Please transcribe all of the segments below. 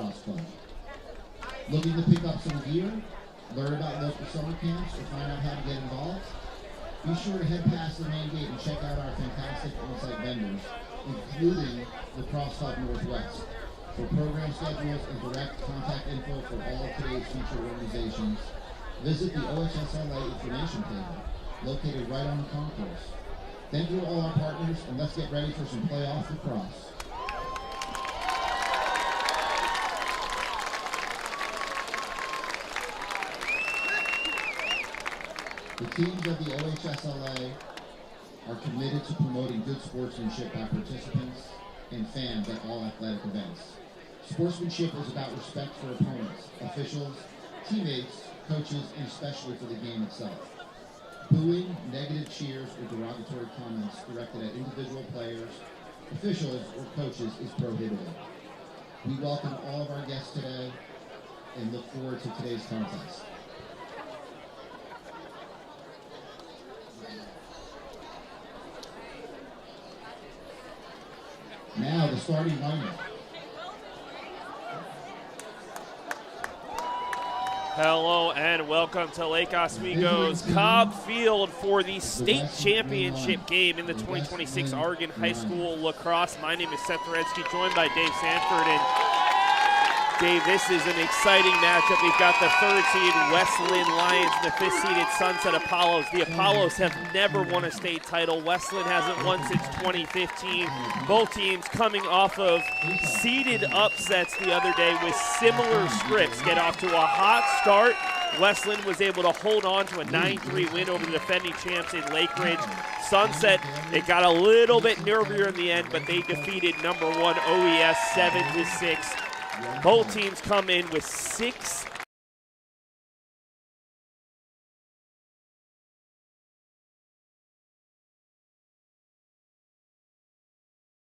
Lacrosse Club. Looking to pick up some gear, learn about local summer camps, or find out how to get involved? Be sure to head past the main gate and check out our fantastic on-site vendors, including Lacrosse Club Northwest. For program schedules and direct contact info for all of today's featured organizations, visit the OHSLA information table, located right on the concourse. Thank you to all our partners, and let's get ready for some playoff lacrosse. The teams of the OHSLA are committed to promoting good sportsmanship by participants and fans at all athletic events. Sportsmanship is about respect for opponents, officials, teammates, coaches, and especially for the game itself. Booing, negative cheers, or derogatory comments directed at individual players, officials, or coaches is prohibited. We welcome all of our guests today and look forward to today's contest. Now, the starting lineup. Hello and welcome to Lake Oswego's Cobb Field for the state championship game in the 2026 Oregon High School Lacrosse. My name is Seth Orensky, joined by Dave Sanford. And Dave, this is an exciting matchup. We've got the third seed West Linn Lions and the fifth seeded Sunset Apollos. The Apollos have never won a state title. West Linn hasn't won since 2015. Both teams coming off of seeded upsets the other day with similar scripts. Get off to a hot start. West Linn was able to hold on to a 9-3 win over the defending champs in Lake Ridge. Sunset, it got a little bit nervier in the end, but they defeated number one OES 7-6. Both teams come in with 6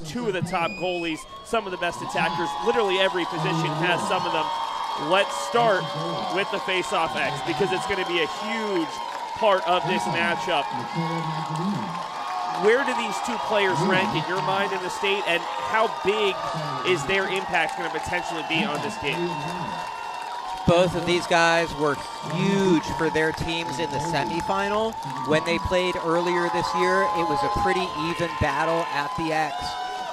two of the top goalies, some of the best attackers. Literally every position has some of them. Let's start with the face-off X because it's going to be a huge part of this matchup. Where do these two players rank in your mind in the state, and how big is their impact going to potentially be on this game? Both of these guys were huge for their teams in the semifinal. When they played earlier this year, it was a pretty even battle at the X.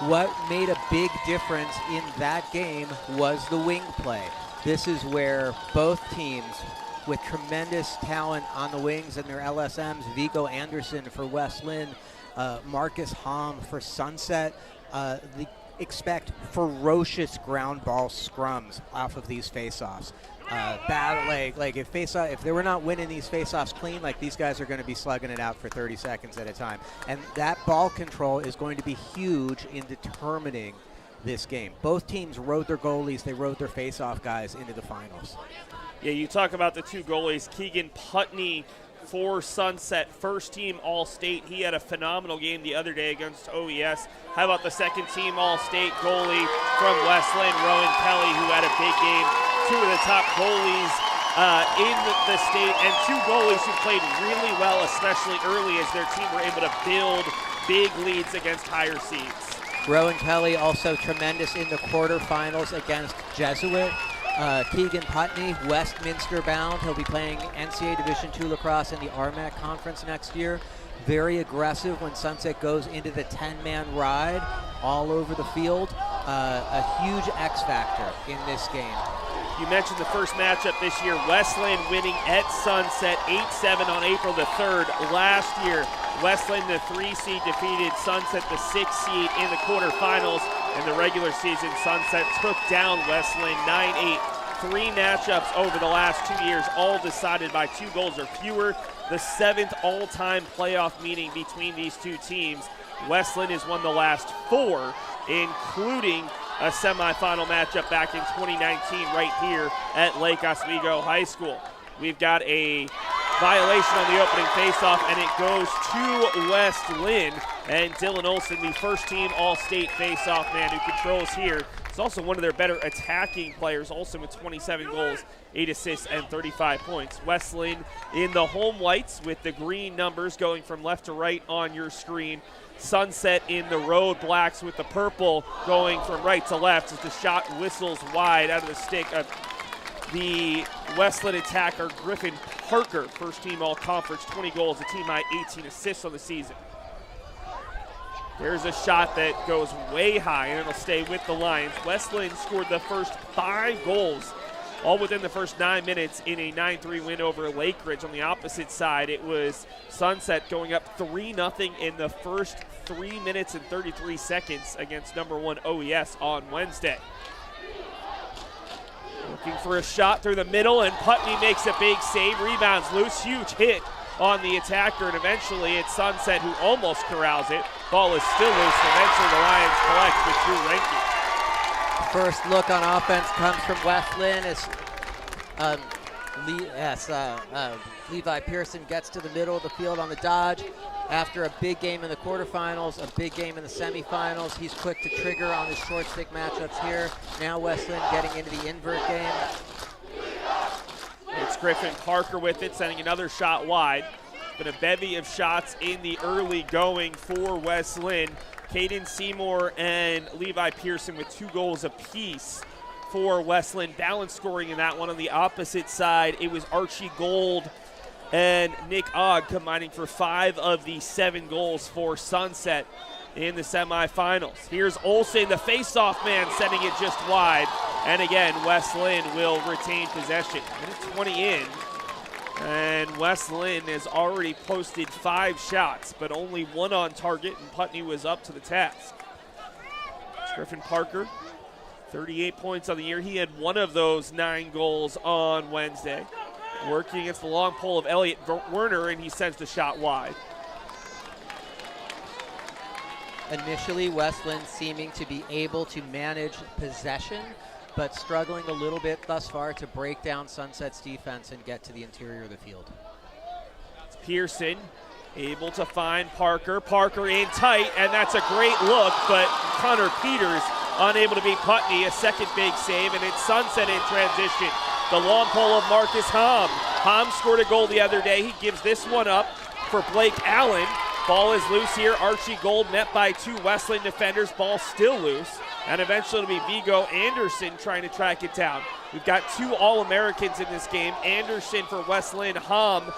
What made a big difference in that game was the wing play. This is where both teams, with tremendous talent on the wings and their LSMs, Vigo Anderson for West Linn, Marcus Hom for Sunset, expect ferocious ground ball scrums off of these face-offs. If they were not winning these face-offs clean, these guys are going to be slugging it out for 30 seconds at a time. And that ball control is going to be huge in determining this game. Both teams rode their goalies, they rode their face-off guys into the finals. Yeah, you talk about the two goalies. Keegan Putney for Sunset, first team All-State. He had a phenomenal game the other day against OES. How about the second team All-State goalie from West Linn, Rowan Kelly, who had a big game. Two of the top goalies in the state, and two goalies who played really well, especially early as their team were able to build big leads against higher seeds. Rowan Kelly also tremendous in the quarterfinals against Jesuit. Keegan Putney, Westminster bound. He'll be playing NCAA Division II lacrosse in the RMAC conference next year. Very aggressive when Sunset goes into the 10-man ride all over the field. A huge X factor in this game. You mentioned the first matchup this year, West Linn winning at Sunset 8-7 on April the 3rd. Last year, West Linn, the 3 seed, defeated Sunset, the 6 seed, in the quarterfinals. In the regular season, Sunset took down West Linn 9-8. 3 matchups over the last 2 years, all decided by 2 goals or fewer. The 7th all-time playoff meeting between these two teams. West Linn has won the last 4, including a semifinal matchup back in 2019 right here at Lake Oswego High School. We've got a violation on the opening faceoff, and it goes to West Linn. And Dylan Olson, the first-team All-State faceoff man who controls here, is also one of their better attacking players. Olson with 27 goals, 8 assists, and 35 points. West Linn in the home whites with the green numbers going from left to right on your screen. Sunset in the road blacks with the purple going from right to left as the shot whistles wide out of the stick of the West Linn attacker Griffin Parker, first-team All-Conference, 20 goals, a team-high 18 assists on the season. There's a shot that goes way high, and it'll stay with the Lions. West Linn scored the first 5 goals, all within the first 9 minutes in a 9-3 win over Lake Ridge. On the opposite side, it was Sunset going up 3-0 in the first 3 minutes and 33 seconds against number 1 OES on Wednesday. Looking for a shot through the middle, and Putney makes a big save, rebounds loose, huge hit on the attacker, and eventually it's Sunset who almost corrals it. Ball is still loose, and eventually the Lions collect with Drew Renke. First look on offense comes from West Linn as Levi Pearson gets to the middle of the field on the dodge. After a big game in the quarterfinals, a big game in the semifinals, he's quick to trigger on his short stick matchups here. Now West Linn getting into the invert game. It's Griffin Parker with it, sending another shot wide. Been a bevy of shots in the early going for West Linn. Caden Seymour and Levi Pearson with 2 goals apiece for West Linn. Balance scoring in that one. On the opposite side, it was Archie Gold and Nick Ogg combining for 5 of the 7 goals for Sunset in the semifinals. Here's Olsen, the face-off man, sending it just wide. And again, West Linn will retain possession. Minute 20 in, and West Linn has already posted 5 shots, but only 1 on target, and Putney was up to the task. It's Griffin Parker, 38 points on the year. He had 1 of those 9 goals on Wednesday. Working against the long pole of Elliot Werner, and he sends the shot wide. Initially, West Linn seeming to be able to manage possession, but struggling a little bit thus far to break down Sunset's defense and get to the interior of the field. It's Pearson able to find Parker. Parker in tight, and that's a great look, but Connor Peters unable to beat Putney. A second big save, and it's Sunset in transition. The long pole of Marcus Hom. Hom scored a goal the other day. He gives this one up for Blake Allen. Ball is loose here. Archie Gold met by 2 West Linn defenders. Ball still loose. And eventually it'll be Vigo Anderson trying to track it down. We've got 2 All-Americans in this game. Anderson for West Linn, Hom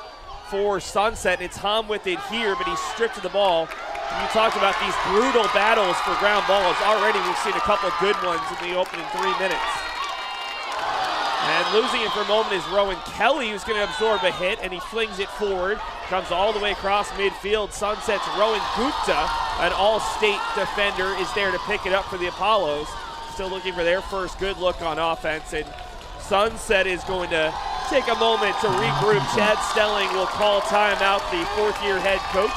for Sunset. It's Hom with it here, but he's stripped of the ball. You talked about these brutal battles for ground balls. Already we've seen a couple good ones in the opening 3 minutes. And losing it for a moment is Rowan Kelly, who's going to absorb a hit, and he flings it forward. Comes all the way across midfield. Sunset's Rowan Gupta, an all-state defender, is there to pick it up for the Apollos. Still looking for their first good look on offense, and Sunset is going to take a moment to regroup. Chad Stelling will call timeout, the 4th-year head coach.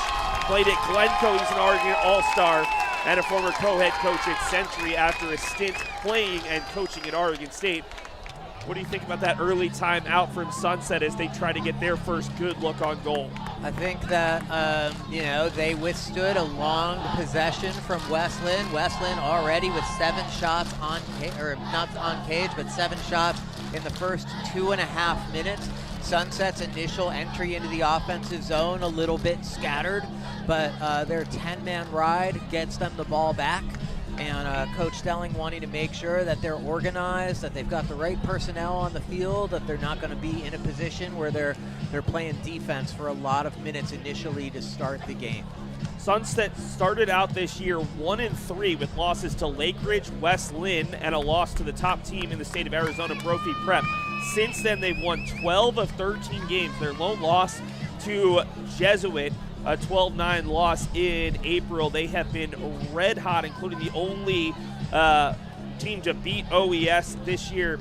Played at Glencoe. He's an Oregon All-Star and a former co-head coach at Century after a stint playing and coaching at Oregon State. What do you think about that early time out from Sunset as they try to get their first good look on goal? I think that, they withstood a long possession from West Linn. West Linn already with 7 shots on, not on cage, but 7 shots in the first 2.5 minutes. Sunset's initial entry into the offensive zone a little bit scattered, but their 10-man ride gets them the ball back. And Coach Stelling wanting to make sure that they're organized, that they've got the right personnel on the field, that they're not going to be in a position where they're playing defense for a lot of minutes initially to start the game. Sunset started out this year 1-3 with losses to Lake Ridge, West Linn, and a loss to the top team in the state of Arizona, Brophy Prep. Since then, they've won 12 of 13 games. Their lone loss to Jesuit, a 12-9 loss in April. They have been red hot, including the only team to beat OES this year.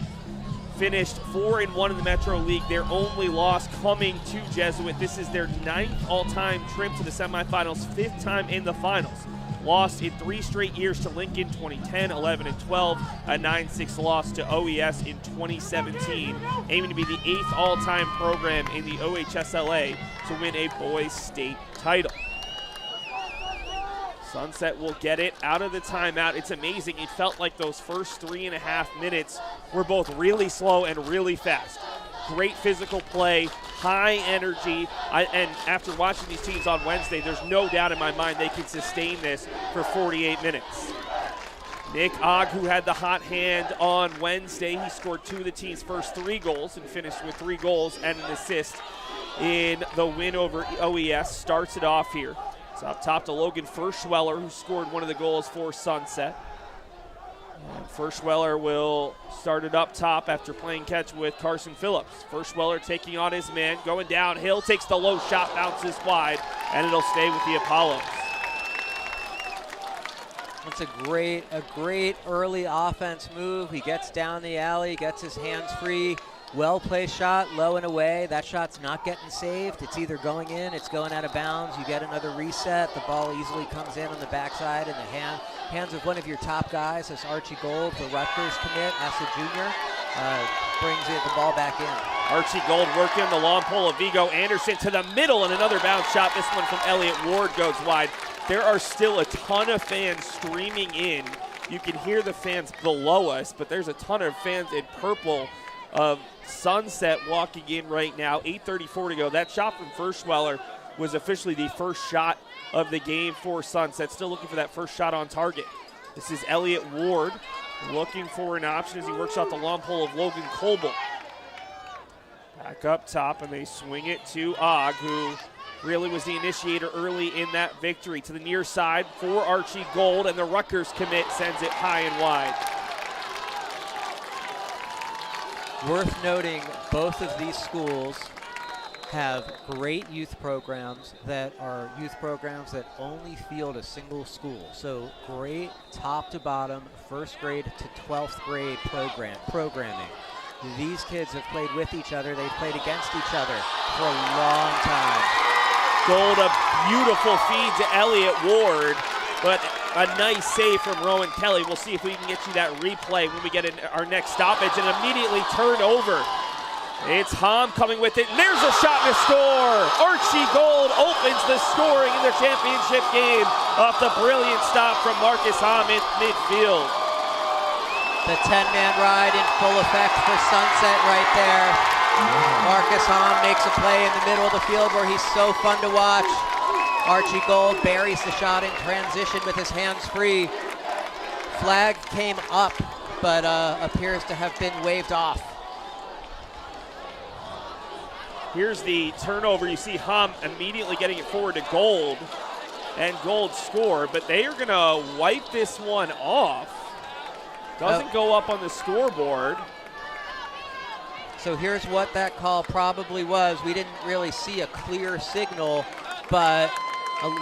Finished 4-1 in the Metro League. Their only loss coming to Jesuit. This is their 9th all-time trip to the semifinals, 5th time in the finals. lost in 3 straight years to Lincoln, 2010, 11, and 12, a 9-6 loss to OES in 2017, aiming to be the 8th all-time program in the OHSLA to win a boys state title. Sunset will get it out of the timeout. It's amazing. It felt like those first 3.5 minutes were both really slow and really fast. Great physical play, high energy, and after watching these teams on Wednesday, there's no doubt in my mind they can sustain this for 48 minutes. Nick Ogg, who had the hot hand on Wednesday, he scored 2 of the team's first 3 goals and finished with 3 goals and an assist in the win over OES, starts it off here. It's up top to Logan Furschweller, who scored 1 of the goals for Sunset. And Furschweller will start it up top after playing catch with Carson Phillips. Furschweller taking on his man, going downhill, takes the low shot, bounces wide, and it'll stay with the Apollos. It's a great early offense move. He gets down the alley, gets his hands free. Well-placed shot, low and away. That shot's not getting saved. It's either going in, it's going out of bounds. You get another reset. The ball easily comes in on the backside in the hands of one of your top guys. That's Archie Gold, the Rutgers commit, as a junior. Brings the ball back in. Archie Gold working the long pole of Vigo Anderson to the middle, and another bounce shot. This one from Elliott Ward goes wide. There are still a ton of fans streaming in. You can hear the fans below us, but there's a ton of fans in purple of Sunset walking in right now. 8:34 to go. That shot from Furschweller was officially the first shot of the game for Sunset. Still looking for that first shot on target. This is Elliott Ward looking for an option as he works off the long pole of Logan Colble. Back up top, and they swing it to Ogg, who really was the initiator early in that victory. To the near side for Archie Gold, and the Rutgers commit sends it high and wide. Worth noting, both of these schools have great youth programs that are youth programs that only field a single school. So great top to bottom, 1st grade to 12th grade programming. These kids have played with each other. They've played against each other for a long time. Gold, a beautiful feed to Elliott Ward, but a nice save from Rowan Kelly. We'll see if we can get you that replay when we get our next stoppage, and immediately turned over. It's Hom coming with it, and there's a shot and a score. Archie Gold opens the scoring in their championship game off the brilliant stop from Marcus Hom in midfield. The 10-man ride in full effect for Sunset right there. Marcus Hom makes a play in the middle of the field where he's so fun to watch. Archie Gold buries the shot in transition with his hands free. Flag came up, but appears to have been waved off. Here's the turnover. You see Hom immediately getting it forward to Gold, and Gold score, but they are gonna wipe this one off. Doesn't go up on the scoreboard. So here's what that call probably was. We didn't really see a clear signal, but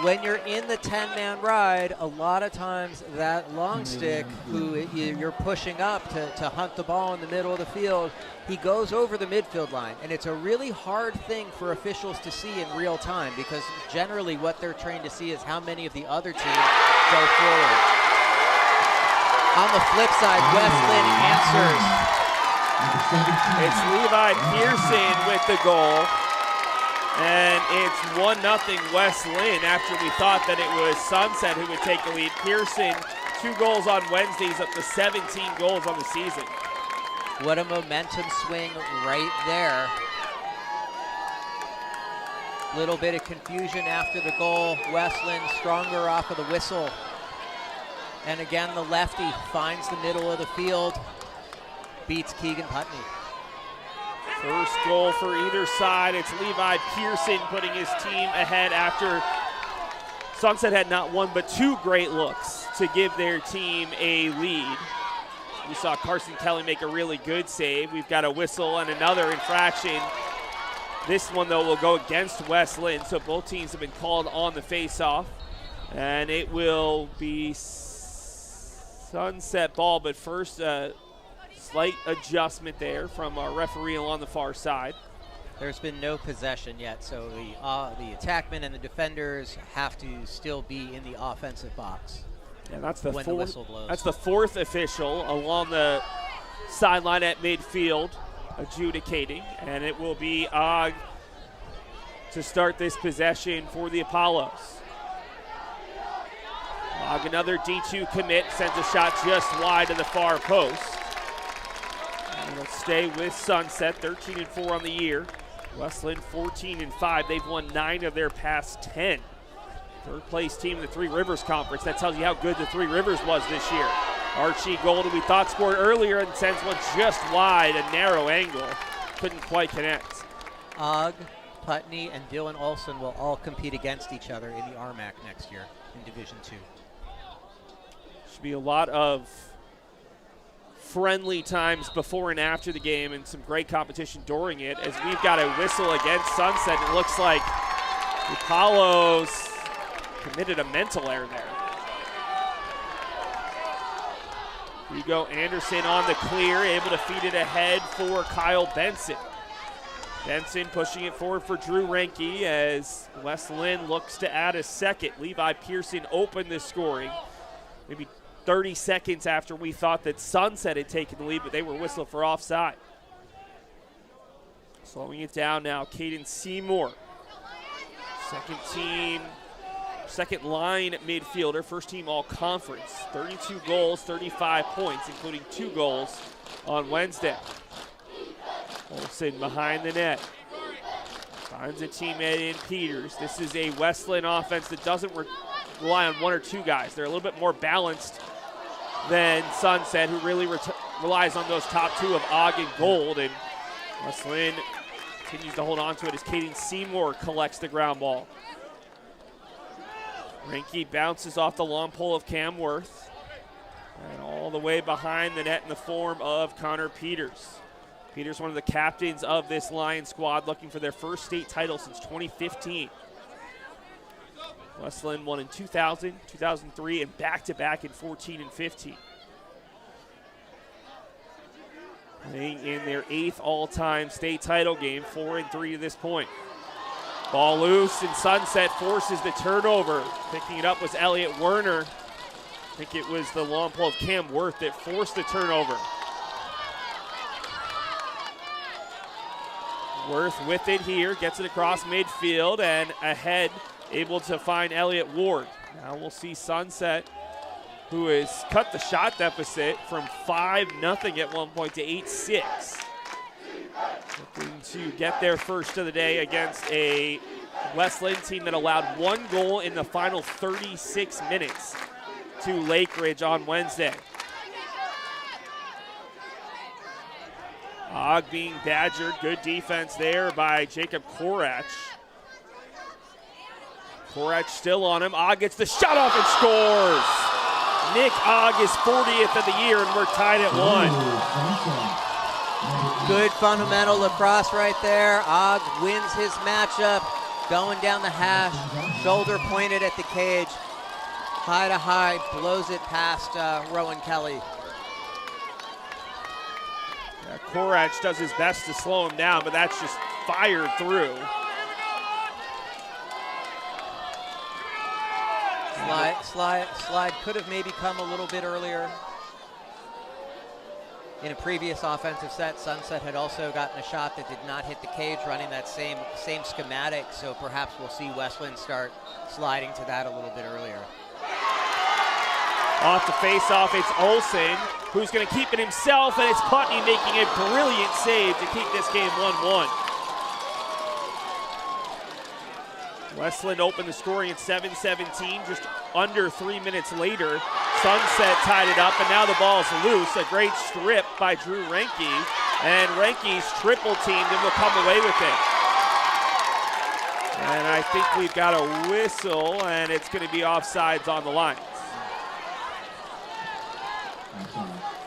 when you're in the 10-man ride, a lot of times that long stick, who you're pushing up to hunt the ball in the middle of the field, he goes over the midfield line. And it's a really hard thing for officials to see in real time, because generally what they're trained to see is how many of the other teams go forward. On the flip side, West Linn answers. It's Levi Pearson with the goal. And it's 1-0 West Linn after we thought that it was Sunset who would take the lead. Pearson, 2 goals on Wednesdays, up to 17 goals on the season. What a momentum swing right there. Little bit of confusion after the goal. West Linn stronger off of the whistle. And again, the lefty finds the middle of the field, beats Keegan Putney. First goal for either side. It's Levi Pearson putting his team ahead after Sunset had not one but 2 great looks to give their team a lead. We saw Carson Kelly make a really good save. We've got a whistle and another infraction. This one, though, will go against West Linn, so both teams have been called on the face-off. And it will be Sunset ball, but first slight adjustment there from our referee along the far side. There's been no possession yet, so the attackmen and the defenders have to still be in the offensive box. And that's the when the whistle blows. That's the fourth official along the sideline at midfield adjudicating, and it will be Og to start this possession for the Apollos. Og, another D2 commit, sends a shot just wide of the far post. And it'll stay with Sunset, 13-4 on the year. West Linn 14-5. They've won 9 of their past 10. Third place team in the Three Rivers Conference. That tells you how good the Three Rivers was this year. Archie Golden, we thought, scored earlier and sends one just wide, a narrow angle. Couldn't quite connect. Og, Putney, and Dylan Olson will all compete against each other in the RMAC next year in Division II. Should be a lot of friendly times before and after the game and some great competition during it, as we've got a whistle against Sunset. It looks like the Apollos committed a mental error there. Hugo Anderson on the clear, able to feed it ahead for Kyle Benson. Benson pushing it forward for Drew Renke as West Linn looks to add a second. Levi Pearson opened the scoring maybe 30 seconds after we thought that Sunset had taken the lead, but they were whistled for offside. Slowing it down now, Caden Seymour. Second line midfielder, first team all-conference. 32 goals, 35 points, including 2 goals on Wednesday. Olsen behind the net. Finds a teammate in Peters. This is a West Linn offense that doesn't rely on 1 or 2 guys. They're a little bit more balanced than Sunset, who really relies on those top 2 of Og and Gold. And West Linn continues to hold on to it as Caden Seymour collects the ground ball. Renke bounces off the long pole of Cam Worth. And all the way behind the net in the form of Connor Peters. Peters, one of the captains of this Lion squad, looking for their first state title since 2015. West Linn won in 2000, 2003, and back-to-back in 14 and 15. Playing in their 8th all-time state title game, 4-3 to this point. Ball loose, and Sunset forces the turnover. Picking it up was Elliott Werner. I think it was the long pole of Cam Worth that forced the turnover. Worth with it here, gets it across midfield and ahead, able to find Elliott Ward. Now we'll see Sunset, who has cut the shot deficit from 5-0 at one point to 8-6. Looking to get their first of the day against a West Linn team that allowed 1 goal in the final 36 minutes to Lake Ridge on Wednesday. Og being badgered. Good defense there by Jacob Korach. Korach still on him. Og gets the shot off and scores. Nick Og is 40th of the year, and we're tied at 1. Good fundamental lacrosse right there. Og wins his matchup, going down the hash, shoulder pointed at the cage. High to high, blows it past Rowan Kelly. Korach does his best to slow him down, but that's just fired through. Slide could have maybe come a little bit earlier. In a previous offensive set, Sunset had also gotten a shot that did not hit the cage, running that same schematic, so perhaps we'll see West Linn start sliding to that a little bit earlier. Off the face-off, it's Olsen, who's going to keep it himself, and it's Putney making a brilliant save to keep this game 1-1. West Linn opened the scoring at 7:17, just under 3 minutes later. Sunset tied it up, and now the ball is loose. A great strip by Drew Renke, and Renke's triple teamed and will come away with it. And I think we've got a whistle, and it's going to be offsides on the line.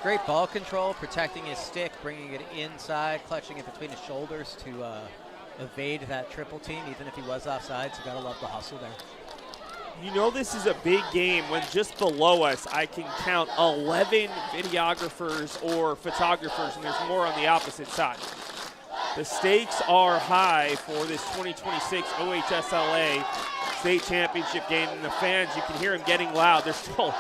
Great ball control, protecting his stick, bringing it inside, clutching it between his shoulders to evade that triple team, even if he was offside, so gotta love the hustle there. You know this is a big game when just below us I can count 11 videographers or photographers, and there's more on the opposite side. The stakes are high for this 2026 OHSLA state championship game, and the fans, you can hear them getting loud. There's still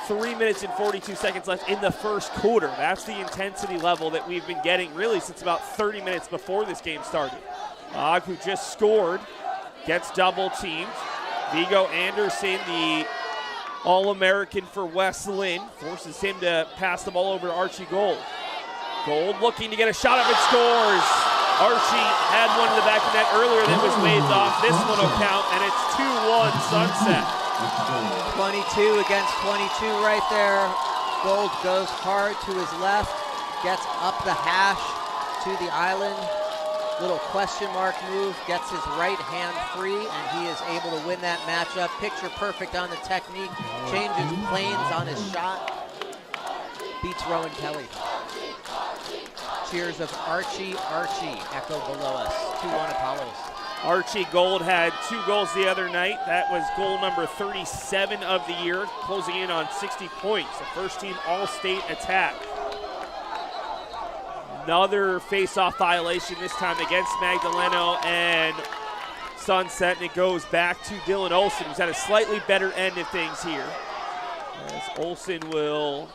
3 minutes and 42 seconds left in the first quarter. That's the intensity level that we've been getting really since about 30 minutes before this game started. Og, who just scored, gets double teamed. Vigo Anderson, the All-American for West Linn, forces him to pass the ball over to Archie Gold. Gold looking to get a shot up and scores. Archie had one in the back of the net earlier that was waved off. This one will count, and it's 2-1 Sunset. 22 against 22 right there. Gold goes hard to his left, gets up the hash to the island. Little question mark move, gets his right hand free, and he is able to win that matchup. Picture perfect on the technique, changes planes on his shot, beats Rowan Kelly. Cheers of Archie echo below us. 2-1 Apollos. Archie Gold had 2 goals the other night. That was goal number 37 of the year, closing in on 60 points. A first-team All-State attack. Another face-off violation, this time against Magdaleno and Sunset, and it goes back to Dylan Olson, who's had a slightly better end of things here. As Olson will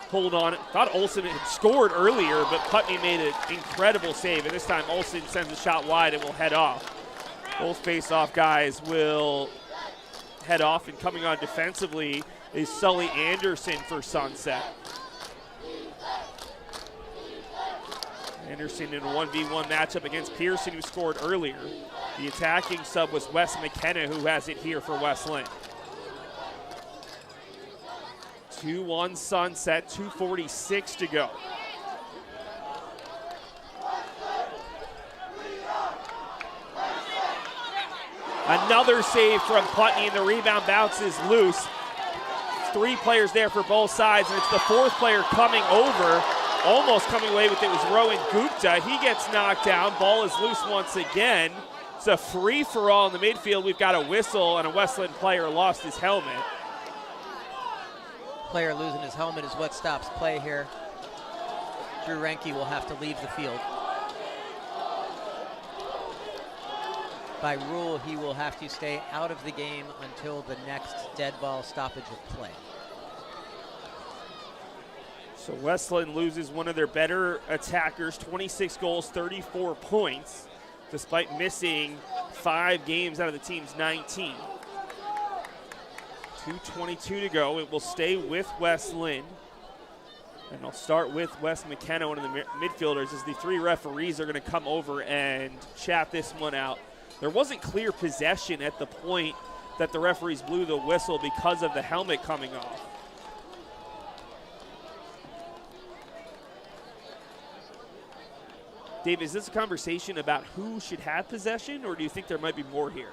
hold on. Thought Olson had scored earlier, but Putney made an incredible save, and this time Olson sends a shot wide and will head off. Both face-off guys will head off, and coming on defensively is Sully Anderson for Sunset. Anderson in a 1v1 matchup against Pearson, who scored earlier. The attacking sub was Wes McKenna, who has it here for West Linn. 2-1 Sunset, 2:46 to go. Another save from Putney, and the rebound bounces loose. 3 players there for both sides, and it's the 4th player coming over. Almost coming away with it was Rowan Gupta. He gets knocked down. Ball is loose once again. It's a free-for-all in the midfield. We've got a whistle, and a West Linn player lost his helmet. Player losing his helmet is what stops play here. Drew Renke will have to leave the field. By rule, he will have to stay out of the game until the next dead ball stoppage of play. So West Linn loses one of their better attackers, 26 goals, 34 points, despite missing 5 games out of the team's 19. 2:22 to go. It will stay with West Linn. And I'll start with Wes McKenna, one of the midfielders, as the 3 referees are going to come over and chat this one out. There wasn't clear possession at the point that the referees blew the whistle because of the helmet coming off. Dave, is this a conversation about who should have possession, or do you think there might be more here?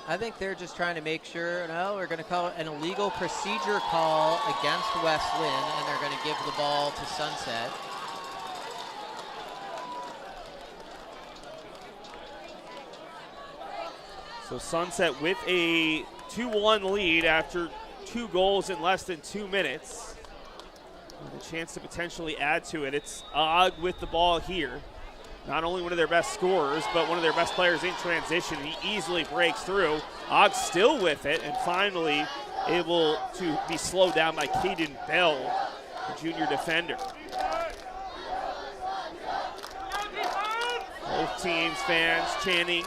I think they're just trying to make sure, no, we're going to call it an illegal procedure call against West Linn, and they're going to give the ball to Sunset. So Sunset with a 2-1 lead after 2 goals in less than 2 minutes. With a chance to potentially add to it. It's Og with the ball here. Not only one of their best scorers, but one of their best players in transition. He easily breaks through. Og still with it, and finally able to be slowed down by Caden Bell, the junior defender. Both teams, fans chanting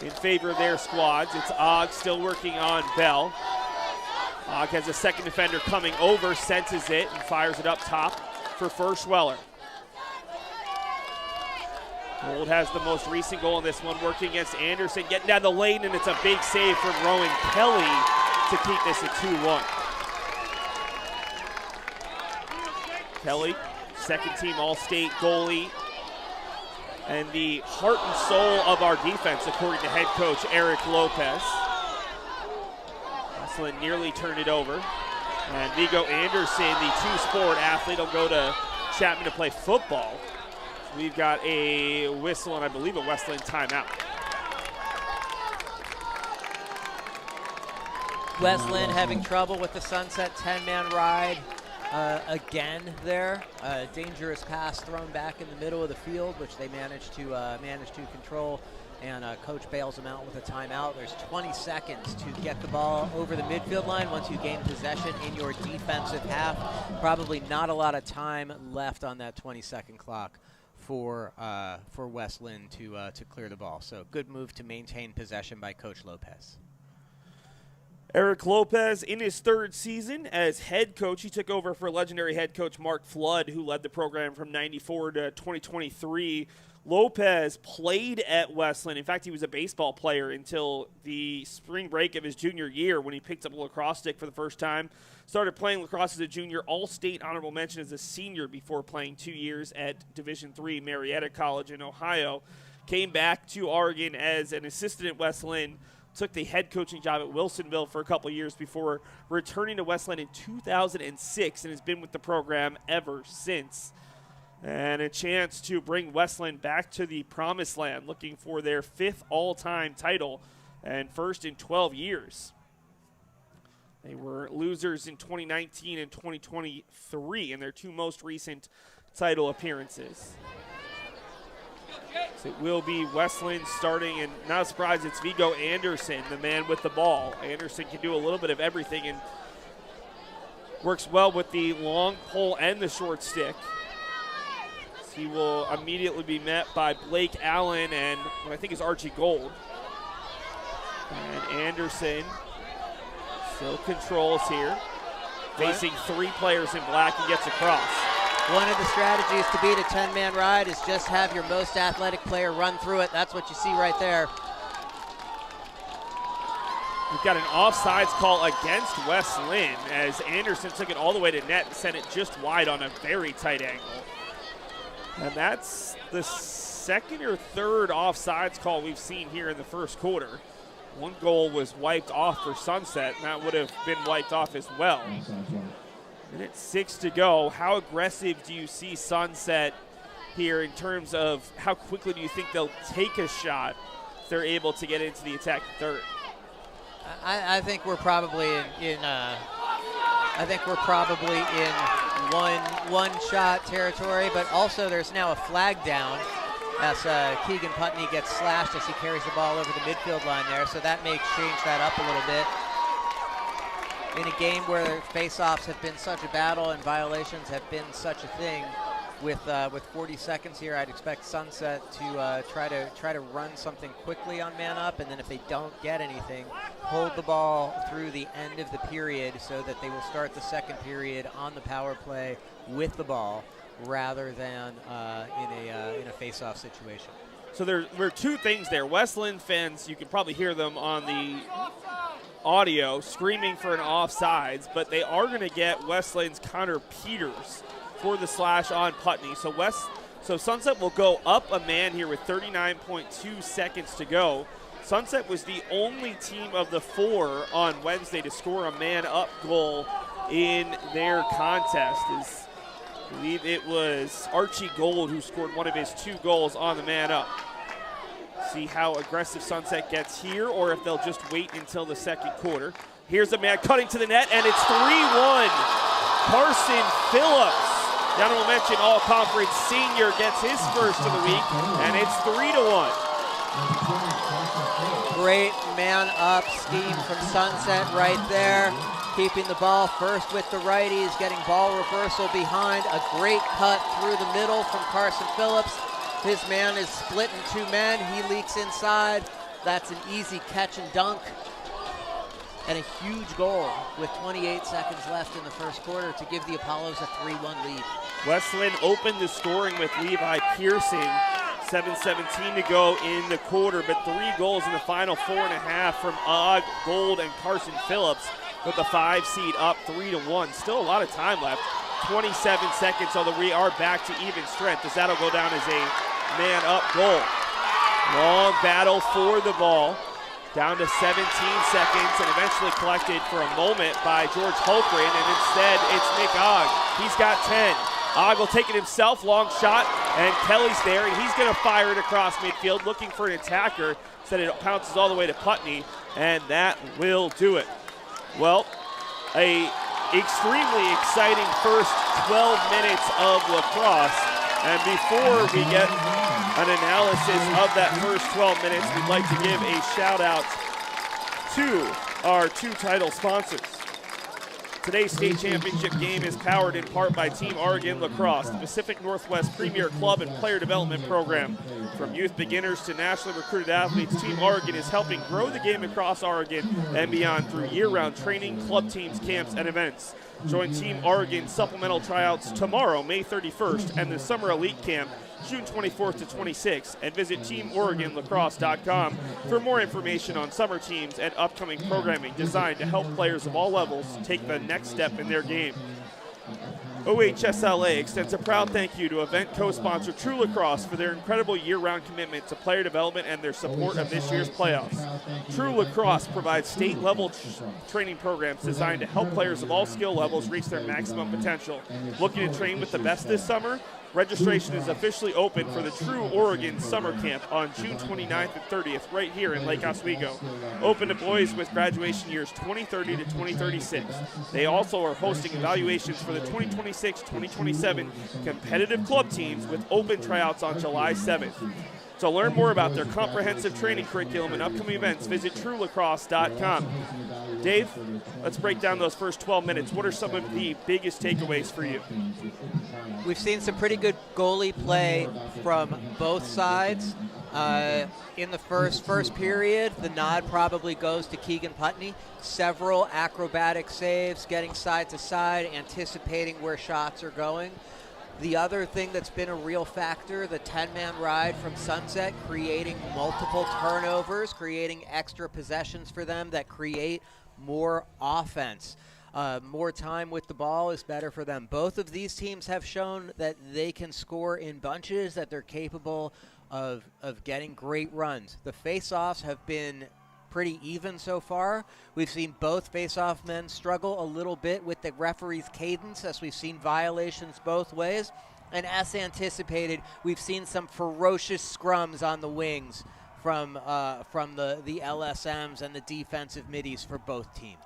in favor of their squads. It's Og still working on Bell. Og has a second defender coming over, senses it, and fires it up top for Furschweller. Gold has the most recent goal in this one, working against Anderson, getting down the lane, and it's a big save from Rowan Kelly to keep this at 2-1. Kelly, second team All-State goalie, and the heart and soul of our defense, according to head coach Eric Lopez. West Linn nearly turned it over. And Vigo Anderson, the 2-sport athlete, will go to Chapman to play football. We've got a whistle and I believe a West Linn timeout. West Linn having trouble with the Sunset 10-man ride. again there. A dangerous pass thrown back in the middle of the field, which they managed to control. And coach bails them out with a timeout. There's 20 seconds to get the ball over the midfield line once you gain possession in your defensive half. Probably not a lot of time left on that 20-second clock for West Linn to clear the ball. So good move to maintain possession by Coach Lopez. Eric Lopez in his third season as head coach. He took over for legendary head coach Mark Flood, who led the program from 94 to 2023. Lopez played at West Linn. In fact, he was a baseball player until the spring break of his junior year when he picked up a lacrosse stick for the first time. Started playing lacrosse as a junior, all-state honorable mention as a senior before playing 2 years at Division III Marietta College in Ohio. Came back to Oregon as an assistant at West Linn. Took the head coaching job at Wilsonville for a couple years before returning to West Linn in 2006 and has been with the program ever since. And a chance to bring West Linn back to the promised land, looking for their 5th all-time title and first in 12 years. They were losers in 2019 and 2023 in their 2 most recent title appearances. So it will be West Linn starting, and not a surprise, it's Viggo Anderson, the man with the ball. Anderson can do a little bit of everything and works well with the long pole and the short stick. He will immediately be met by Blake Allen and what I think is Archie Gold. And Anderson still controls here. Facing 3 players in black and gets across. One of the strategies to beat a 10-man ride is just have your most athletic player run through it. That's what you see right there. We've got an offsides call against West Linn as Anderson took it all the way to net and sent it just wide on a very tight angle. And that's the second or third offsides call we've seen here in the first quarter. One goal was wiped off for Sunset, and that would have been wiped off as well. Minute 6 to go. How aggressive do you see Sunset here in terms of how quickly do you think they'll take a shot if they're able to get into the attack third? I think we're probably in one shot territory, but also there's now a flag down as Keegan Putney gets slashed as he carries the ball over the midfield line there, so that may change that up a little bit. In a game where face-offs have been such a battle and violations have been such a thing, with 40 seconds here, I'd expect Sunset to try to run something quickly on man up, and then if they don't get anything, hold the ball through the end of the period so that they will start the second period on the power play with the ball rather than in a face-off situation. So there were 2 things there. West Linn fans, you can probably hear them on the audio screaming for an offsides, but they are going to get West Linn's Connor Peters for the slash on Putney. So Sunset will go up a man here with 39.2 seconds to go. Sunset was the only team of the 4 on Wednesday to score a man-up goal in their contest. I believe it was Archie Gold who scored one of his 2 goals on the man-up. See how aggressive Sunset gets here, or if they'll just wait until the second quarter. Here's a man cutting to the net, and it's 3-1. Carson Phillips, the honorable mention all-conference senior, gets his first of the week, and it's 3-1. Great man-up scheme from Sunset right there. Keeping the ball first with the righties, getting ball reversal behind. A great cut through the middle from Carson Phillips. His man is split in 2 men. He leaks inside. That's an easy catch and dunk. And a huge goal with 28 seconds left in the first quarter to give the Apollos a 3-1 lead. West Linn opened the scoring with Levi Pearson. 7:17 to go in the quarter, but 3 goals in the final 4.5 from Og, Gold, and Carson Phillips with the 5 seed up 3-1. Still a lot of time left. 27 seconds, although we are back to even strength as that'll go down as a man-up goal. Long battle for the ball. Down to 17 seconds and eventually collected for a moment by George Holgren, and instead it's Nick Og. He's got 10. Og will take it himself, long shot, and Kelly's there, and he's going to fire it across midfield looking for an attacker. Instead it bounces all the way to Putney, and that will do it. Well, a extremely exciting first 12 minutes of lacrosse. And before we get an analysis of that first 12 minutes, we'd like to give a shout out to our 2 title sponsors. Today's state championship game is powered in part by Team Oregon Lacrosse, the Pacific Northwest premier club and player development program. From youth beginners to nationally recruited athletes, Team Oregon is helping grow the game across Oregon and beyond through year-round training, club teams, camps, and events. Join Team Oregon supplemental tryouts tomorrow, May 31st, and the Summer Elite Camp, June 24th to 26th, and visit TeamOregonLacrosse.com for more information on summer teams and upcoming programming designed to help players of all levels take the next step in their game. OHSLA extends a proud thank you to event co-sponsor True Lacrosse for their incredible year-round commitment to player development and their support of this year's playoffs. True Lacrosse provides state-level training programs designed to help players of all skill levels reach their maximum potential. Looking to train with the best this summer? Registration is officially open for the True Oregon Summer Camp on June 29th and 30th right here in Lake Oswego. Open to boys with graduation years 2030 to 2036. They also are hosting evaluations for the 2026-2027 competitive club teams with open tryouts on July 7th. To learn more about their comprehensive training curriculum and upcoming events, visit TrueLacrosse.com. Dave, let's break down those first 12 minutes. What are some of the biggest takeaways for you? We've seen some pretty good goalie play from both sides. In the first period, the nod probably goes to Keegan Putney. Several acrobatic saves, getting side to side, anticipating where shots are going. The other thing that's been a real factor, the 10-man ride from Sunset, creating multiple turnovers, creating extra possessions for them that create more offense. More time with the ball is better for them. Both of these teams have shown that they can score in bunches, that they're capable of getting great runs. The face-offs have been pretty even so far. We've seen both face-off men struggle a little bit with the referee's cadence, as we've seen violations both ways. And as anticipated, we've seen some ferocious scrums on the wings from the LSMs and the defensive middies for both teams.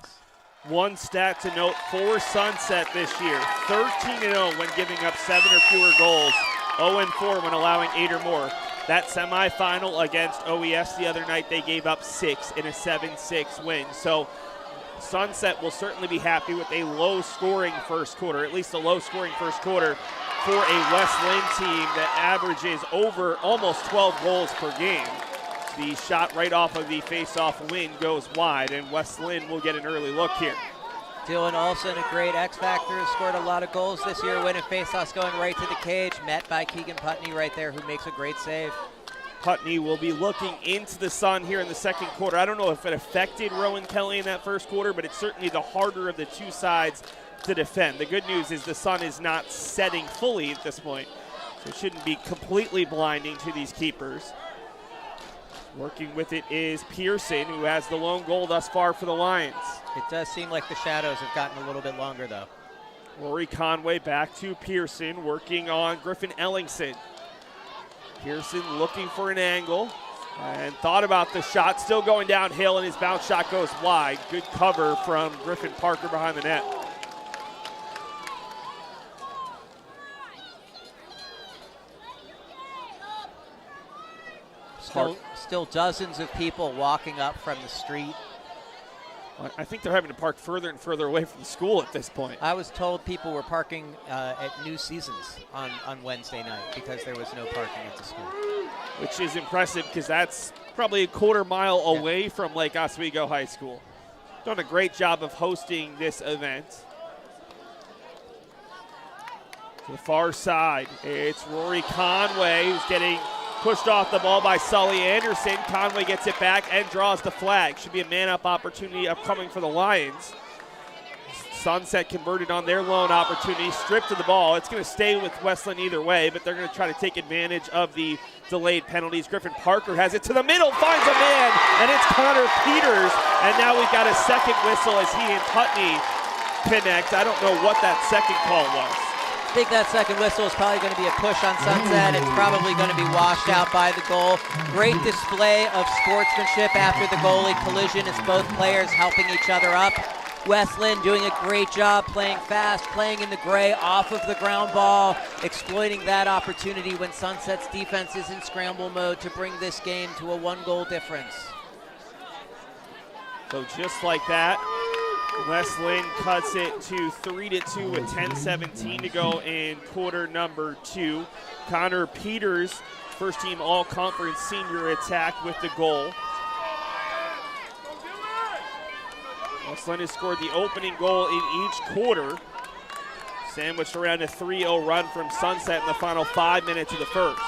One stat to note for Sunset this year, 13-0 when giving up 7 or fewer goals, 0-4 when allowing 8 or more. That semifinal against OES the other night, they gave up 6 in a 7-6 win. So Sunset will certainly be happy with a low-scoring first quarter, at least a low-scoring first quarter for a West Linn team that averages over almost 12 goals per game. The shot right off of the face-off win goes wide, and West Linn will get an early look here. Dylan Olsen, a great X-factor, scored a lot of goals this year, winning face-offs going right to the cage, met by Keegan Putney right there, who makes a great save. Putney will be looking into the sun here in the second quarter. I don't know if it affected Rowan Kelly in that first quarter, but it's certainly the harder of the two sides to defend. The good news is the sun is not setting fully at this point, so it shouldn't be completely blinding to these keepers. Working with it is Pearson, who has the lone goal thus far for the Lions. It does seem like the shadows have gotten a little bit longer, though. Rory Conway back to Pearson, working on Griffin Ellingson. Pearson looking for an angle and thought about the shot, still going downhill, and his bounce shot goes wide. Good cover from Griffin Parker behind the net. Still dozens of people walking up from the street. I think they're having to park further and further away from the school at this point. I was told people were parking at New Seasons on Wednesday night because there was no parking at the school. Which is impressive because that's probably a quarter mile away from Lake Oswego High School. Done a great job of hosting this event. To the far side, it's Rory Conway who's getting pushed off the ball by Sully Anderson. Conway gets it back and draws the flag. Should be a man-up opportunity upcoming for the Lions. Sunset converted on their lone opportunity, stripped of the ball. It's going to stay with West Linn either way, but they're going to try to take advantage of the delayed penalties. Griffin Parker has it to the middle, finds a man, and it's Connor Peters. And now we've got a second whistle as he and Putney connect. I don't know what that second call was. I think that second whistle is probably going to be a push on Sunset. It's probably going to be washed out by the goal. Great display of sportsmanship after the goalie collision. It's both players helping each other up. West Linn doing a great job playing fast, playing in the gray, off of the ground ball, exploiting that opportunity when Sunset's defense is in scramble mode to bring this game to a 1-goal difference. So just like that, West Linn cuts it to 3-2 with 10:17 to go in quarter number 2. Connor Peters, first team all-conference senior attack with the goal. West Linn has scored the opening goal in each quarter, sandwiched around a 3-0 run from Sunset in the final 5 minutes of the first.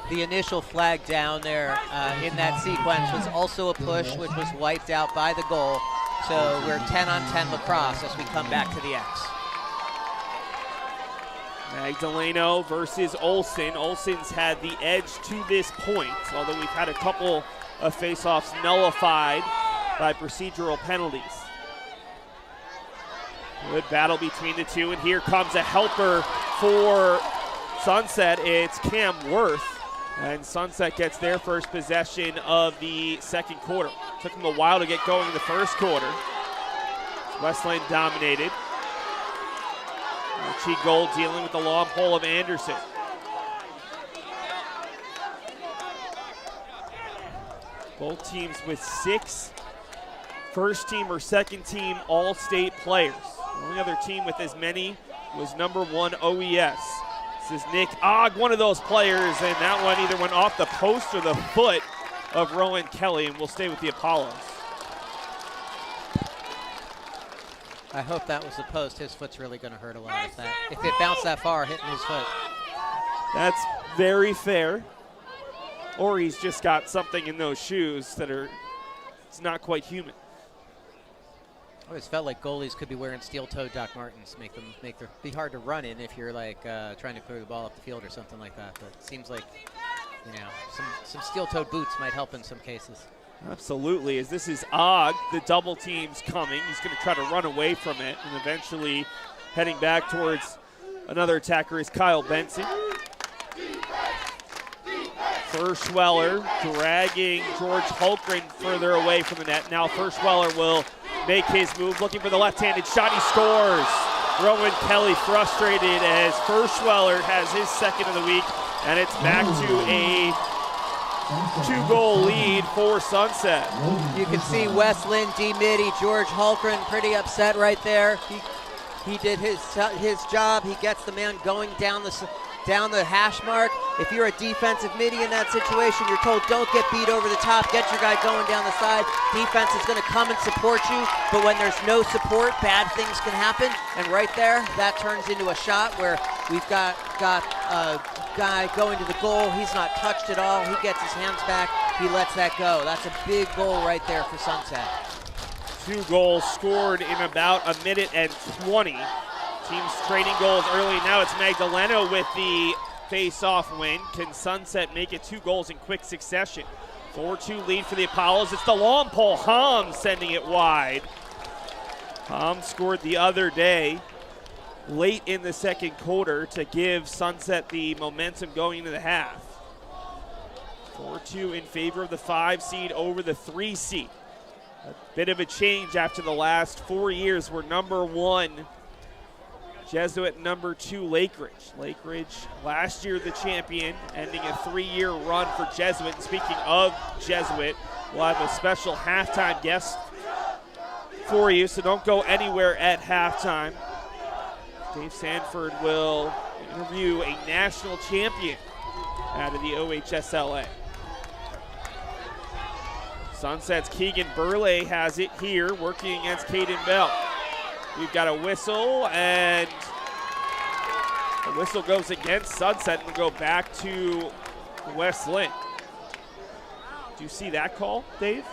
The initial flag down there in that sequence was also a push, which was wiped out by the goal. So we're 10-on-10 Lacrosse as we come back to the X. Magdaleno versus Olsen. Olsen's had the edge to this point, although we've had a couple of face-offs nullified by procedural penalties. Good battle between the two, and here comes a helper for Sunset. It's Cam Worth, and Sunset gets their first possession of the second quarter. Took them a while to get going in the first quarter. West Linn dominated. Archie Gold dealing with the long pole of Anderson. Both teams with 6 first-team or second-team all-state players. The only other team with as many was number 1 OES. This is Nick Ogg, one of those players, and that one either went off the post or the foot of Rowan Kelly, and we'll stay with the Apollos. I hope that was the post. His foot's really going to hurt a lot if that. If it bounced that far, hitting his foot. That's very fair. Or he's just got something in those shoes that are, it's not quite human. I always felt like goalies could be wearing steel-toed Doc Martens, be hard to run in if you're like trying to clear the ball up the field or something like that. But it seems like, you know, some steel-toed boots might help in some cases. Absolutely, as this is Ogg, the double team's coming. He's going to try to run away from it, and eventually heading back towards another attacker is Kyle Benson. Furschweller dragging George Holgren further away from the net. Now Furschweller will make his move, looking for the left-handed shot. He scores. Rowan Kelly frustrated as Furschweller has his second of the week, and it's back to a 2-goal lead for Sunset. You can see West Linn D-Midi, George Holgren pretty upset right there. He did his job. He gets the man going down the hash mark. If you're a defensive midi in that situation, you're told don't get beat over the top, get your guy going down the side. Defense is going to come and support you, but when there's no support, bad things can happen. And right there, that turns into a shot where we've got a guy going to the goal. He's not touched at all. He gets his hands back. He lets that go. That's a big goal right there for Sunset. 2 goals scored in about a minute and 20. Teams trading goals early. Now it's Magdaleno with the face-off win. Can Sunset make it 2 goals in quick succession? 4-2 lead for the Apollos. It's the long pole. Hom sending it wide. Hom scored the other day late in the second quarter to give Sunset the momentum going into the half. 4-2 in favor of the 5 seed over the 3 seed. A bit of a change after the last 4 years where number 1 Jesuit, number 2 Lakeridge. Lakeridge last year the champion, ending a 3-year run for Jesuit. And speaking of Jesuit, we'll have a special halftime guest for you, so don't go anywhere at halftime. Dave Sanford will interview a national champion out of the OHSLA. Sunset's Keegan Burley has it here, working against Caden Bell. We've got a whistle, and the whistle goes against Sunset, and we'll go back to West Linn. Do you see that call, Dave?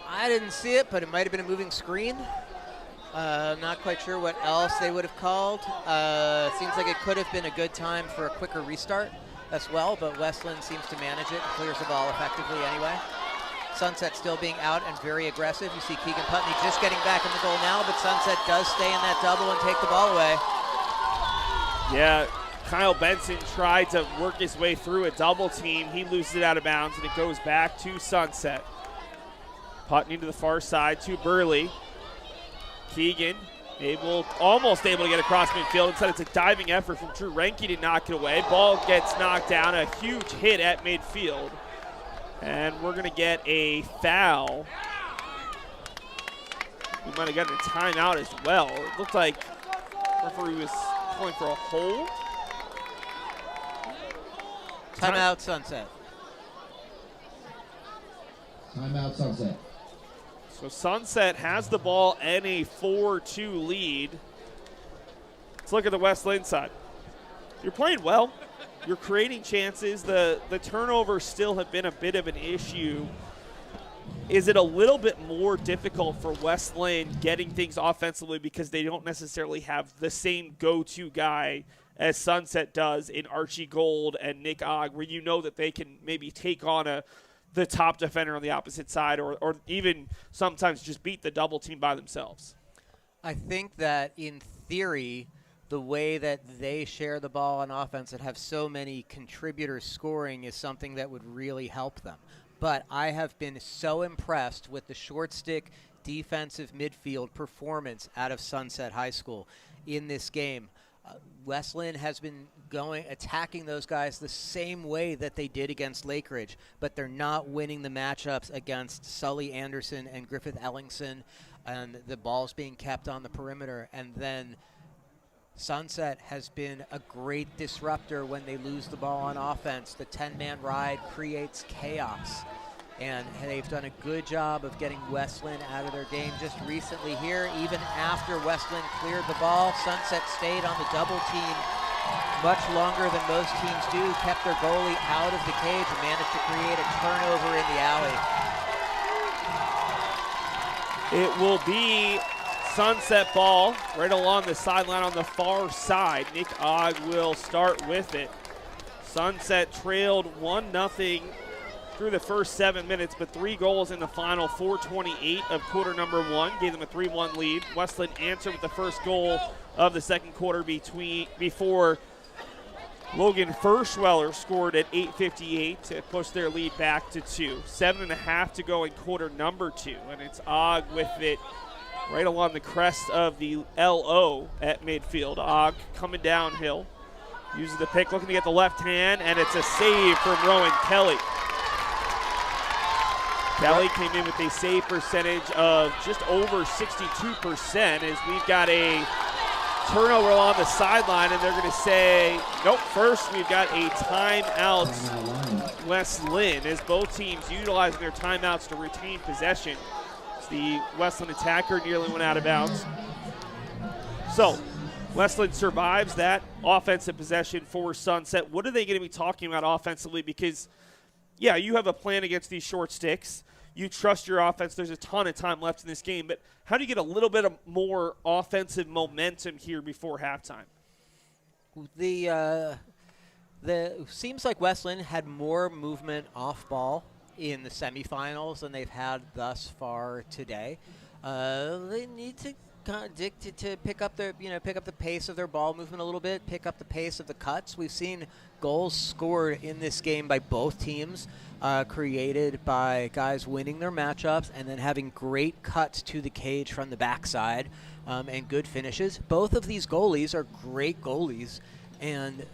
I didn't see it, but it might have been a moving screen. I'm not quite sure what else they would have called. Seems like it could have been a good time for a quicker restart as well, but West Linn seems to manage it, clears the ball effectively anyway. Sunset still being out and very aggressive. You see Keegan Putney just getting back in the goal now, but Sunset does stay in that double and take the ball away. Yeah, Kyle Benson tried to work his way through a double team. He loses it out of bounds, and it goes back to Sunset. Putney to the far side to Burley. Keegan almost able to get across midfield. Instead, it's a diving effort from Drew Renke to knock it away. Ball gets knocked down, a huge hit at midfield. And we're going to get a foul. We might have gotten a timeout as well. It looked like the referee was calling for a hold. Timeout, Sunset. Timeout, Sunset. So Sunset has the ball and a 4-2 lead. Let's look at the West Linn side. You're playing well. You're creating chances. The turnovers still have been a bit of an issue. Is it a little bit more difficult for West Linn getting things offensively because they don't necessarily have the same go-to guy as Sunset does in Archie Gold and Nick Ogg, where you know that they can maybe take on the top defender on the opposite side or even sometimes just beat the double team by themselves? I think that in theory, the way that they share the ball on offense and have so many contributors scoring is something that would really help them. But I have been so impressed with the short stick defensive midfield performance out of Sunset High School in this game. West Linn has been attacking those guys the same way that they did against Lake Ridge, but they're not winning the matchups against Sully Anderson and Griffith Ellingson, and the ball's being kept on the perimeter. And then Sunset has been a great disruptor when they lose the ball on offense. The 10-man ride creates chaos, and they've done a good job of getting West Linn out of their game just recently here. Even after West Linn cleared the ball, Sunset stayed on the double team much longer than most teams do, kept their goalie out of the cage, and managed to create a turnover in the alley. It will be Sunset ball right along the sideline on the far side. Nick Ogg will start with it. Sunset trailed 1-0 through the first 7 minutes, but 3 goals in the final 4:28 of quarter number 1 gave them a 3-1 lead. West Linn answered with the first goal of the second quarter before Logan Ferschweller scored at 8:58 to push their lead back to 2. 7.5 to go in quarter number 2, and it's Ogg with it right along the crest of the LO at midfield. Ogg coming downhill, uses the pick, looking to get the left hand, and it's a save from Rowan Kelly. Kelly came in with a save percentage of just over 62% as we've got a turnover along the sideline, and they're going to say, nope, first we've got a timeout, West Linn, as both teams utilizing their timeouts to retain possession. The West Linn attacker nearly went out of bounds. So West Linn survives that offensive possession for Sunset. What are they going to be talking about offensively? Because, yeah, you have a plan against these short sticks. You trust your offense. There's a ton of time left in this game. But how do you get a little bit of more offensive momentum here before halftime? The seems like West Linn had more movement off ball in the semifinals than they've had thus far today. They need to pick up the pace of their ball movement a little bit, pick up the pace of the cuts. We've seen goals scored in this game by both teams, created by guys winning their matchups and then having great cuts to the cage from the backside and good finishes. Both of these goalies are great goalies, and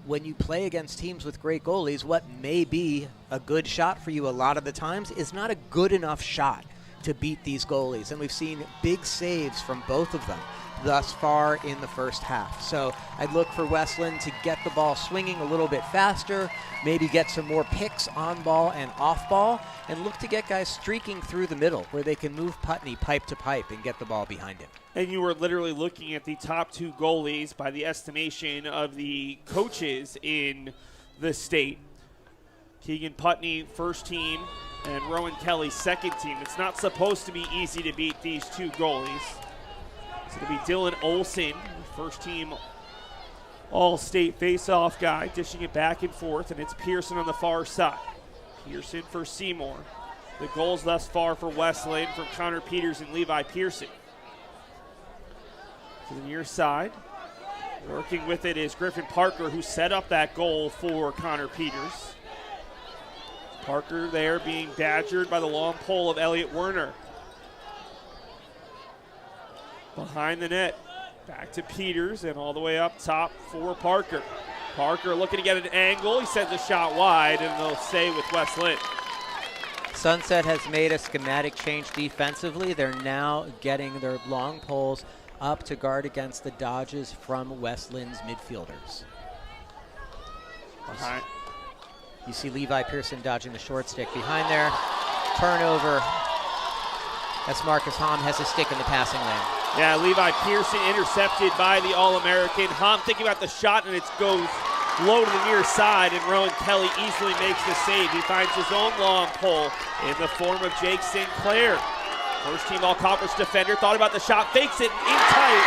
when you play against teams with great goalies, what may be a good shot for you a lot of the times is not a good enough shot to beat these goalies. And we've seen big saves from both of them thus far in the first half. So I'd look for West Linn to get the ball swinging a little bit faster, maybe get some more picks on ball and off ball, and look to get guys streaking through the middle where they can move Putney pipe to pipe and get the ball behind him. And you were literally looking at the top 2 goalies by the estimation of the coaches in the state. Keegan Putney, first team, and Rowan Kelly, second team. It's not supposed to be easy to beat these 2 goalies. So it'll be Dylan Olson, first team all-state face-off guy, dishing it back and forth, and it's Pearson on the far side. Pearson for Seymour. The goals thus far for West Linn from Connor Peters and Levi Pearson. To the near side, working with it is Griffin Parker, who set up that goal for Connor Peters. Parker there being badgered by the long pole of Elliot Werner. Behind the net, back to Peters and all the way up top for Parker. Parker looking to get an angle. He sends a shot wide, and they'll stay with West Linn. Sunset has made a schematic change defensively. They're now getting their long poles up to guard against the dodges from West Linn's midfielders. Behind. You see Levi Pearson dodging the short stick. Behind there, turnover. As Marcus Hom has a stick in the passing lane. Yeah, Levi Pearson intercepted by the All-American. Hom thinking about the shot, and it goes low to the near side, and Rowan Kelly easily makes the save. He finds his own long pole in the form of Jake Sinclair. First team all-conference defender, thought about the shot, fakes it in tight.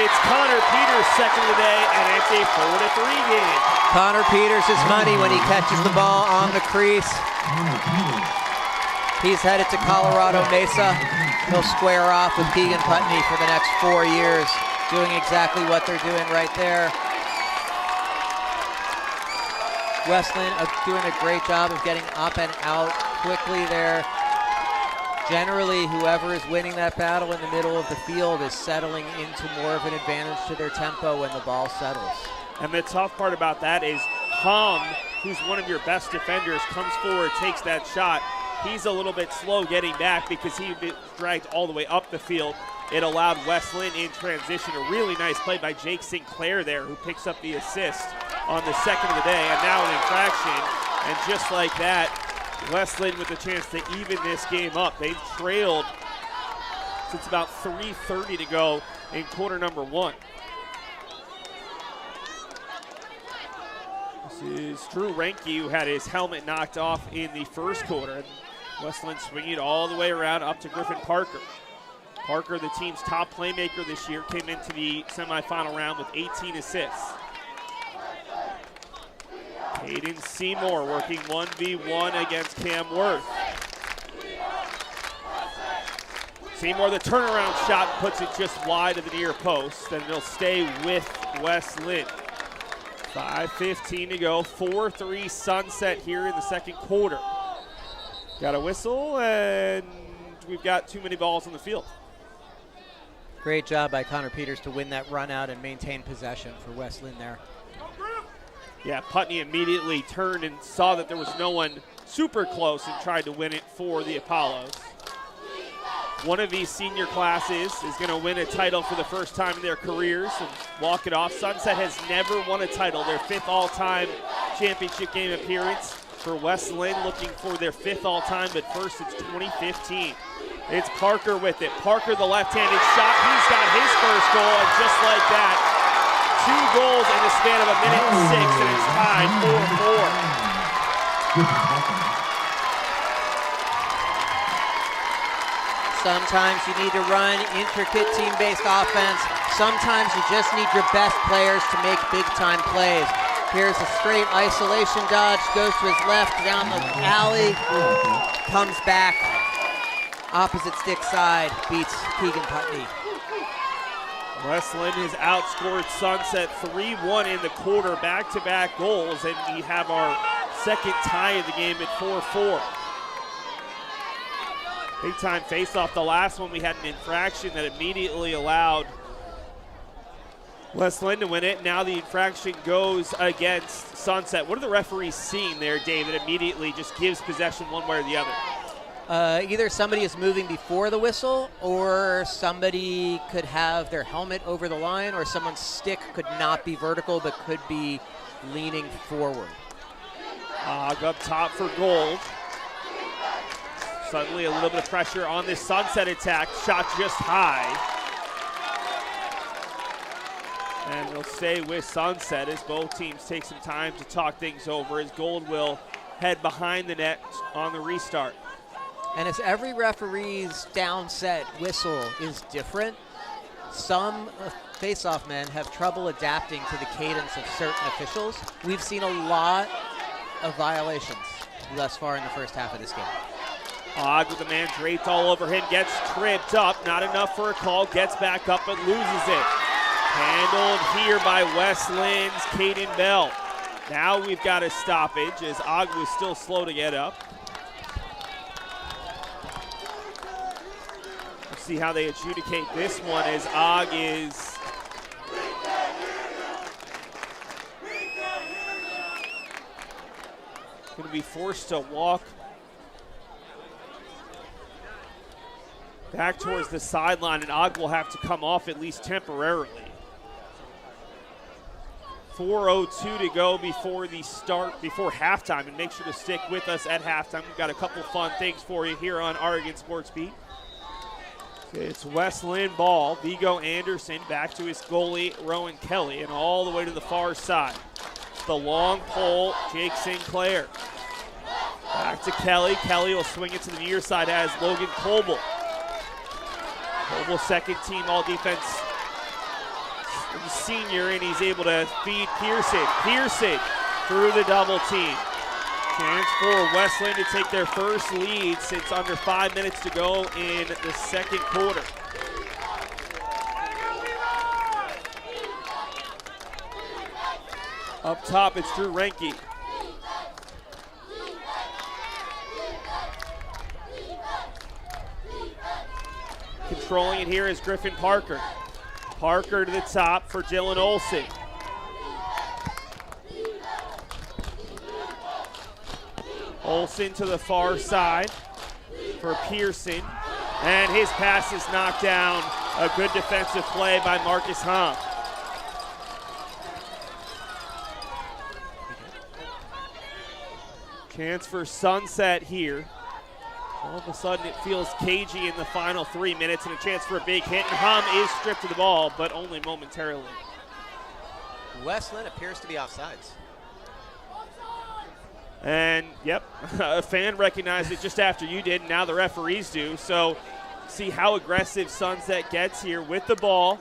It's Connor Peters' second of the day, and it's a 4-3 game. Connor Peters is money when he catches the ball on the crease. He's headed to Colorado Mesa. He'll square off with Keegan Putney for the next 4 years, doing exactly what they're doing right there. West Linn doing a great job of getting up and out quickly there. Generally, whoever is winning that battle in the middle of the field is settling into more of an advantage to their tempo when the ball settles. And the tough part about that is Hom, who's one of your best defenders, comes forward, takes that shot. He's a little bit slow getting back because he dragged all the way up the field. It allowed West Linn in transition. A really nice play by Jake Sinclair there, who picks up the assist on the second of the day, and now an infraction. And just like that, West Linn with a chance to even this game up. They've trailed since about 3:30 to go in quarter number one. This is Drew Renke, who had his helmet knocked off in the first quarter. West Linn swinging it all the way around up to Griffin Parker. Parker, the team's top playmaker this year, came into the semifinal round with 18 assists. Hayden Seymour working 1v1 against Cam Worth. Seymour, the turnaround shot, puts it just wide of the near post, and it'll stay with West Linn. 5:15 to go, 4-3 Sunset here in the second quarter. Got a whistle, and we've got too many balls on the field. Great job by Connor Peters to win that run out and maintain possession for West Linn there. Yeah, Putney immediately turned and saw that there was no one super close and tried to win it for the Apollos. One of these senior classes is going to win a title for the first time in their careers and walk it off. Sunset has never won a title, their 5th all-time championship game appearance. For West Linn, looking for their 5th all-time, but first it's 2015. It's Parker with it. Parker, the left-handed shot. He's got his first goal, and just like that, 2 goals in the span of a minute and 6, and it's tied 4-4. Sometimes you need to run intricate team-based offense. Sometimes you just need your best players to make big-time plays. Here's a straight isolation dodge, goes to his left, down the alley, comes back, opposite stick side, beats Keegan Putney. West Linn has outscored Sunset 3-1 in the quarter, back-to-back goals, and we have our second tie of the game at 4-4. Big-time face-off. The last one we had an infraction that immediately allowed West Linn to win it. Now the infraction goes against Sunset. What are the referees seeing there, Dave, that immediately just gives possession one way or the other? Either somebody is moving before the whistle, or somebody could have their helmet over the line, or someone's stick could not be vertical but could be leaning forward. Up top for Gold. Suddenly a little bit of pressure on this Sunset attack. Shot just high. And we'll stay with Sunset as both teams take some time to talk things over, as Gold will head behind the net on the restart. And as every referee's downset whistle is different, some face-off men have trouble adapting to the cadence of certain officials. We've seen a lot of violations thus far in the first half of this game. Ogg with the man draped all over him, gets tripped up, not enough for a call, gets back up but loses it. Handled here by West Linn's Caden Bell. Now we've got a stoppage as Ogg was still slow to get up. See how they adjudicate this one as Og is going to be forced to walk back towards the sideline, and Og will have to come off at least temporarily. 4:02 to go before halftime, and make sure to stick with us at halftime. We've got a couple fun things for you here on Oregon Sports Beat. It's West Linn ball. Vigo Anderson back to his goalie, Rowan Kelly, and all the way to the far side. The long pole, Jake Sinclair. Back to Kelly. Kelly will swing it to the near side as Logan Coble. Coble, second team all defense senior, and he's able to feed Pearson. Pearson through the double team. Chance for West Linn to take their first lead since under 5 minutes to go in the second quarter. Up top, it's Drew Renke. Controlling it here is Griffin Parker. Parker to the top for Dylan Olson. Olson to the far side for Pearson. And his pass is knocked down. A good defensive play by Marcus Hum. Chance for Sunset here. All of a sudden it feels cagey in the final 3 minutes, and a chance for a big hit. And Hum is stripped of the ball, but only momentarily. West Linn appears to be offsides. And, yep, a fan recognized it just after you did, and now the referees do. So see how aggressive Sunset gets here with the ball.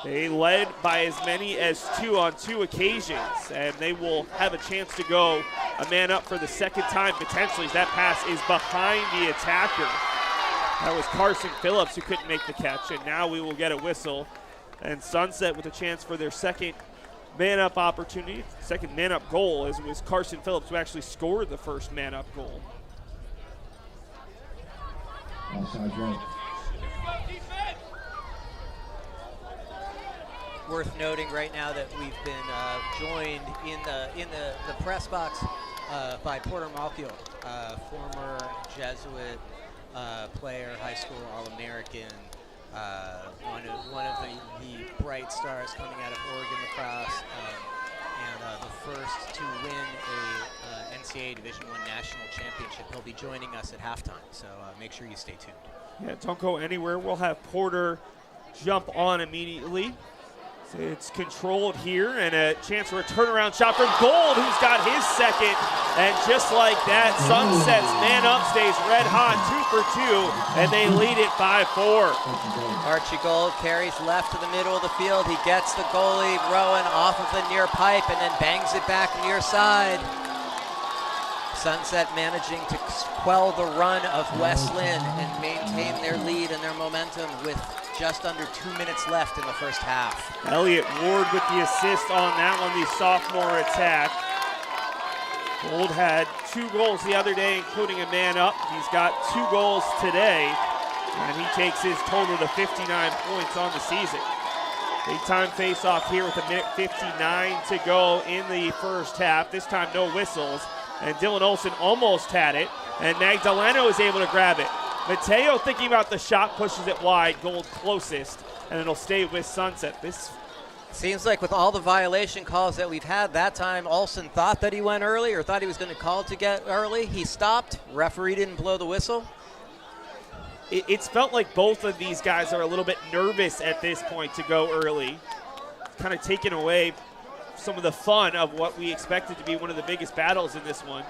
They led by as many as 2 on 2 occasions, and they will have a chance to go a man up for the second time potentially, as that pass is behind the attacker. That was Carson Phillips who couldn't make the catch, and now we will get a whistle. And Sunset with a chance for their second man-up opportunity, second man-up goal, as it was Carson Phillips who actually scored the first man-up goal. Offside right. Worth noting right now that we've been joined in the press box by Porter Malkiel, former Jesuit player, high school All-American, one of the bright stars coming out of Oregon Lacrosse, and the first to win a NCAA Division I national championship. He'll be joining us at halftime, so make sure you stay tuned. Yeah, don't go anywhere. We'll have Porter jump on immediately. So it's controlled here, and a chance for a turnaround shot from Gold, who's got his second. And just like that, Sunset's man up stays red hot, 2 for 2, and they lead it 5-4. Archie Gold carries left to the middle of the field. He gets the goalie, Rowan, off of the near pipe, and then bangs it back near side. Sunset managing to quell the run of West Linn and maintain their lead and their momentum with just under 2 minutes left in the first half. Elliott Ward with the assist on that one, the sophomore attack. Gold had 2 goals the other day, including a man up. He's got 2 goals today, and he takes his total to 59 points on the season. Big time face-off here with 1:59 to go in the first half. This time no whistles, and Dylan Olson almost had it, and Magdaleno is able to grab it. Mateo thinking about the shot, pushes it wide, Gold closest, and it'll stay with Sunset. This seems like with all the violation calls that we've had, that time Olson thought that he went early or thought he was going to call to get early. He stopped. Referee didn't blow the whistle. It's felt like both of these guys are a little bit nervous at this point to go early. Kind of taking away some of the fun of what we expected to be one of the biggest battles in this one.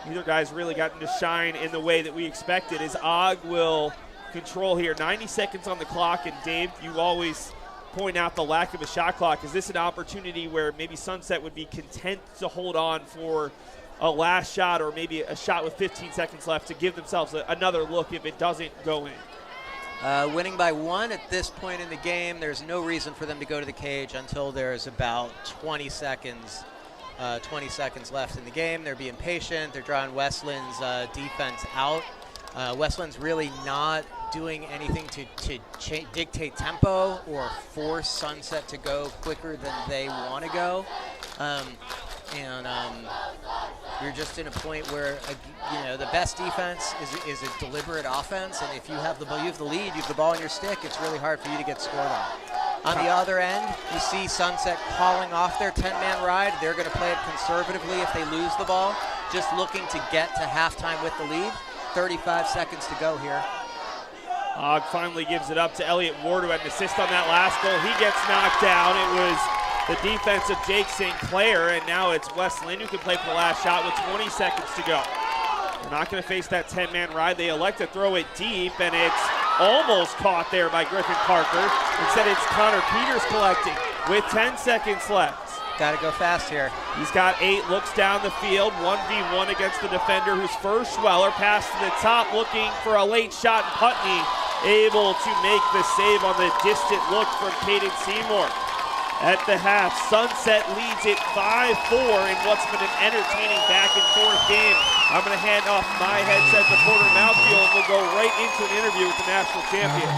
Neither guy's really gotten to shine in the way that we expected, as Og will control here. 90 seconds on the clock, and Dave, you always point out the lack of a shot clock. Is this an opportunity where maybe Sunset would be content to hold on for a last shot, or maybe a shot with 15 seconds left to give themselves another look if it doesn't go in? Winning by 1 at this point in the game, there's no reason for them to go to the cage until there's about 20 seconds left in the game. They're being patient. They're drawing West Linn's defense out. West Linn's really not doing anything to dictate tempo or force Sunset to go quicker than they want to go. You're just in a point where the best defense is a deliberate offense, and if you have the lead, you have the ball in your stick, it's really hard for you to get scored on. On the other end, you see Sunset calling off their 10-man ride. They're going to play it conservatively if they lose the ball, just looking to get to halftime with the lead. 35 seconds to go here. Ogg finally gives it up to Elliott Ward, who had an assist on that last goal. He gets knocked down. It was the defense of Jake St. Clair, and now it's Wes Linn who can play for the last shot with 20 seconds to go. They're not going to face that 10-man ride. They elect to throw it deep, and it's almost caught there by Griffin Parker. Instead, it's Connor Peters collecting with 10 seconds left. Got to go fast here. He's got 8, looks down the field, 1v1 against the defender, who's first Schweller, pass to the top, looking for a late shot, and Putney able to make the save on the distant look from Caden Seymour. At the half, Sunset leads it 5-4 in what's been an entertaining back and forth game. I'm going to hand off my headset to Porter Malkiel, and we'll go right into an interview with the national champion.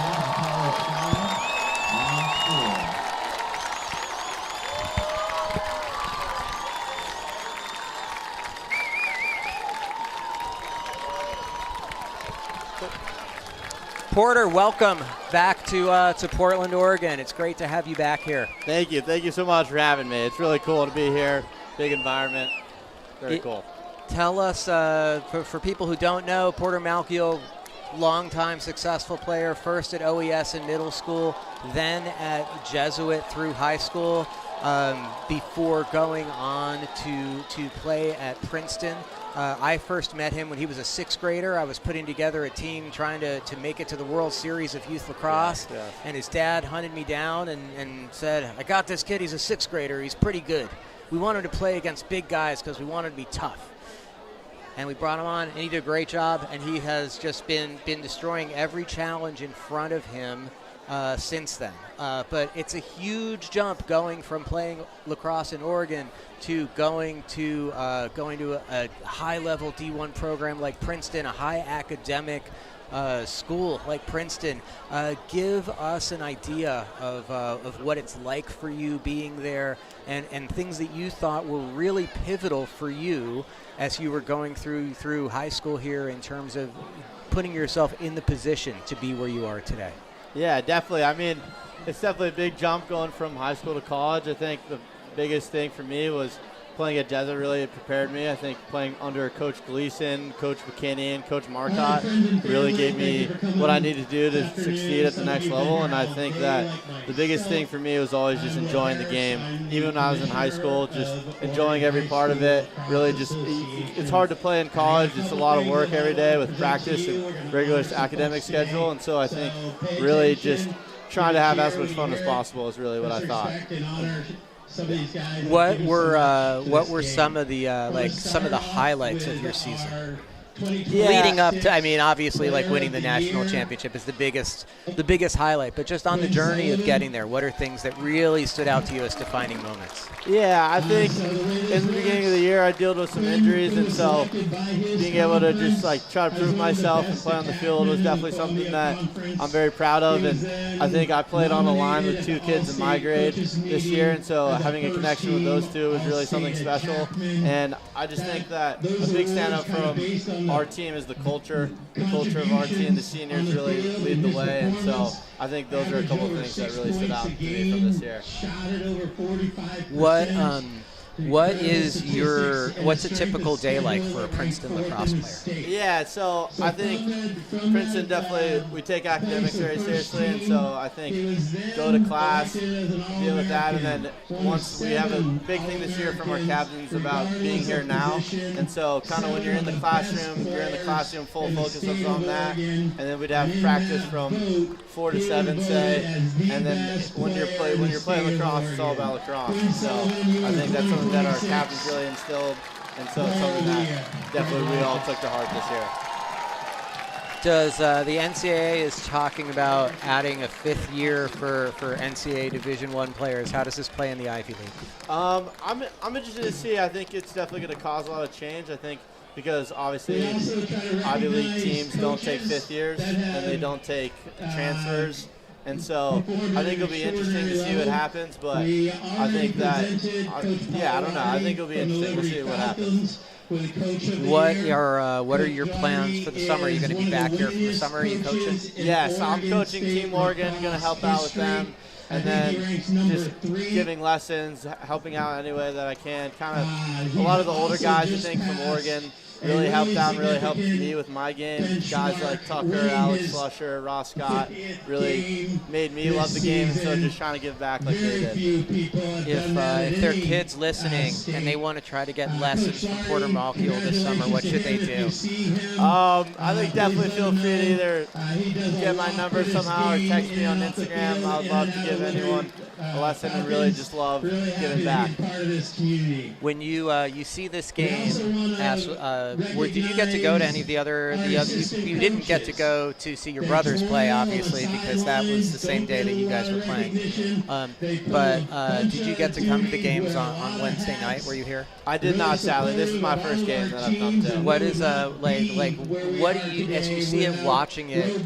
Porter, welcome back to Portland, Oregon. It's great to have you back here. Thank you. Thank you so much for having me. It's really cool to be here. Big environment. Very cool. Tell us, for people who don't know, Porter Malkiel, longtime successful player, first at OES in middle school, then at Jesuit through high school, before going on to play at Princeton. I first met him when he was a 6th grader. I was putting together a team trying to make it to the World Series of Youth Lacrosse, and his dad hunted me down and said, I got this kid, he's a 6th grader, he's pretty good. We want him to play against big guys because we want him to be tough. And we brought him on, and he did a great job, and he has just been destroying every challenge in front of him since then. But it's a huge jump going from playing lacrosse in Oregon to going to a high-level D1 program like Princeton, a high academic school like Princeton. Give us an idea of what it's like for you being there, and things that you thought were really pivotal for you as you were going through high school here in terms of putting yourself in the position to be where you are today. Yeah, definitely. I mean, it's definitely a big jump going from high school to college. I think the biggest thing for me was playing at Jesuit really prepared me. I think playing under Coach Gleason, Coach McKinney, and Coach Marcotte really gave me what I needed to do to succeed at the next level. And I think that the biggest thing for me was always just enjoying the game. Even when I was in high school, just enjoying every part of it. Really just, it's hard to play in college. It's a lot of work every day with practice and regular academic schedule. And so I think really just trying to have as much fun as possible is really what I thought. What were some of the highlights of your season? Leading up to, I mean, obviously, like winning the national championship is the biggest highlight. But just on the journey of getting there, what are things that really stood out to you as defining moments? Yeah, I think in the beginning of the year I dealt with some injuries, and so being able to just try to prove myself and play on the field was definitely something that I'm very proud of. And I think I played on a line with 2 kids in my grade this year, and so having a connection with those 2 was really something special. And I just think that a big standout from our team is the culture. The culture of our team, the seniors really lead the way, and so I think those are a couple of things that really stood out to me from this year. What's a typical day like for a Princeton lacrosse player? Yeah, so I think Princeton definitely, we take academics very seriously, and so I think go to class, deal with that, and then once we have a big thing this year from our captains about being here now, and so kind of when you're in the classroom, full focus on that, and then we'd have practice from 4 to 7, say, and then when you're playing lacrosse, it's all about lacrosse. So I think that's something that our captains really instilled, and so it's something that definitely we all took to heart this year. Does the NCAA is talking about adding a 5th year for NCAA Division I players? How does this play in the Ivy League? I'm interested to see. I think it's definitely going to cause a lot of change. I think because obviously Ivy League teams don't take fifth years and they don't take transfers. And so I think it'll be interesting to see what happens, but I think that, I don't know. I think it'll be interesting. We'll see what happens. What are your plans for the summer? Are you going to be back here for the summer? Are you coaching? Yes, I'm coaching Team Oregon, going to help out with them. And then just giving lessons, helping out any way that I can. Kind of a lot of the older guys, I think, from Oregon really helped out, really helped me with my game. Guys like Tucker, Alex Slusher, Ross Scott really made me love the game, and so just trying to give back like they did. If there are kids listening and they want to try to get lessons from Porter Malkiel this summer, what should they do? I think definitely feel free to either get my number somehow or text me on Instagram. I would love to give anyone a lesson and really just love giving back. When you see this game, did you get to go to any of the other you didn't get to go to see your brothers play, obviously, because that was the same day that you guys were playing. But did you get to come to the games on Wednesday night? Were you here? I did not, sadly. This is my first game that I've come to. What is what do you, as you see it, watching it,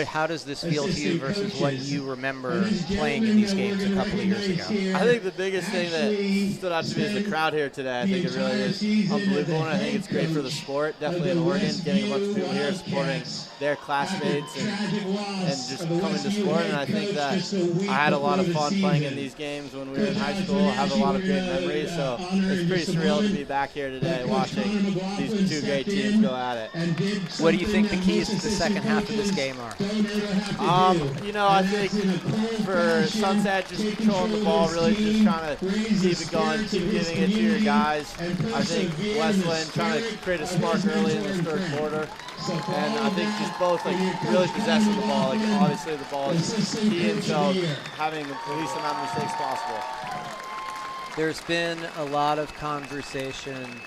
how does this feel to you versus what you remember playing in these games a couple of years ago? I think the biggest thing that stood out to me is the crowd here today. I think it really is unbelievable, and I think it's great for the sport. Definitely in Oregon, getting a bunch of people here supporting their classmates and just coming to sport. And I think that I had a lot of fun playing in these games when we were in high school. I have a lot of great memories, so it's pretty surreal to be back here today watching these two great teams go at it. What do you think the keys to the second half of this game are? I think for Sunset, just controlling the ball, really just trying to keep it going, keep giving it to your guys. I think Linn trying to create a spark early in the third quarter. And I think just both, really possessing the ball. Obviously the ball is key, and so having the least amount of mistakes possible. There's been a lot of conversation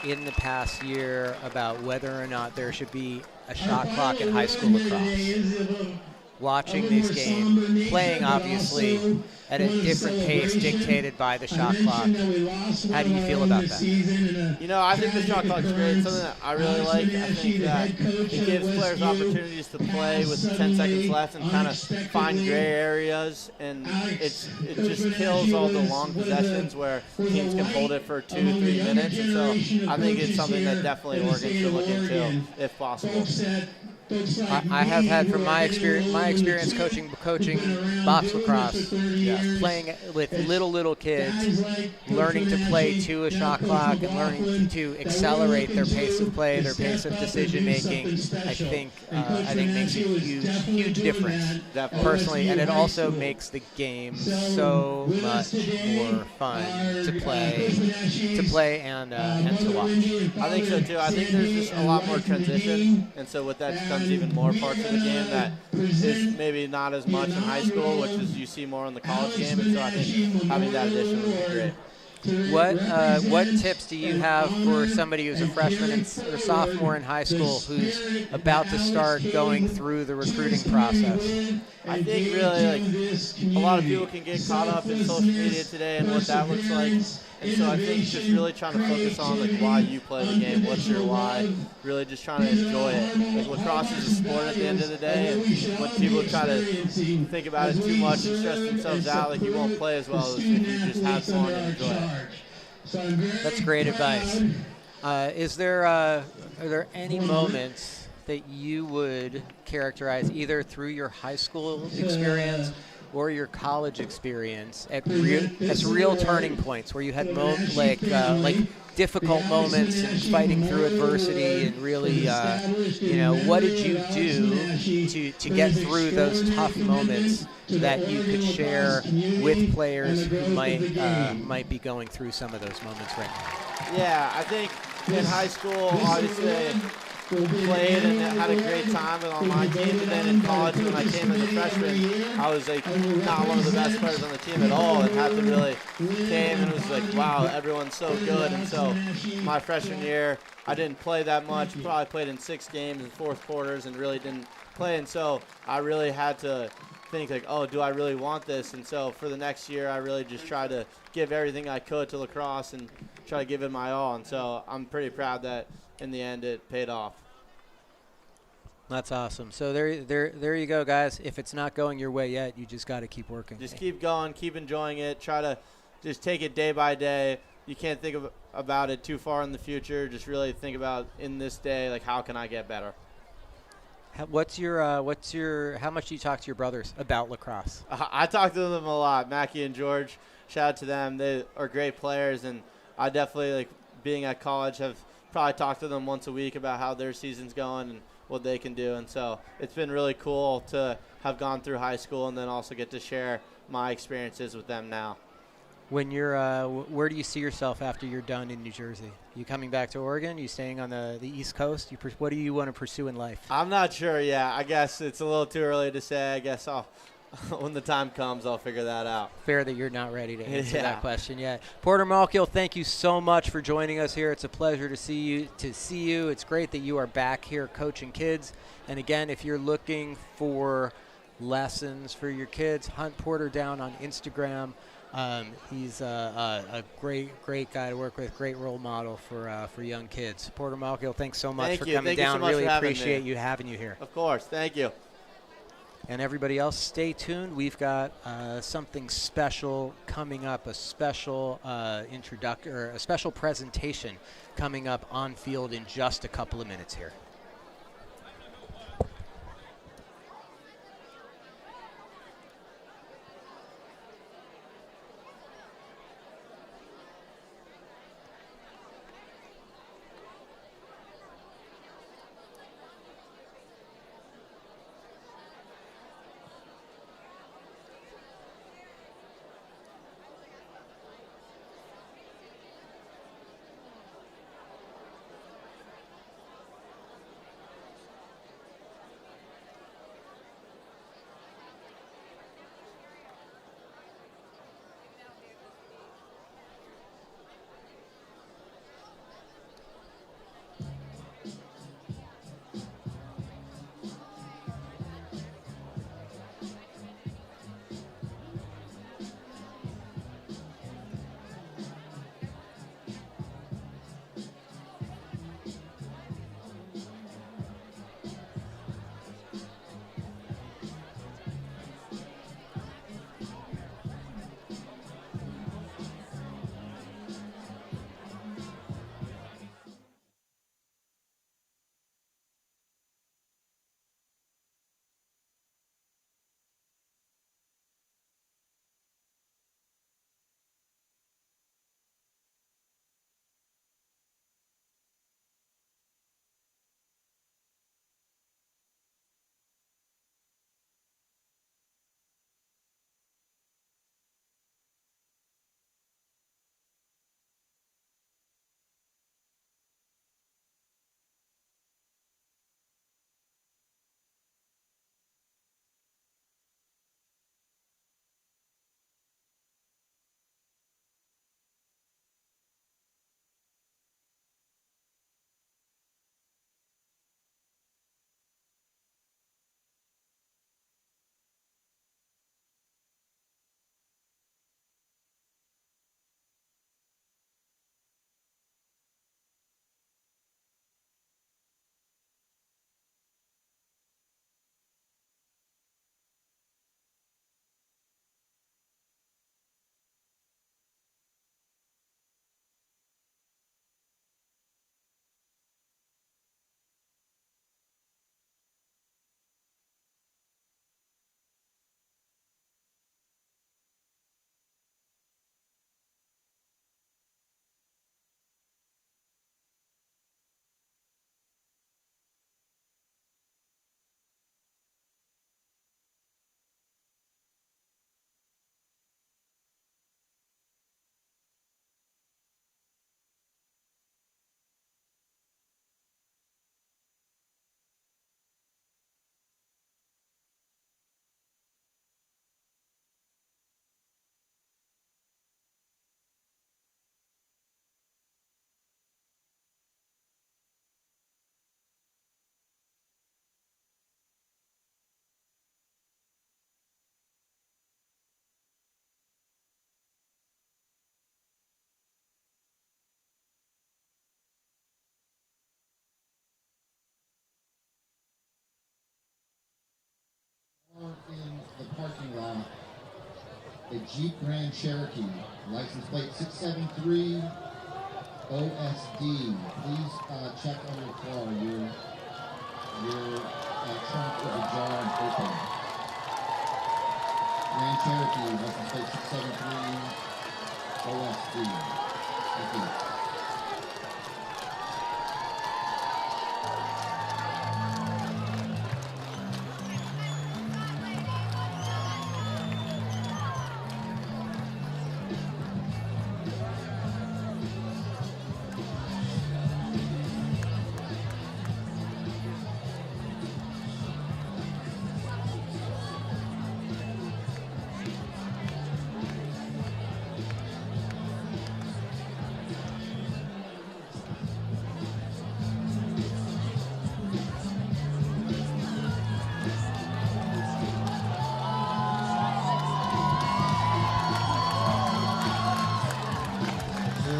in the past year about whether or not there should be a shot clock in high school lacrosse. Watching these games, playing obviously at a different pace dictated by the shot clock. How do you feel about that? I think the shot clock's great. It's something that I really like. I think that it gives players opportunities to play with 10 seconds left and kind of find gray areas, and it just kills all the long possessions where teams can hold it for 2-3 minutes. And so I think it's something that definitely Oregon should look into if possible. I have had, from my experience coaching box lacrosse, playing with little kids, learning to play to a shot clock and learning to accelerate their pace of play, their pace of decision making. I think makes a huge difference personally, and it also makes the game so much more fun to play and to watch. I think so too. I think there's just a lot more transition, and so with that comes even more parts of the game that is maybe not as much in high school, which is you see more in the college game, and so I think having that addition would be great. What tips do you have for somebody who's a freshman or sophomore in high school who's about to start going through the recruiting process? I think really a lot of people can get caught up in social media today and what that looks like. And so I think just really trying to focus on why you play the game, what's your why, really just trying to enjoy it. Lacrosse is a sport at the end of the day, and when people try to think about it too much and stress themselves out, you won't play as well as if you just have fun and enjoy it. That's great advice. Are there any moments that you would characterize either through your high school experience or your college experience as real turning points where you had difficult moments and fighting through adversity and really, what did you do to get through those tough moments that you could share with players who might be going through some of those moments right now? Yeah, I think in high school, obviously, played and had a great time on my team, and then in college when I came as a freshman, I was not one of the best players on the team at all, and had to really came and was wow, everyone's so good. And so my freshman year, I didn't play that much, probably played in 6 games in fourth quarters and really didn't play, and so I really had to think like, oh, do I really want this? And so for the next year, I really just try to give everything I could to lacrosse and try to give it my all. And so I'm pretty proud that in the end it paid off. That's awesome. So there you go, guys. If it's not going your way yet, you just got to keep working. Just keep going, keep enjoying it. Try to just take it day by day. You can't think about it too far in the future. Just really think about in this day, like, how can I get better? How much do you talk to your brothers about lacrosse? I talk to them a lot. Mackie and George, shout out to them. They are great players, and I definitely, like, being at college, have probably talked to them once a week about how their season's going and what they can do. And so it's been really cool to have gone through high school and then also get to share my experiences with them now. When you're, where do you see yourself after you're done in New Jersey? You coming back to Oregon? You staying on the East Coast? What do you want to pursue in life? I'm not sure yet. I guess it's a little too early to say. I guess when the time comes, I'll figure that out. Fair that you're not ready to answer that question yet. Porter Malkiel, thank you so much for joining us here. It's a pleasure to see you. It's great that you are back here coaching kids. And again, if you're looking for lessons for your kids, hunt Porter down on Instagram. He's a great guy to work with, great role model for young kids. Porter Malkiel, thanks so much for coming down. Really appreciate having you here. Of course, thank you. And everybody else, stay tuned. We've got something special coming up, a special a special presentation coming up on field in just a couple of minutes here. a Jeep Grand Cherokee, license plate 673 OSD. Please check on your car. Your trunk is ajar and open. Grand Cherokee, license plate 673 OSD. Thank you.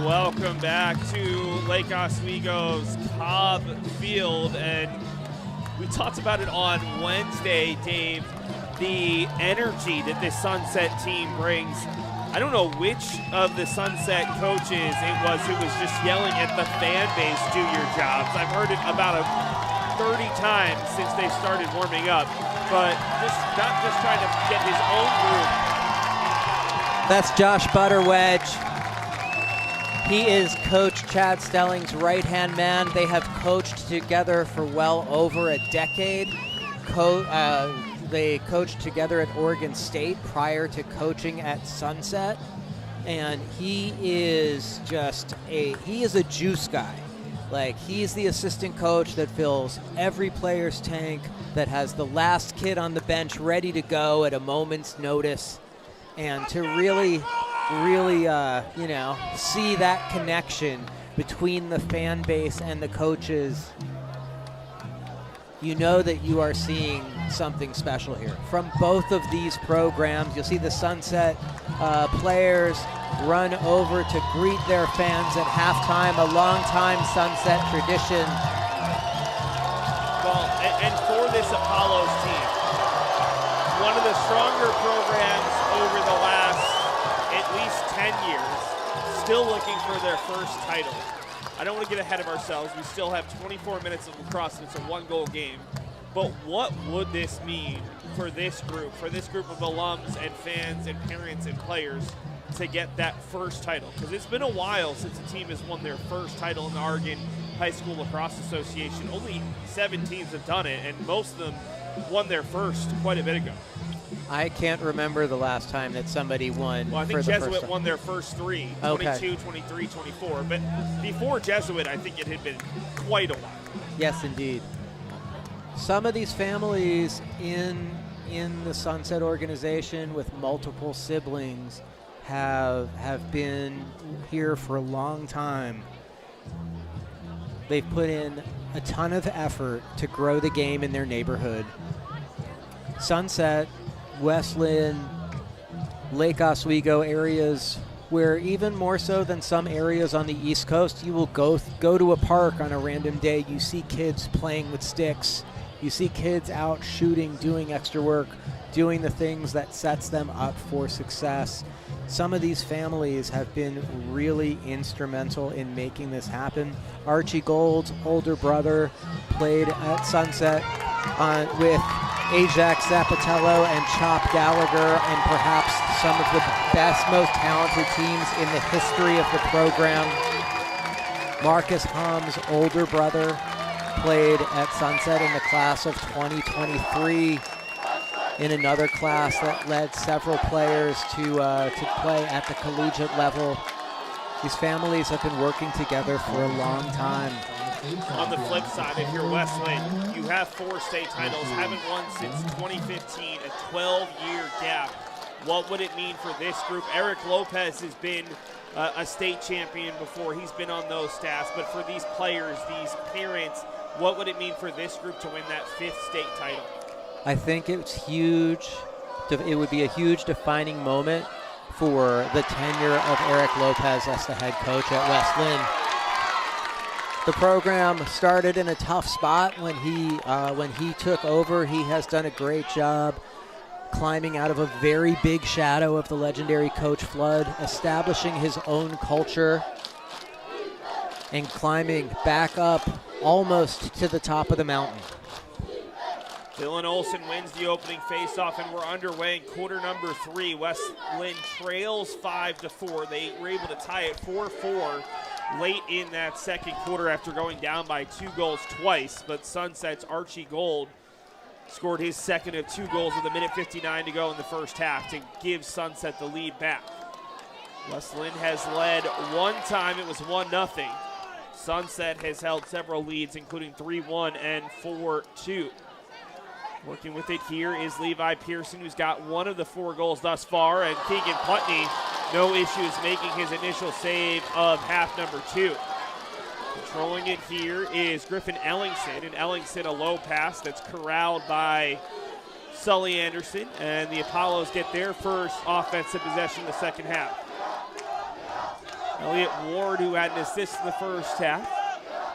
Welcome back to Lake Oswego's Cobb Field, and we talked about it on Wednesday, Dave, the energy that this Sunset team brings. I don't know which of the Sunset coaches it was who was just yelling at the fan base, do your jobs. I've heard it about 30 times since they started warming up, but not just trying to get his own group. That's Josh Butterwedge. He is Coach Chad Stelling's right-hand man. They have coached together for well over a decade. They coached together at Oregon State prior to coaching at Sunset. And he is a juice guy. Like, he's the assistant coach that fills every player's tank, that has the last kid on the bench ready to go at a moment's notice. And to really see that connection between the fan base and the coaches, you know that you are seeing something special here. From both of these programs, you'll see the Sunset players run over to greet their fans at halftime, a long-time Sunset tradition. Well, and for this Apollos team, one of the stronger programs over the last at least 10 years, still looking for their first title. I don't want to get ahead of ourselves. We still have 24 minutes of lacrosse, and it's a one-goal game. But what would this mean for this group of alums and fans and parents and players to get that first title? Because it's been a while since a team has won their first title in the Oregon High School Lacrosse Association. Only 7 teams have done it, and most of them won their first quite a bit ago. I can't remember the last time that somebody won. Well, I think for the Jesuit first won their first 3, 22, 23, 24. But before Jesuit, I think it had been quite a while. Yes, indeed. Some of these families in the Sunset organization with multiple siblings have been here for a long time. They've put in a ton of effort to grow the game in their neighborhood. Sunset, West Linn, Lake Oswego areas where even more so than some areas on the East Coast, you will go to a park on a random day, you see kids playing with sticks, you see kids out shooting, doing extra work, doing the things that sets them up for success. Some of these families have been really instrumental in making this happen. Archie Gold's older brother played at Sunset with Ajax Zapatello and Chop Gallagher, and perhaps some of the best, most talented teams in the history of the program. Marcus Hum's older brother played at Sunset in the class of 2023, in another class that led several players to play at the collegiate level. These families have been working together for a long time. On the flip side, if you're West Linn, you have 4 state titles, haven't won since 2015, a 12-year gap. What would it mean for this group? Eric Lopez has been a state champion before. He's been on those staffs. But for these players, these parents, what would it mean for this group to win that 5th state title? I think it's huge. It would be a huge defining moment for the tenure of Eric Lopez as the head coach at West Linn. The program started in a tough spot when he took over. He has done a great job climbing out of a very big shadow of the legendary Coach Flood, establishing his own culture, and climbing back up almost to the top of the mountain. Dylan Olson wins the opening faceoff, and we're underway in quarter number 3. West Linn trails 5-4. They were able to tie it 4-4 late in that second quarter after going down by 2 goals twice, but Sunset's Archie Gold scored his second of 2 goals with 1:59 to go in the first half to give Sunset the lead back. West Linn has led one time. It was 1-0. Sunset has held several leads, including 3-1 and 4-2. Working with it here is Levi Pearson, who's got one of the 4 goals thus far, and Keegan Putney, no issues making his initial save of half number 2. Controlling it here is Griffin Ellingson, and Ellingson a low pass that's corralled by Sully Anderson, and the Apollos get their first offensive possession in the second half. Elliott Ward, who had an assist in the first half,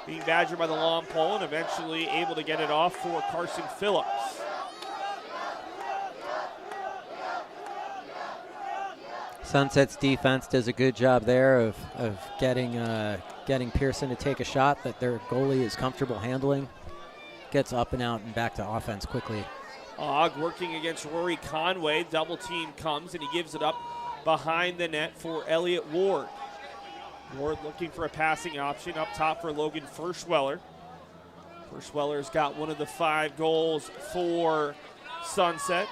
being badgered by the long pole and eventually able to get it off for Carson Phillips. Sunset's defense does a good job there of getting Pearson to take a shot that their goalie is comfortable handling. Gets up and out and back to offense quickly. Ogg working against Rory Conway. Double team comes and he gives it up behind the net for Elliott Ward. Ward looking for a passing option up top for Logan Furschweller. Furschweller's got one of the 5 goals for Sunset.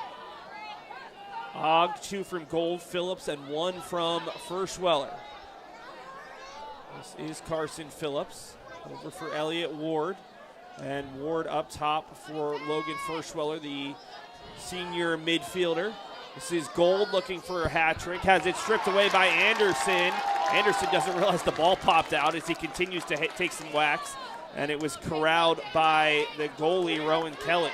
Ogg 2 from Gold Phillips and 1 from Furschweller. This is Carson Phillips over for Elliott Ward, and Ward up top for Logan Furschweller, the senior midfielder. This is Gold looking for a hat trick, has it stripped away by Anderson. Anderson doesn't realize the ball popped out as he continues to take some whacks, and it was corralled by the goalie, Rowan Kelly.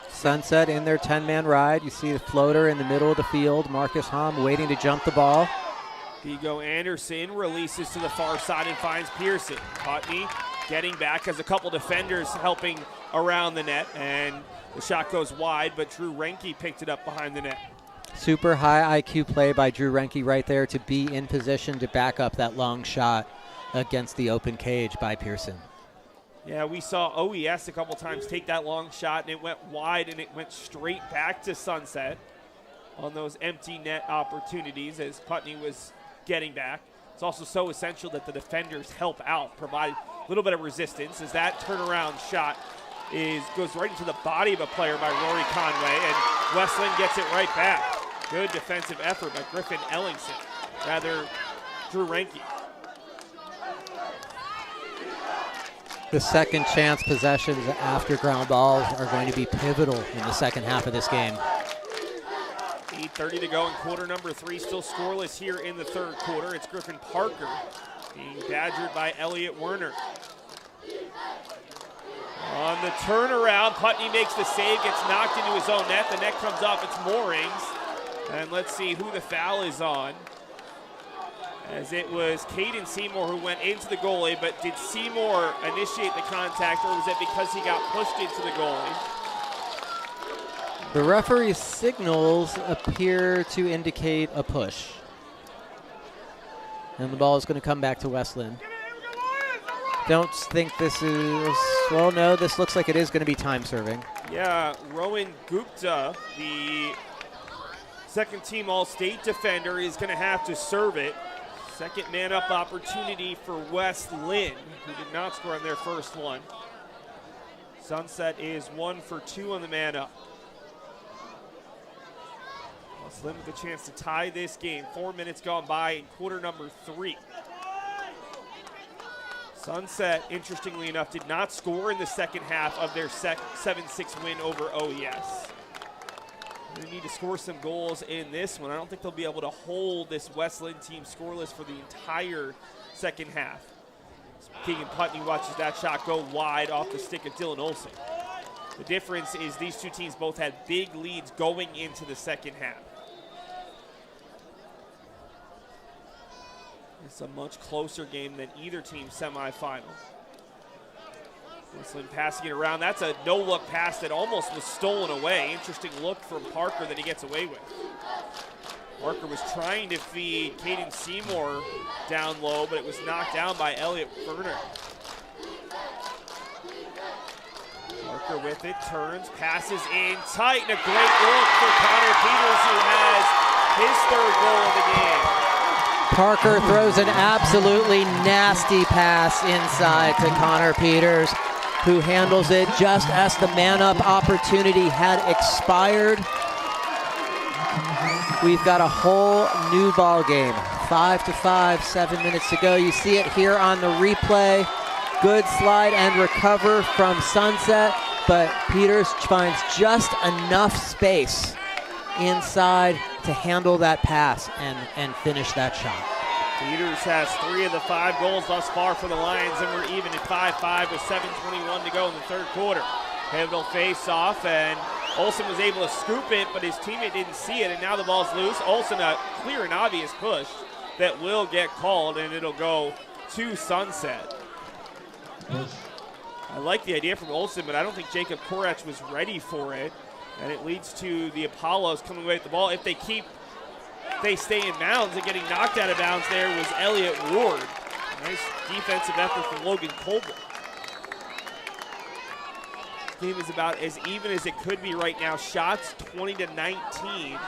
Sunset in their 10-man ride. You see the floater in the middle of the field. Marcus Hom waiting to jump the ball. Vigo Anderson releases to the far side and finds Pearson. Putney getting back, has a couple defenders helping around the net, and the shot goes wide, but Drew Renke picked it up behind the net. Super high IQ play by Drew Renke right there to be in position to back up that long shot against the open cage by Pearson. Yeah, we saw OES a couple times take that long shot, and it went wide, and it went straight back to Sunset on those empty net opportunities as Putney was getting back. It's also so essential that the defenders help out, provide a little bit of resistance, as that turnaround shot goes right into the body of a player by Rory Conway, and West Linn gets it right back. Good defensive effort by Griffin Ellingson, Drew Renke. The second chance possessions after ground balls are going to be pivotal in the second half of this game. 8:30 to go in quarter number 3, still scoreless here in the third quarter. It's Griffin Parker being badgered by Elliott Werner. On the turnaround, Putney makes the save, gets knocked into his own net. The net comes off its moorings. And let's see who the foul is on, as it was Caden Seymour who went into the goalie, but did Seymour initiate the contact, or was it because he got pushed into the goalie? The referee's signals appear to indicate a push. And the ball is going to come back to West Linn. Don't think this is, well, no, this looks like it is going to be time serving. Yeah, Rowan Gupta, the second team All-State defender, is going to have to serve it. Second man-up opportunity for West Linn, who did not score on their first one. Sunset is 1 for 2 on the man-up. West Linn with a chance to tie this game. 4 minutes gone by in quarter number 3. Sunset, interestingly enough, did not score in the second half of their 7-6 win over OES. They need to score some goals in this one. I don't think they'll be able to hold this West Linn team scoreless for the entire second half. Keegan Putney watches that shot go wide off the stick of Dylan Olson. The difference is these two teams both had big leads going into the second half. It's a much closer game than either team's semifinal. Linn passing it around. That's a no-look pass that almost was stolen away. Interesting look from Parker that he gets away with. Parker was trying to feed Caden Seymour down low, but it was knocked down by Elliott Werner. Parker with it, turns, passes in tight, and a great look for Connor Peters, who has his third goal of the game. Parker throws an absolutely nasty pass inside to Connor Peters, who handles it just as the man-up opportunity had expired. We've got a whole new ball game. 5-5, 7 minutes to go. You see it here on the replay. Good slide and recover from Sunset, but Peters finds just enough space inside to handle that pass and finish that shot. Peters has 3 of the 5 goals thus far for the Lions, and we're even at 5-5 with 7:21 to go in the third quarter. Pivotal face-off, and Olsen was able to scoop it, but his teammate didn't see it, and now the ball's loose. Olsen, a clear and obvious push that will get called, and it'll go to Sunset. I like the idea from Olsen, but I don't think Jacob Korach was ready for it, and it leads to the Apollos coming away with the ball. If they stay in bounds, and getting knocked out of bounds there was Elliott Ward. Nice defensive effort from Logan Colbert. This game is about as even as it could be right now. Shots 20-19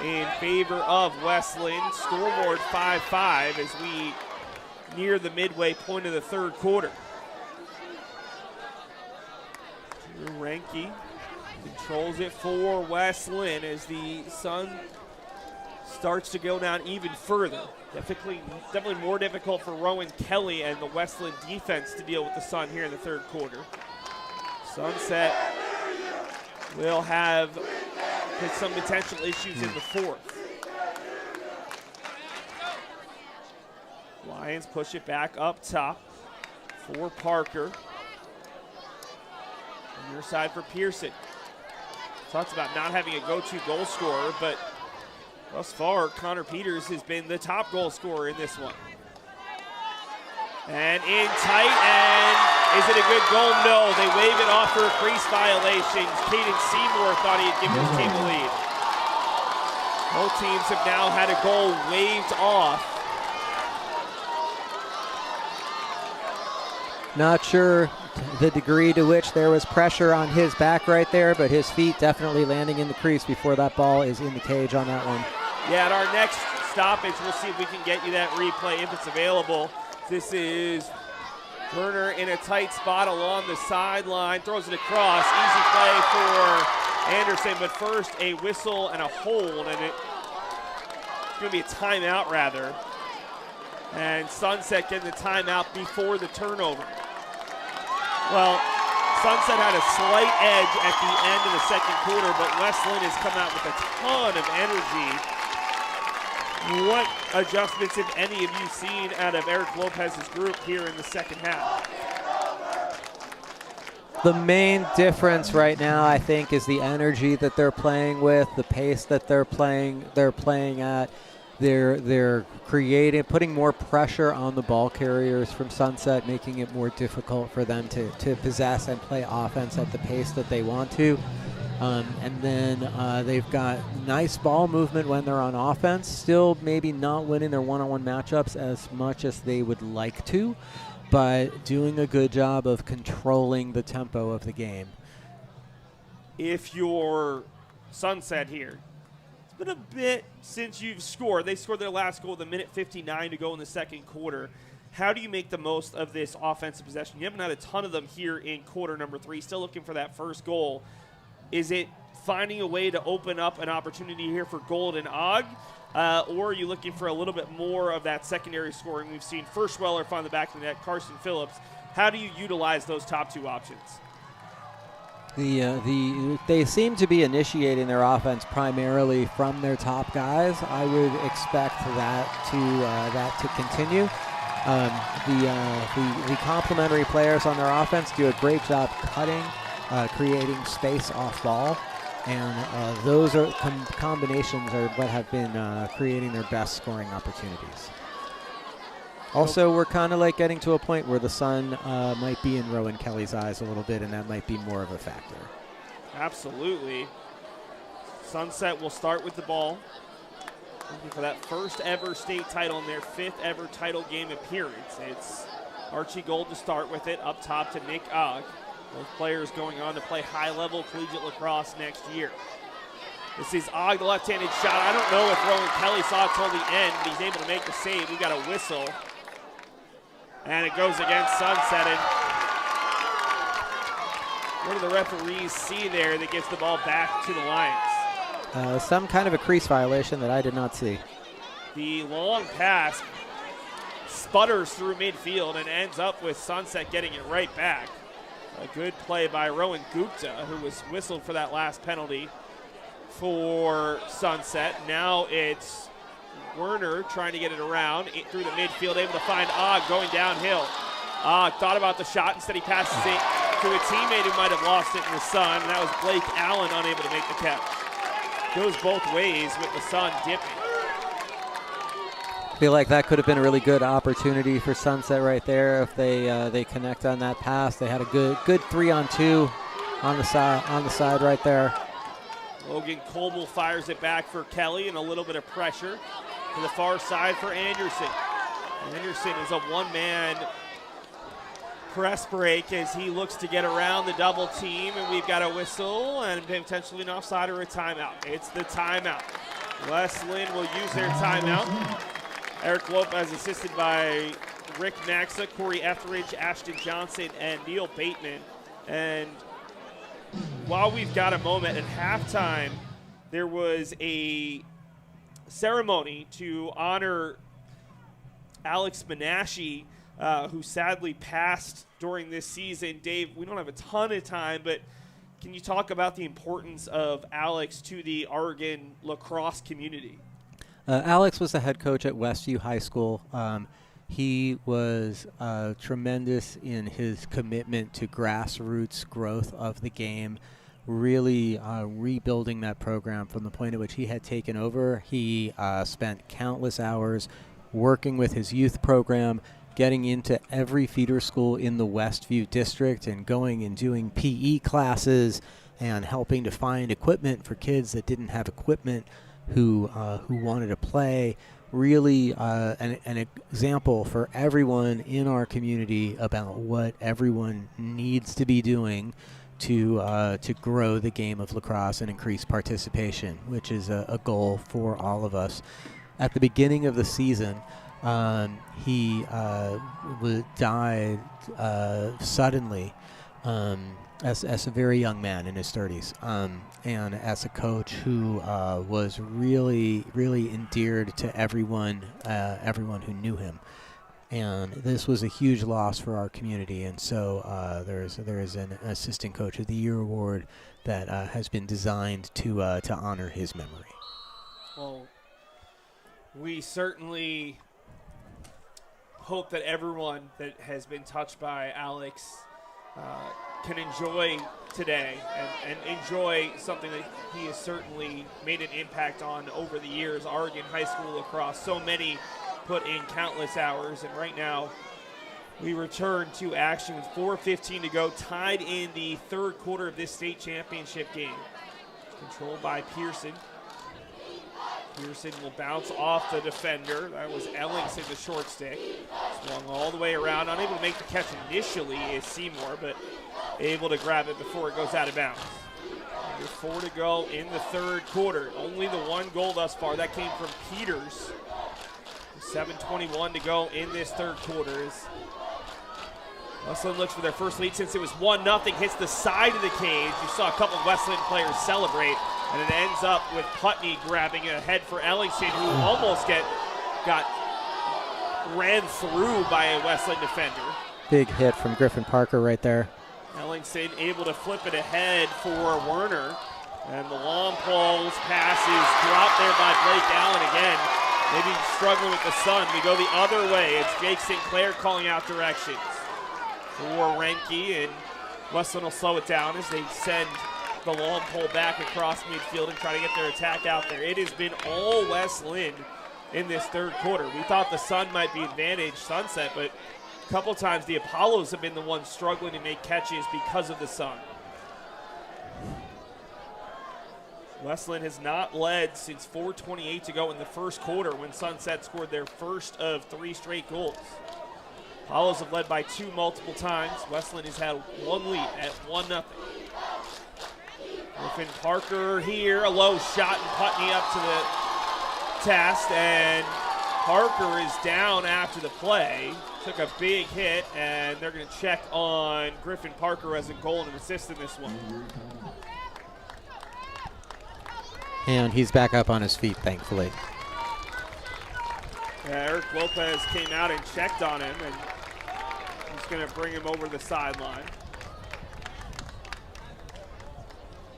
in favor of West Linn. Scoreboard 5-5 as we near the midway point of the third quarter. Orensky controls it for West Linn as the sun starts to go down even further. Definitely more difficult for Rowan Kelly and the West Linn defense to deal with the sun here in the third quarter. Sunset will have some potential issues in the fourth. Lions push it back up top for Parker. On your side for Pearson. Talks about not having a go-to goal scorer, but thus far, Connor Peters has been the top goal scorer in this one. And in tight, and is it a good goal? No, they wave it off for a crease violation. Caden Seymour thought he had given his team the lead. Both teams have now had a goal waved off. Not sure the degree to which there was pressure on his back right there, but his feet definitely landing in the crease before that ball is in the cage on that one. Yeah, at our next stoppage, we'll see if we can get you that replay if it's available. This is Werner in a tight spot along the sideline, throws it across. Easy play for Anderson, but first a whistle and a hold, and it's going to be a timeout rather. And Sunset getting the timeout before the turnover. Well, Sunset had a slight edge at the end of the second quarter, but West Linn has come out with a ton of energy. What adjustments, if any, have you seen out of Eric Lopez's group here in the second half? The main difference right now, I think, is the energy that they're playing with, the pace that they're playing at. They're creating, putting more pressure on the ball carriers from Sunset, making it more difficult for them to possess and play offense at the pace that they want to. And then they've got nice ball movement when they're on offense, still maybe not winning their one-on-one matchups as much as they would like to, but doing a good job of controlling the tempo of the game. If you're Sunset here, it's been a bit since you've scored. They scored their last goal with 1:59 to go in the second quarter. How do you make the most of this offensive possession? You haven't had a ton of them here in quarter number 3, still looking for that first goal. Is it finding a way to open up an opportunity here for Golden Og, or are you looking for a little bit more of that secondary scoring? We've seen Firschweller find the back of the net, Carson Phillips. How do you utilize those top 2 options? They seem to be initiating their offense primarily from their top guys. I would expect that to continue. The complementary players on their offense do a great job cutting, creating space off ball, and those are combinations are what have been creating their best scoring opportunities. Also, we're kind of like getting to a point where the sun might be in Rowan Kelly's eyes a little bit, and that might be more of a factor. Absolutely. Sunset will start with the ball. Looking for that first ever state title in their 5th ever title game appearance. It's Archie Gold to start with it, up top to Nick Ogg. Both players going on to play high-level collegiate lacrosse next year. This is Ogg, the left-handed shot. I don't know if Rowan Kelly saw it till the end, but he's able to make the save. We got a whistle. And it goes against Sunset. And what do the referees see there that gets the ball back to the Lions? Some kind of a crease violation that I did not see. The long pass sputters through midfield and ends up with Sunset getting it right back. A good play by Rowan Gupta, who was whistled for that last penalty for Sunset. Now it's Werner trying to get it around through the midfield, able to find Ogg going downhill. Ogg thought about the shot. Instead, he passes it to a teammate who might have lost it in the sun, and that was Blake Allen, unable to make the catch. Goes both ways with the sun dipping. I feel like that could have been a really good opportunity for Sunset right there if they connect on that pass. They had a good 3-on-2 on the side right there. Logan Coble fires it back for Kelly, and a little bit of pressure to the far side for Anderson. Anderson is a one-man press break as he looks to get around the double team, and we've got a whistle and potentially an offside or a timeout. It's the timeout. West Linn will use their timeout. Eric Lopez assisted by Rick Maxa, Corey Etheridge, Ashton Johnson, and Neil Bateman. And while we've got a moment, at halftime, there was a ceremony to honor Alex Menashe, who sadly passed during this season. Dave, we don't have a ton of time, but can you talk about the importance of Alex to the Oregon lacrosse community? Alex was the head coach at Westview High School. He was tremendous in his commitment to grassroots growth of the game, really rebuilding that program from the point at which he had taken over. He spent countless hours working with his youth program, getting into every feeder school in the Westview district and going and doing PE classes and helping to find equipment for kids that didn't have equipment who wanted to play. Really an example for everyone in our community about what everyone needs to be doing to grow the game of lacrosse and increase participation, which is a goal for all of us. At the beginning of the season, he died suddenly as a very young man in his 30s, and as a coach who was really, really endeared to everyone who knew him. And this was a huge loss for our community, and so there is an Assistant Coach of the Year award that has been designed to honor his memory. Well, we certainly hope that everyone that has been touched by Alex can enjoy today and enjoy something that he has certainly made an impact on over the years. Oregon high school lacrosse, so many put in countless hours, and right now we return to action with 4:15 to go, tied in the third quarter of this state championship game. Controlled by Pearson. Pearson will bounce off the defender. That was Ellingson, the short stick. Swung all the way around. Unable to make the catch initially is Seymour, but able to grab it before it goes out of bounds. Under 4 to go in the third quarter. Only the one goal thus far. That came from Peters. 7:21 to go in this third quarter. Westland looks for their first lead since it was 1-0. Hits the side of the cage. You saw a couple of Westland players celebrate. And it ends up with Putney grabbing a head for Ellingson, who almost got ran through by a Westland defender. Big hit from Griffin Parker right there. Ellingson able to flip it ahead for Werner. And the long poles passes dropped there by Blake Allen again. Maybe struggling with the sun. We go the other way. It's Jake Sinclair calling out directions for Renke, and Westland will slow it down as they send the long pole back across midfield and try to get their attack out there. It has been all West Linn in this third quarter. We thought the Sun might be advantaged Sunset, but a couple times the Apollos have been the ones struggling to make catches because of the Sun. West Linn has not led since 4:28 to go in the first quarter when Sunset scored their first of 3 straight goals. Apollos have led by 2 multiple times. West Linn has had 1 lead at 1-0. Griffin Parker here, a low shot, and Putney up to the task, and Parker is down after the play. Took a big hit, and they're going to check on Griffin Parker as a goal and an assist in this one. And he's back up on his feet, thankfully. Eric Lopez came out and checked on him, and he's going to bring him over the sideline.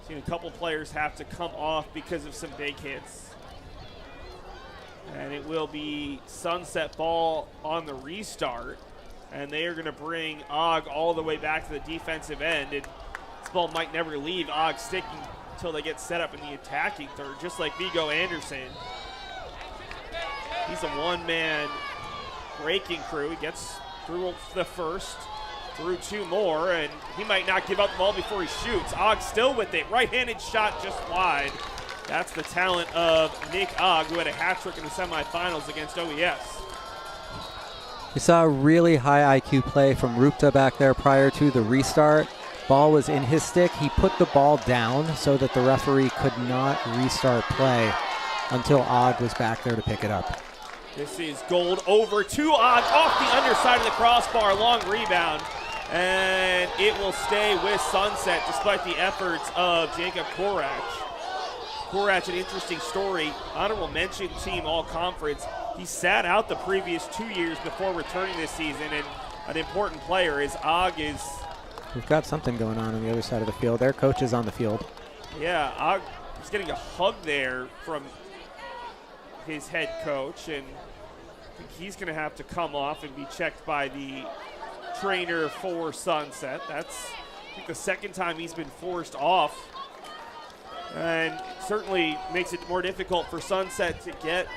Seen a couple players have to come off because of some big hits. And it will be Sunset ball on the restart, and they are going to bring Og all the way back to the defensive end, and this ball might never leave Og sticking until they get set up in the attacking third, just like Vigo Anderson. He's a one-man breaking crew. He gets through the first, through 2 more, and he might not give up the ball before he shoots. Og still with it. Right-handed shot just wide. That's the talent of Nick Og, who had a hat trick in the semifinals against OES. We saw a really high IQ play from Rupta back there prior to the restart. Ball was in his stick. He put the ball down so that the referee could not restart play until Og was back there to pick it up. This is Gold over to Og, off the underside of the crossbar, long rebound, and it will stay with Sunset despite the efforts of Jacob Korach. Korach, an interesting story, honorable mention team all conference. He sat out the previous 2 years before returning this season, and an important player is Og is. We've got something going on the other side of the field. Their coach is on the field. Yeah, Og is getting a hug there from his head coach, and I think he's going to have to come off and be checked by the trainer for Sunset. That's, I think, the second time he's been forced off, and certainly makes it more difficult for Sunset to get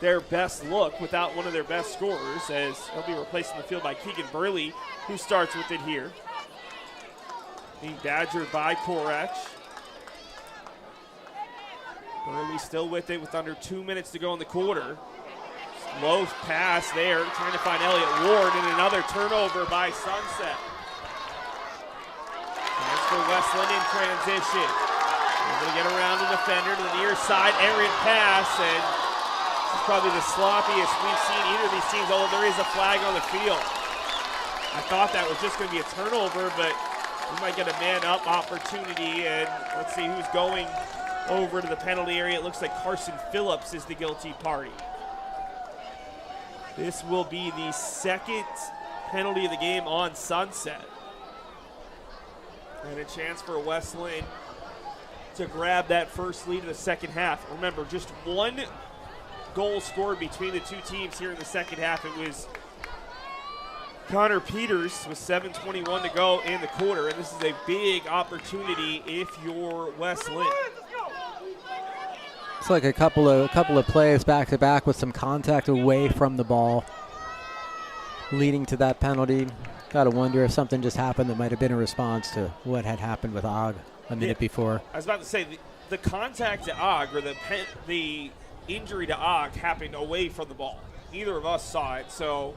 their best look without one of their best scorers, as he'll be replaced in the field by Keegan Burley, who starts with it here. Being badgered by Korach. Burley still with it with under 2 minutes to go in the quarter. Low pass there, trying to find Elliott Ward, and another turnover by Sunset. That's for West Linn in transition. They're going to get around the defender to the near side, errant pass, and this is probably the sloppiest we've seen either of these teams, although there is a flag on the field. I thought that was just going to be a turnover, but we might get a man-up opportunity, and let's see who's going over to the penalty area. It looks like Carson Phillips is the guilty party. This will be the second penalty of the game on Sunset. And a chance for West Linn to grab that first lead of the second half. Remember, just 1 goal scored between the 2 teams here in the second half. It was Connor Peters with 7:21 to go in the quarter, and this is a big opportunity if you're West Linn. It's like a couple of plays back to back with some contact away from the ball, leading to that penalty. Got to wonder if something just happened that might have been a response to what had happened with Og a minute before. I was about to say the contact to Og, or the injury to Og, happened away from the ball. Neither of us saw it, so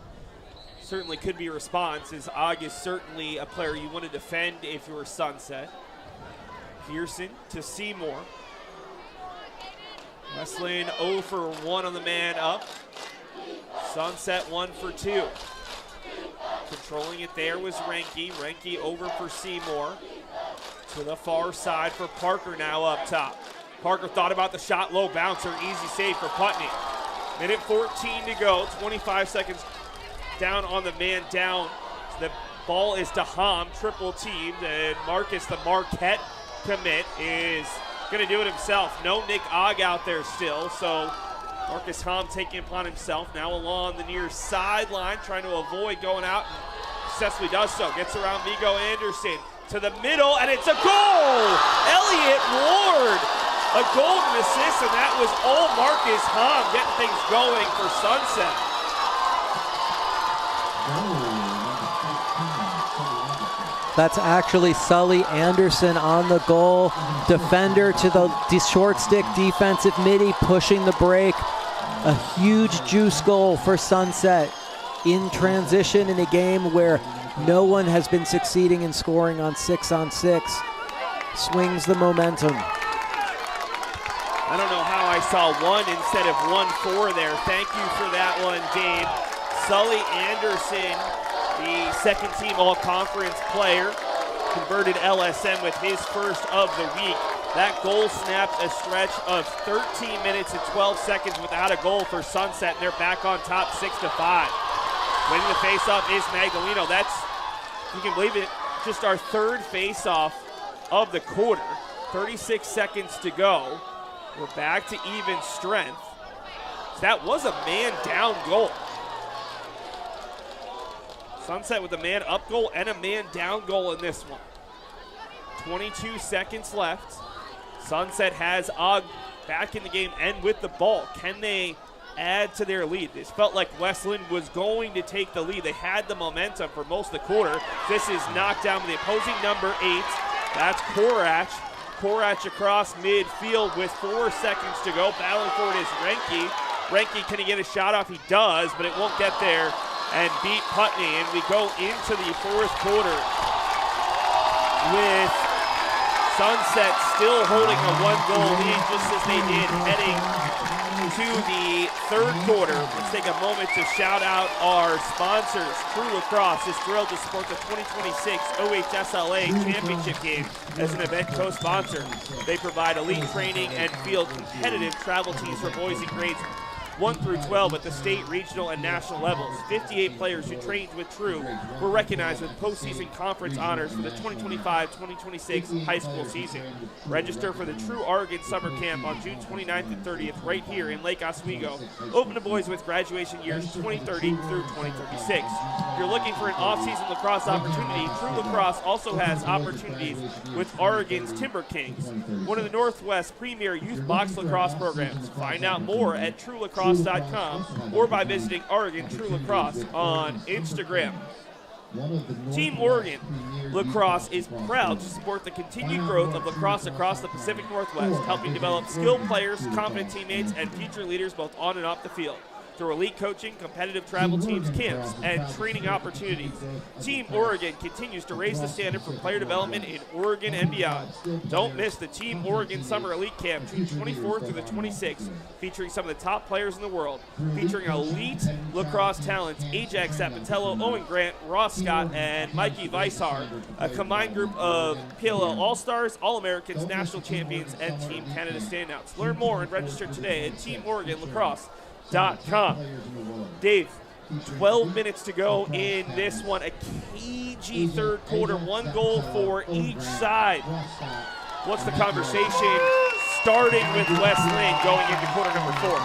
certainly could be a response, as Og is certainly a player you want to defend if you were Sunset. Pearson to Seymour. West Linn 0 for 1 on the man up. Sunset 1 for 2. Controlling it there was Renke. Renke over for Seymour. To the far side for Parker now up top. Parker thought about the shot, low bouncer, easy save for Putney. Minute 14 to go, 25 seconds down on the man down. The ball is to Hom, triple teamed, and Marcus, the Marquette commit, is going to do it himself. No Nick Og out there still, so Marcus Hom taking it upon himself. Now along the near sideline, trying to avoid going out. Successfully does so. Gets around Vigo Anderson to the middle, and it's a goal! Elliott Ward A golden assist, and that was all Marcus Hom getting things going for Sunset. That's actually Sully Anderson on the goal. Defender to the short stick defensive midi, pushing the break. A huge juice goal for Sunset in transition in a game where no one has been succeeding in scoring on 6-on-6. Swings the momentum. I don't know how I saw 1 instead of 1-4 there. Thank you for that one, Dave. Sully Anderson, the second team all-conference player, converted LSM with his first of the week. That goal snapped a stretch of 13 minutes and 12 seconds without a goal for Sunset, and they're back on top 6-5. Winning the faceoff is Magdaleno. That's, you can believe it, just our third faceoff of the quarter. 36 seconds to go. We're back to even strength. That was a man down goal. Sunset with a man up goal and a man down goal in this one. 22 seconds left. Sunset has Og back in the game and with the ball. Can they add to their lead? This felt like Westland was going to take the lead. They had the momentum for most of the quarter. This is knocked down by the opposing number 8. That's Korach. Korach across midfield with 4 seconds to go. Battling for it is Renke. Renke, can he get a shot off? He does, but it won't get there and beat Putney. And we go into the fourth quarter with Sunset still holding a 1-goal lead, just as they did heading to the third quarter. Let's take a moment to shout out our sponsors. True Lacrosse is thrilled to support the 2026 OHSLA Championship game as an event co-sponsor. They provide elite training and field competitive travel teams for boys in grades 1 through 12 at the state, regional, and national levels. 58 players who trained with True were recognized with postseason conference honors for the 2025-2026 high school season. Register for the True Oregon Summer Camp on June 29th and 30th right here in Lake Oswego. Open to boys with graduation years 2030 through 2036. If you're looking for an off-season lacrosse opportunity, True Lacrosse also has opportunities with Oregon's Timber Kings, one of the Northwest's premier youth box lacrosse programs. Find out more at truelacrosse.com or by visiting Oregon True Lacrosse on Instagram. Team Oregon Lacrosse is proud to support the continued growth of lacrosse across the Pacific Northwest, helping develop skilled players, confident teammates, and future leaders both on and off the field. Through elite coaching, competitive travel teams, camps, and training opportunities, Team Oregon continues to raise the standard for player development in Oregon and beyond. Don't miss the Team Oregon Summer Elite Camp, June 24th through the 26th, featuring some of the top players in the world, featuring elite lacrosse talents Ajax Zapatello, Owen Grant, Ross Scott, and Mikey Weishar, a combined group of PLL All-Stars, All-Americans, National Champions, and Team Canada standouts. Learn more and register today at TeamOregonLacrosse.com. Dave, 12 minutes to go in this one. A cagey third quarter, 1 goal for each side. What's the conversation? Starting with West Linn going into quarter number 4.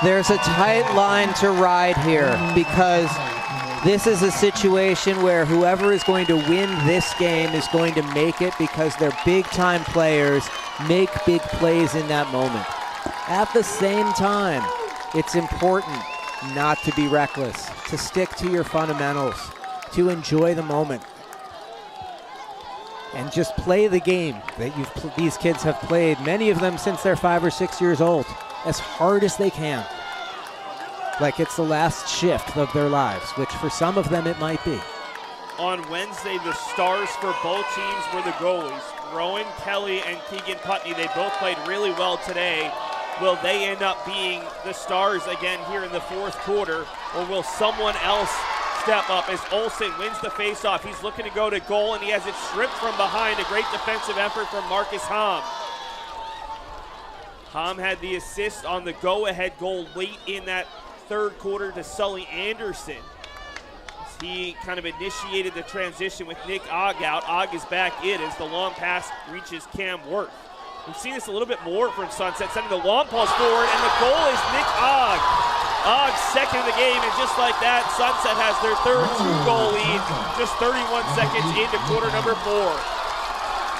There's a tight line to ride here because this is a situation where whoever is going to win this game is going to make it because their big-time players make big plays in that moment. At the same time, it's important not to be reckless, to stick to your fundamentals, to enjoy the moment, and just play the game that these kids have played, many of them since they're 5 or 6 years old, as hard as they can. Like it's the last shift of their lives, which for some of them it might be. On Wednesday, the stars for both teams were the goalies. Rowan Kelly and Keegan Putney, they both played really well today. Will they end up being the stars again here in the fourth quarter, or will someone else step up as Olsen wins the faceoff? He's looking to go to goal, and he has it stripped from behind. A great defensive effort from Marcus Hom. Hom had the assist on the go-ahead goal late in that third quarter to Sully Anderson. He kind of initiated the transition with Nick Ogg out. Ogg is back in as the long pass reaches Cam Worth. We've seen this a little bit more from Sunset, sending the long balls forward, and the goal is Nick Ogg. Ogg's second in the game, and just like that, Sunset has their third 2-goal lead, just 31 seconds into quarter number 4.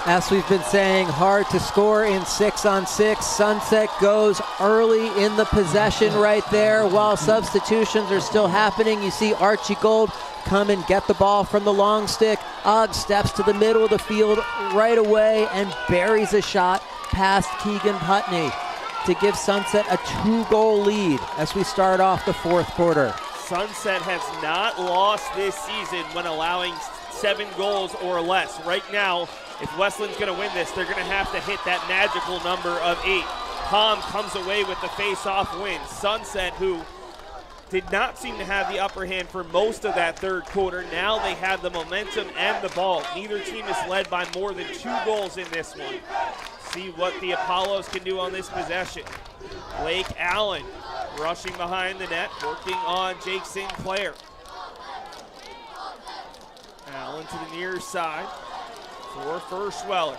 As we've been saying, hard to score in 6-on-6. Sunset goes early in the possession right there. While substitutions are still happening, you see Archie Gold come and get the ball from the long stick. Og steps to the middle of the field right away and buries a shot past Keegan Putney to give Sunset a 2-goal lead as we start off the fourth quarter. Sunset has not lost this season when allowing 7 goals or less. Right now, if Westland's going to win this, they're going to have to hit that magical number of 8. Palm comes away with the face-off win. Sunset, who did not seem to have the upper hand for most of that third quarter, now they have the momentum and the ball. Neither team is led by more than 2 goals in this one. See what the Apollos can do on this possession. Blake Allen rushing behind the net, working on Jake Sinclair. Allen to the near side for Firschweller.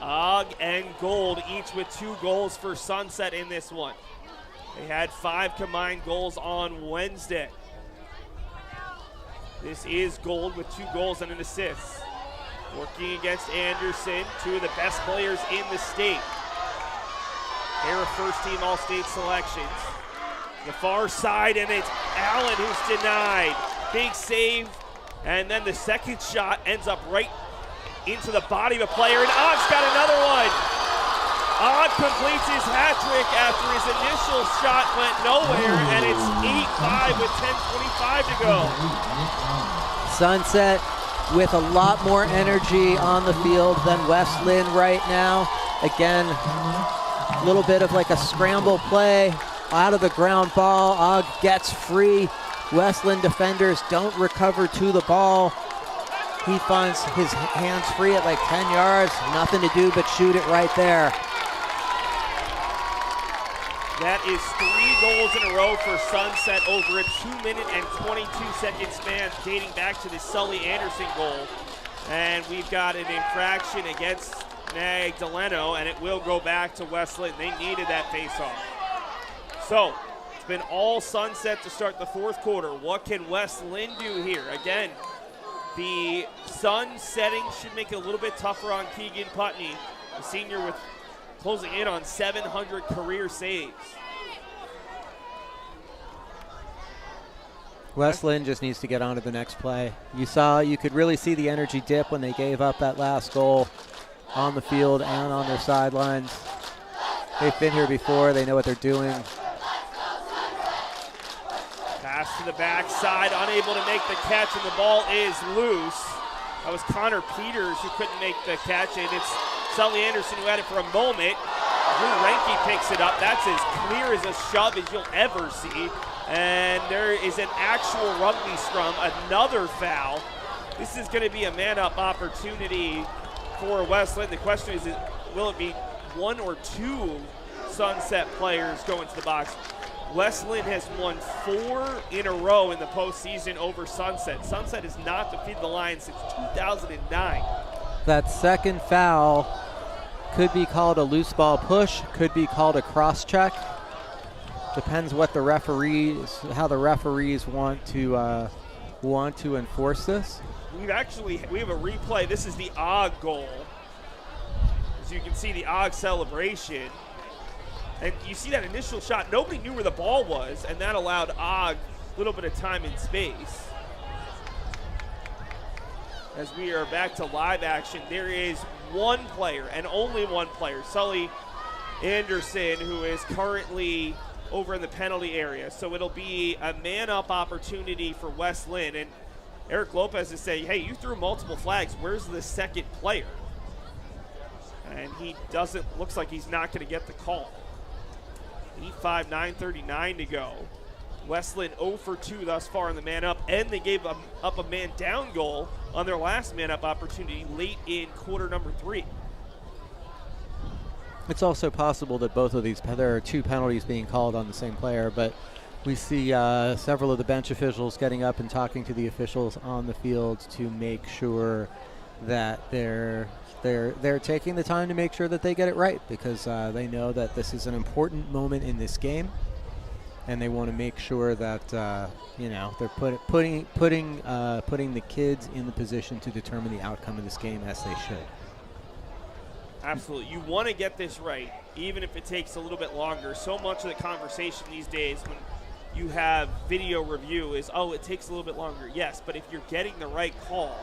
Og and Gold each with 2 goals for Sunset in this one. They had 5 combined goals on Wednesday. This is Gold with 2 goals and an assist. Working against Anderson, 2 of the best players in the state. Pair of first-team All-State selections. The far side, and it's Allen who's denied. Big save, and then the second shot ends up right into the body of a player, and Og's got another one. Og completes his hat trick after his initial shot went nowhere, and it's 8-5 with 10:25 to go. Sunset with a lot more energy on the field than West Linn right now. Again, a little bit of like a scramble play out of the ground ball. Og gets free. West Linn defenders don't recover to the ball. He finds his hands free at like 10 yards. Nothing to do but shoot it right there. That is 3 goals in a row for Sunset over a 2-minute and 22-second span dating back to the Sully Anderson goal. And we've got an infraction against Magdaleno, and it will go back to West Linn. They needed that face-off. So, it's been all Sunset to start the fourth quarter. What can West Linn do here? Again, the sun setting should make it a little bit tougher on Keegan Putney, the senior with closing in on 700 career saves. West Linn just needs to get on to the next play. You could really see the energy dip when they gave up that last goal on the field and on their sidelines. They've been here before, they know what they're doing. Pass to the backside, unable to make the catch, and the ball is loose. That was Connor Peters who couldn't make the catch, and it's Sully Anderson who had it for a moment. Drew Renke picks it up. That's as clear as a shove as you'll ever see. And there is an actual rugby scrum, another foul. This is going to be a man-up opportunity for West Linn. The question is, will it be 1 or 2 Sunset players going to the box? West Linn has won 4 in a row in the postseason over Sunset. Sunset has not defeated the Lions since 2009. That second foul could be called a loose ball push, could be called a cross check. Depends what the how the referees want to enforce this. We have a replay. This is the Og goal. As you can see, the Og celebration. And you see that initial shot, nobody knew where the ball was, and that allowed Og a little bit of time and space. As we are back to live action, there is one player, and only one player, Sully Anderson, who is currently over in the penalty area. So it'll be a man-up opportunity for West Linn. And Eric Lopez is saying, hey, you threw multiple flags. Where's the second player? And he looks like he's not going to get the call. 8-5, 9:39 to go. West Linn 0 for 2 thus far in the man-up, and they gave up a man-down goal on their last man-up opportunity late in quarter number 3. It's also possible that both of these, there are 2 penalties being called on the same player, but we see several of the bench officials getting up and talking to the officials on the field to make sure that they're taking the time to make sure that they get it right, because they know that this is an important moment in this game, and they want to make sure that they're putting the kids in the position to determine the outcome of this game as they should. Absolutely. You want to get this right, even if it takes a little bit longer. So much of the conversation these days when you have video review is, oh, it takes a little bit longer. Yes, but if you're getting the right call,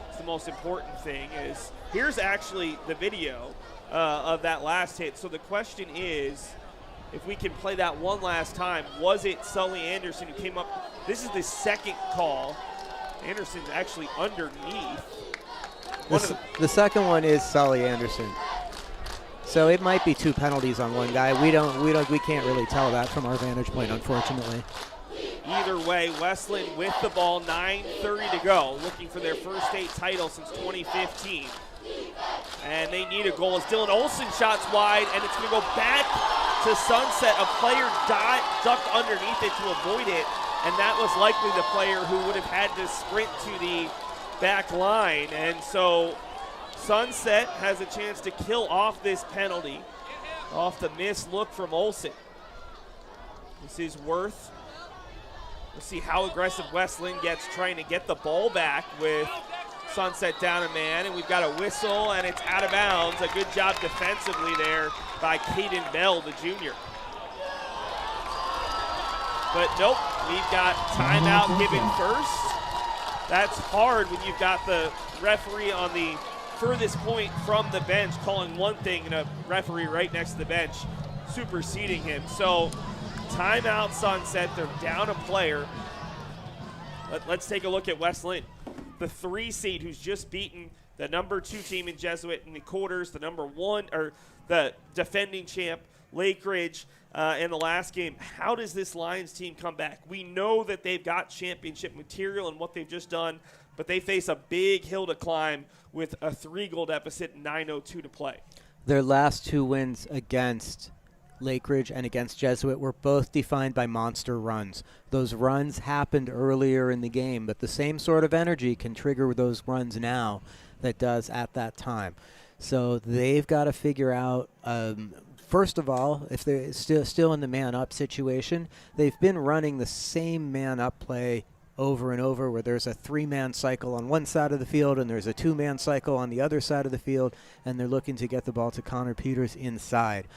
it's the most important thing. Is here's actually the video of that last hit. So the question is, if we can play that one last time, was it Sully Anderson who came up? This is the second call. Anderson's actually underneath. The second one is Sully Anderson. So it might be 2 penalties on one guy. We can't really tell that from our vantage point, unfortunately. Either way, West Linn with the ball, 9:30 to go, looking for their first state title since 2015. And they need a goal as Dylan Olson shots wide, and it's going to go back to Sunset. A player ducked underneath it to avoid it, and that was likely the player who would have had to sprint to the back line. And so Sunset has a chance to kill off this penalty off the missed look from Olson. This is Worth. We'll see how aggressive West Linn gets trying to get the ball back with Sunset down a man, and we've got a whistle, and it's out of bounds. A good job defensively there by Caden Bell, the junior. But nope, we've got timeout given first. That's hard when you've got the referee on the furthest point from the bench calling one thing and a referee right next to the bench superseding him. So timeout Sunset, they're down a player. Let's take a look at West Linn. The 3 seed who's just beaten the number 2 team in Jesuit in the quarters, the number 1, or the defending champ, Lake Ridge, in the last game. How does this Lions team come back? We know that they've got championship material and what they've just done, but they face a big hill to climb with a 3-goal deficit and 9:02 to play. Their last 2 wins against Lake Ridge and against Jesuit were both defined by monster runs. Those runs happened earlier in the game, but the same sort of energy can trigger those runs now that does at that time. So they've got to figure out, first of all, if they're still in the man-up situation, they've been running the same man-up play over and over, where there's a 3-man cycle on one side of the field and there's a 2-man cycle on the other side of the field, and they're looking to get the ball to Connor Peters inside.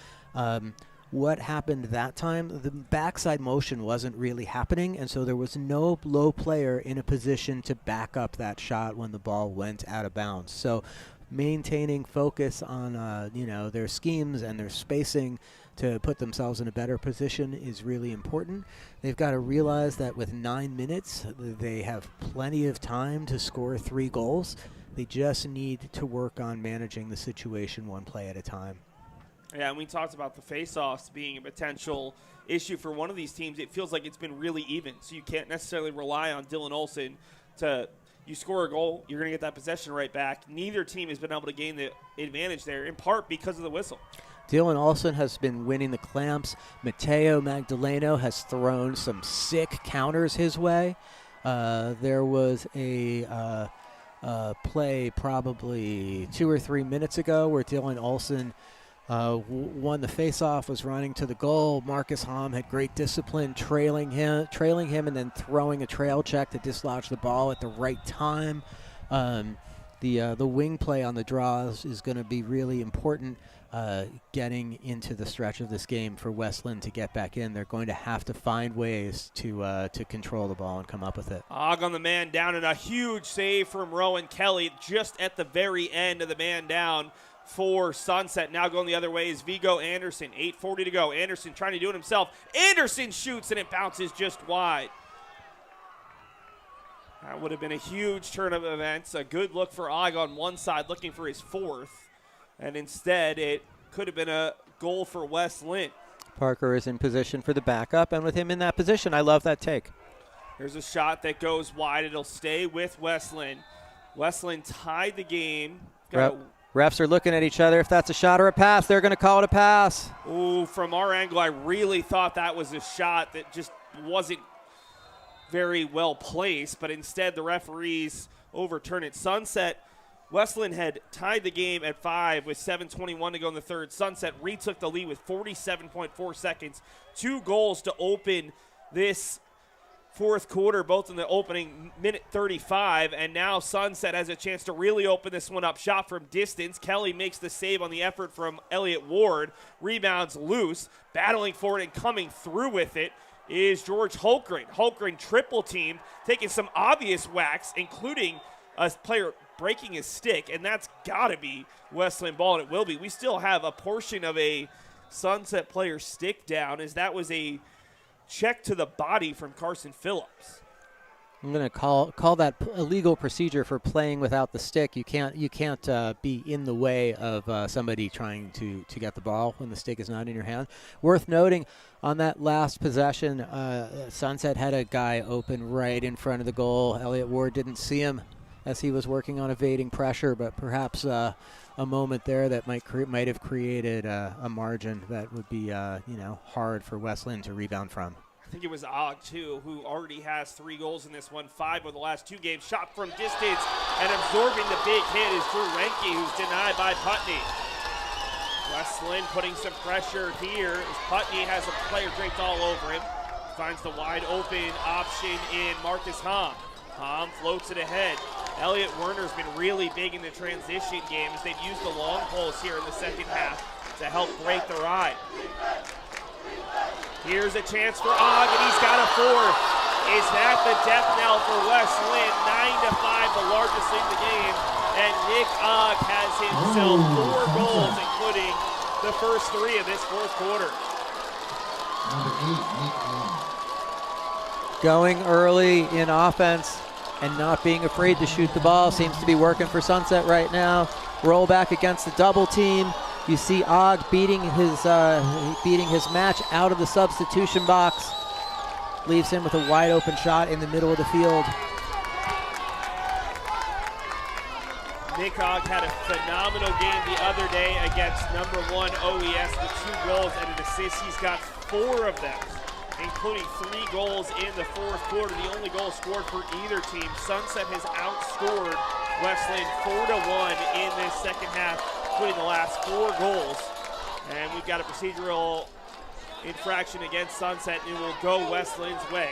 What happened that time, the backside motion wasn't really happening, and so there was no low player in a position to back up that shot when the ball went out of bounds. So maintaining focus on their schemes and their spacing to put themselves in a better position is really important. They've got to realize that with 9 minutes, they have plenty of time to score 3 goals. They just need to work on managing the situation one play at a time. Yeah, and we talked about the face-offs being a potential issue for one of these teams. It feels like it's been really even, so you can't necessarily rely on Dylan Olson to – you score a goal, you're going to get that possession right back. Neither team has been able to gain the advantage there, in part because of the whistle. Dylan Olson has been winning the clamps. Mateo Magdaleno has thrown some sick counters his way. There was a play probably 2 or 3 minutes ago where Dylan Olson – won the face-off, was running to the goal. Marcus Hom had great discipline, trailing him, and then throwing a trail check to dislodge the ball at the right time. The wing play on the draws is going to be really important getting into the stretch of this game for West Linn to get back in. They're going to have to find ways to control the ball and come up with it. Og on the man down, and a huge save from Rowan Kelly just at the very end of the man down for Sunset. Now going the other way is Vigo Anderson. 8:40 to go. Anderson trying to do it himself. Anderson shoots, and it bounces just wide. That would have been a huge turn of events. A good look for Og on one side, looking for his 4th. And instead, it could have been a goal for West Linn. Parker is in position for the backup, and with him in that position, I love that take. There's a shot that goes wide. It'll stay with West Linn. West Linn tied the game. Refs are looking at each other. If that's a shot or a pass, they're going to call it a pass. Ooh, from our angle, I really thought that was a shot that just wasn't very well placed, but instead the referees overturn it. Sunset, West Linn had tied the game at 5 with 7:21 to go in the third. Sunset retook the lead with 47.4 seconds. 2 goals to open this fourth quarter, both in the opening minute 35, and now Sunset has a chance to really open this one up. Shot from distance. Kelly makes the save on the effort from Elliott Ward. Rebounds loose. Battling for it and coming through with it is George Holgren. Holgren triple teamed, taking some obvious whacks, including a player breaking his stick, and that's got to be Wesleyan ball, and it will be. We still have a portion of a Sunset player's stick down, as that was a check to the body from Carson Phillips. I'm going to call that illegal procedure for playing without the stick. You can't be in the way of somebody trying to get the ball when the stick is not in your hand. Worth noting, on that last possession, Sunset had a guy open right in front of the goal. Elliott Ward didn't see him as he was working on evading pressure, but perhaps a moment there that might have created a margin that would be hard for Wesleyan to rebound from. I think it was Og, too, who already has 3 goals in this one, 5 of the last 2 games. Shot from distance, and absorbing the big hit is Drew Renke, who's denied by Putney. Wesleyan putting some pressure here as Putney has a player draped all over him. Finds the wide open option in Marcus Hom. Hom floats it ahead. Elliott Werner's been really big in the transition game as they've used the long poles here in the second half to help break the ride. Here's a chance for Og, and he's got a 4th. Is that the death knell for Wesleyan? 9-5, the largest lead in the game. And Nick Og has himself 4 goals, including the first 3 of this fourth quarter. Number 8, Nick Og. Going early in offense and not being afraid to shoot the ball seems to be working for Sunset right now. Roll back against the double team. You see Og beating his match out of the substitution box. Leaves him with a wide open shot in the middle of the field. Nick Og had a phenomenal game the other day against number 1 OES with 2 goals and an assist. He's got 4 of them, including 3 goals in the fourth quarter. The only goal scored for either team. Sunset has outscored Wesleyan 4-1 in this second half, including the last 4 goals. And we've got a procedural infraction against Sunset, and it will go Wesleyan's way.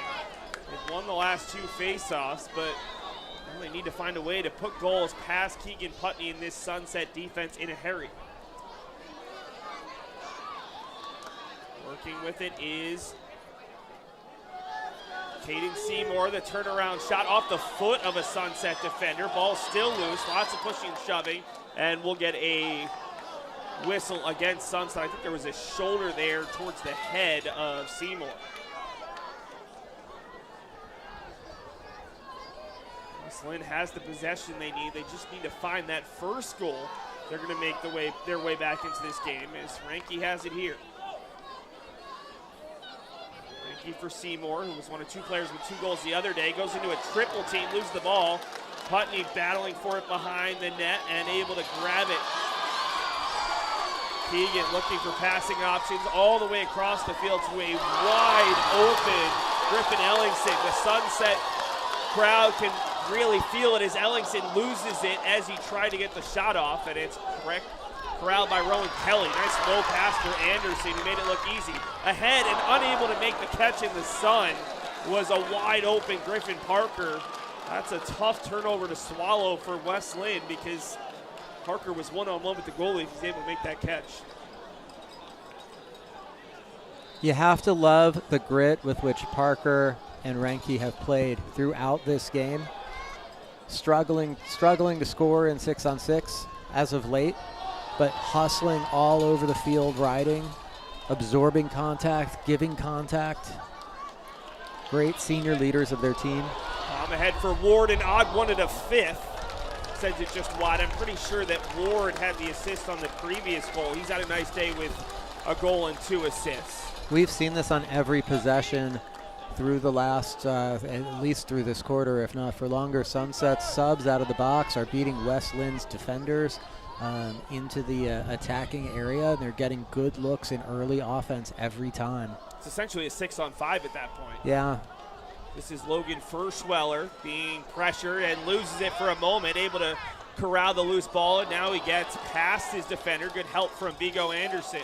They've won the last 2 face-offs, but they need to find a way to put goals past Keegan Putney in this Sunset defense in a hurry. Working with it is Caden Seymour. The turnaround shot off the foot of a Sunset defender. Ball still loose, lots of pushing and shoving, and we'll get a whistle against Sunset. I think there was a shoulder there towards the head of Seymour. Linn has the possession they need. They just need to find that first goal. They're going to make their way back into this game as Renke has it here. Renke for Seymour, who was one of 2 players with 2 goals the other day. Goes into a triple team, loses the ball. Putney battling for it behind the net and able to grab it. Keegan looking for passing options all the way across the field to a wide open Griffin Ellingson. The Sunset crowd can really feel it as Ellingson loses it as he tried to get the shot off, and it's corralled by Rowan Kelly. Nice low pass for Anderson, who made it look easy. Ahead and unable to make the catch in the sun was a wide open Griffin Parker. That's a tough turnover to swallow for Wesleyan because Parker was one-on-one with the goalie. He's able to make that catch. You have to love the grit with which Parker and Renke have played throughout this game. Struggling to score in 6-on-6 as of late, but hustling all over the field, riding, absorbing contact, giving contact. Great senior leaders of their team. I'm ahead for Ward, and Og wanted a 5th. Sends it just wide. I'm pretty sure that Ward had the assist on the previous goal. He's had a nice day with a goal and 2 assists. We've seen this on every possession through the last, at least through this quarter, if not for longer. Sunset subs out of the box are beating Wesleyan's defenders into the attacking area. They're getting good looks in early offense every time. It's essentially a 6-on-5 at that point. Yeah. This is Logan Furschweller being pressured and loses it for a moment, able to corral the loose ball, and now he gets past his defender. Good help from Vigo Anderson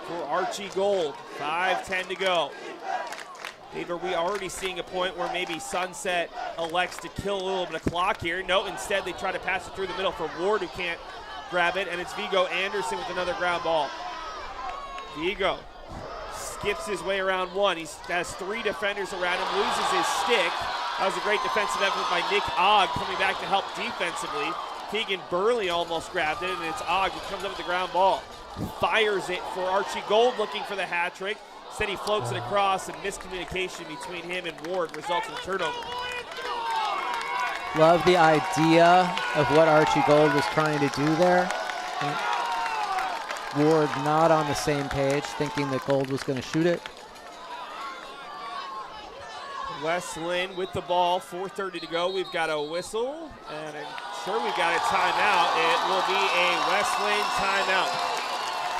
for Archie Gold. 5:10 to go. Dave, are we already seeing a point where maybe Sunset elects to kill a little bit of clock here? No, instead they try to pass it through the middle for Ward, who can't grab it, and it's Vigo Anderson with another ground ball. Vigo skips his way around one. He has 3 defenders around him, loses his stick. That was a great defensive effort by Nick Ogg coming back to help defensively. Keegan Burley almost grabbed it, and it's Ogg who comes up with the ground ball. Fires it for Archie Gold, looking for the hat trick. Instead he floats it across, and miscommunication between him and Ward results in a turnover. Love the idea of what Archie Gold was trying to do there. Ward not on the same page, thinking that Gold was going to shoot it. Wes Linn with the ball, 4:30 to go. We've got a whistle, and I'm sure we've got a timeout. It will be a Wes Linn timeout.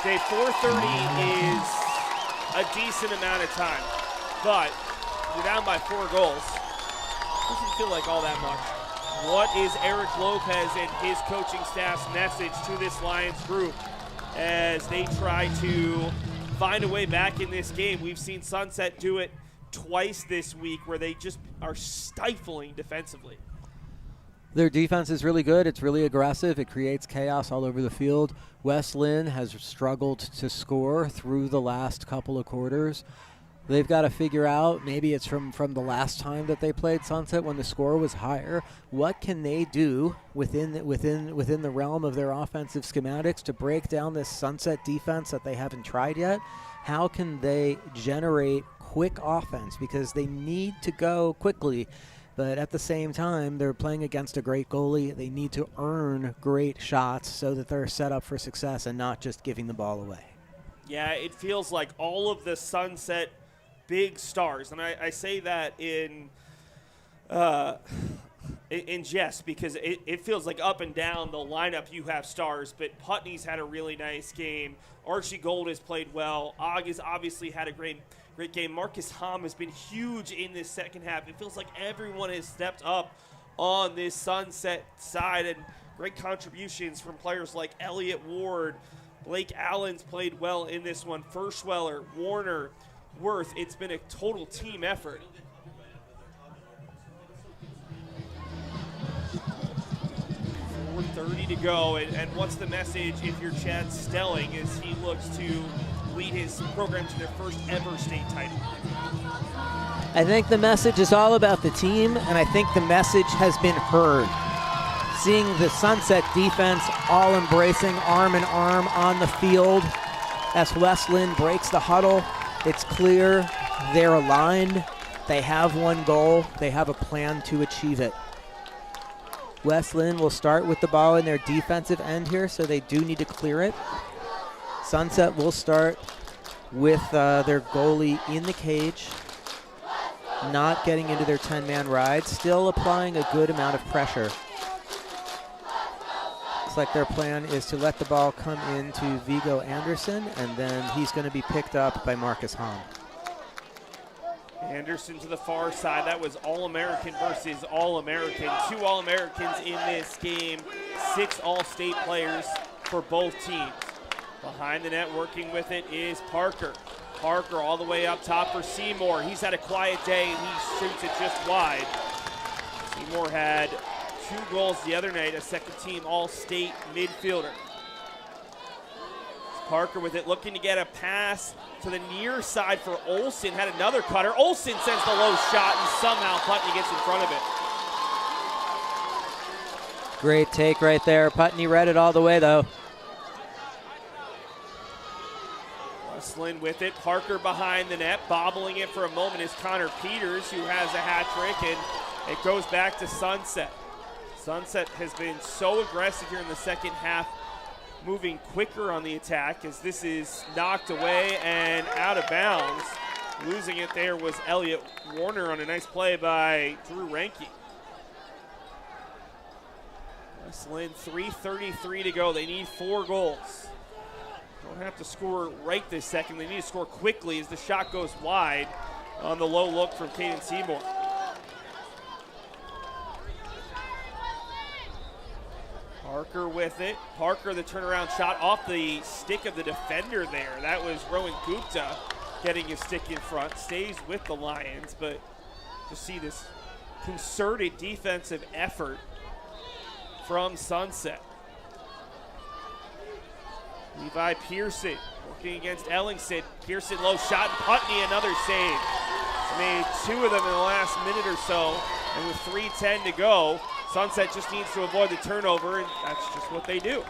Okay, 4:30 is a decent amount of time, but you're down by 4 goals. Doesn't feel like all that much. What is Eric Lopez and his coaching staff's message to this Lions group as they try to find a way back in this game? We've seen Sunset do it twice this week where they just are stifling defensively. Their defense is really good. It's really aggressive. It creates chaos all over the field. Wes Linn has struggled to score through the last couple of quarters. They've got to figure out, maybe it's from the last time that they played Sunset when the score was higher, what can they do within the realm of their offensive schematics to break down this Sunset defense that they haven't tried yet? How can they generate quick offense? Because they need to go quickly, but at the same time, they're playing against a great goalie. They need to earn great shots so that they're set up for success and not just giving the ball away. Yeah, it feels like all of the Sunset big stars, and I say that in jest because it feels like up and down the lineup you have stars, but Putney's had a really nice game. Archie Gold has played well. Ogg has obviously had a great game. Marcus Hom has been huge in this second half. It feels like everyone has stepped up on this Sunset side, and great contributions from players like Elliott Ward. Blake Allen's played well in this one. Furschweller, Warner, Worth. It's been a total team effort. .30 to go, and what's the message if you're Chad Stelling as he looks to lead his program to their first ever state title? I think the message is all about the team, and I think the message has been heard. Seeing the Sunset defense all embracing arm in arm on the field as Wes Linn breaks the huddle, it's clear they're aligned. They have one goal. They have a plan to achieve it. Wes Linn will start with the ball in their defensive end here, so they do need to clear it. Sunset will start with their goalie in the cage, not getting into their 10-man ride, still applying a good amount of pressure. Looks like their plan is to let the ball come into Vigo Anderson, and then he's going to be picked up by Marcus Hom. Anderson to the far side. That was All-American versus All-American. 2 All-Americans in this game, 6 All-State players for both teams. Behind the net working with it is Parker. Parker all the way up top for Seymour. He's had a quiet day and he shoots it just wide. Seymour had 2 goals the other night, a second-team All-State midfielder. Parker with it, looking to get a pass to the near side for Olsen. Had another cutter. Olsen sends the low shot, and somehow Putney gets in front of it. Great take right there. Putney read it all the way, though. Wes Linn with it. Parker behind the net, bobbling it for a moment is Connor Peters, who has a hat trick, and it goes back to Sunset. Sunset has been so aggressive here in the second half, moving quicker on the attack as this is knocked away and out of bounds. Losing it there was Elliott Warner on a nice play by Drew Ranke. Wes Linn, 3:33 to go. They need 4 goals. Don't have to score right this second. They need to score quickly as the shot goes wide on the low look from Caden Seymour. Parker with it. Parker, the turnaround shot off the stick of the defender there. That was Rowan Gupta. getting his stick in front, stays with the Lions, but just see this concerted defensive effort from Sunset. Levi Pearson working against Ellingson. Pearson low shot, and Putney another save. He's made 2 of them in the last minute or so, and with 3:10 to go, Sunset just needs to avoid the turnover, and that's just what they do.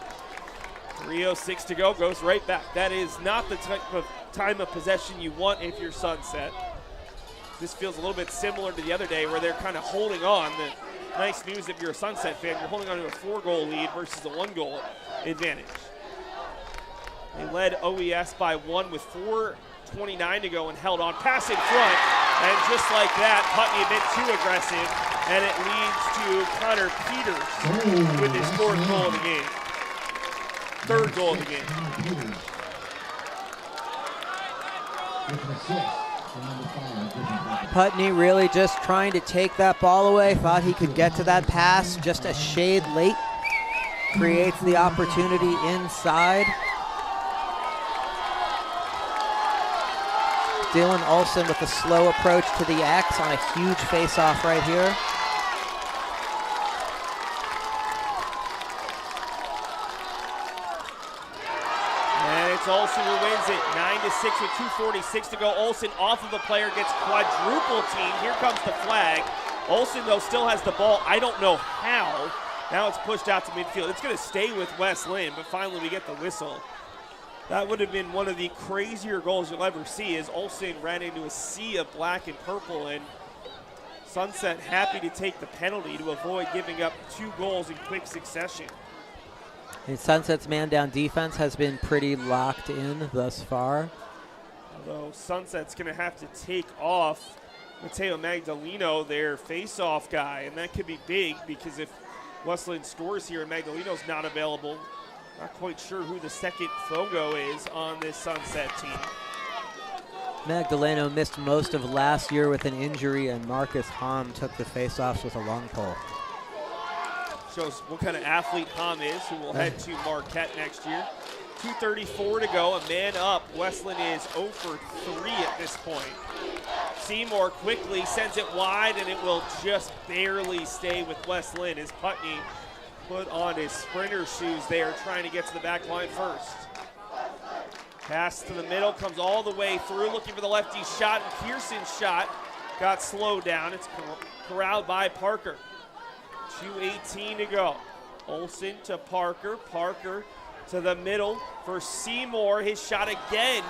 3:06 to go, goes right back. That is not the type of time of possession you want if you're Sunset. This feels a little bit similar to the other day where they're kind of holding on. The nice news if you're a Sunset fan, you're holding on to a 4-goal lead versus a 1-goal advantage. They led OES by 1 with 4:29 to go and held on. Pass in front, and just like that, Putney a bit too aggressive, and it leads to Connor Peters with his 4th goal of the game. 3rd goal of the game. Putney really just trying to take that ball away. Thought he could get to that pass just a shade late. Creates the opportunity inside. Dylan Olsen with a slow approach to the X on a huge face-off right here. And it's Olsen who wins it, 9-6 with 2:46 to go. Olsen off of the player, gets quadruple teamed. Here comes the flag. Olsen, though, still has the ball. I don't know how. Now it's pushed out to midfield. It's going to stay with Wes Linn, but finally we get the whistle. That would have been one of the crazier goals you'll ever see, as Olsen ran into a sea of black and purple, and Sunset happy to take the penalty to avoid giving up 2 goals in quick succession. And Sunset's man-down defense has been pretty locked in thus far. Although Sunset's going to have to take off Mateo Magdaleno, their face-off guy, and that could be big because if Wesleyan scores here and Magdaleno's not available, not quite sure who the second Fogo is on this Sunset team. Magdaleno missed most of last year with an injury, and Marcus Hom took the faceoffs with a long pole. Shows what kind of athlete Hom is, who will head to Marquette next year. 2:34 to go, a man up. Wesleyan is 0 for 3 at this point. Seymour quickly sends it wide, and it will just barely stay with Wesleyan as Putney put on his sprinter shoes there, trying to get to the back line first. Pass to the middle, comes all the way through, looking for the lefty shot, and Pearson's shot got slowed down. It's corralled by Parker. 2:18 to go. Olsen to Parker. Parker to the middle for Seymour. His shot again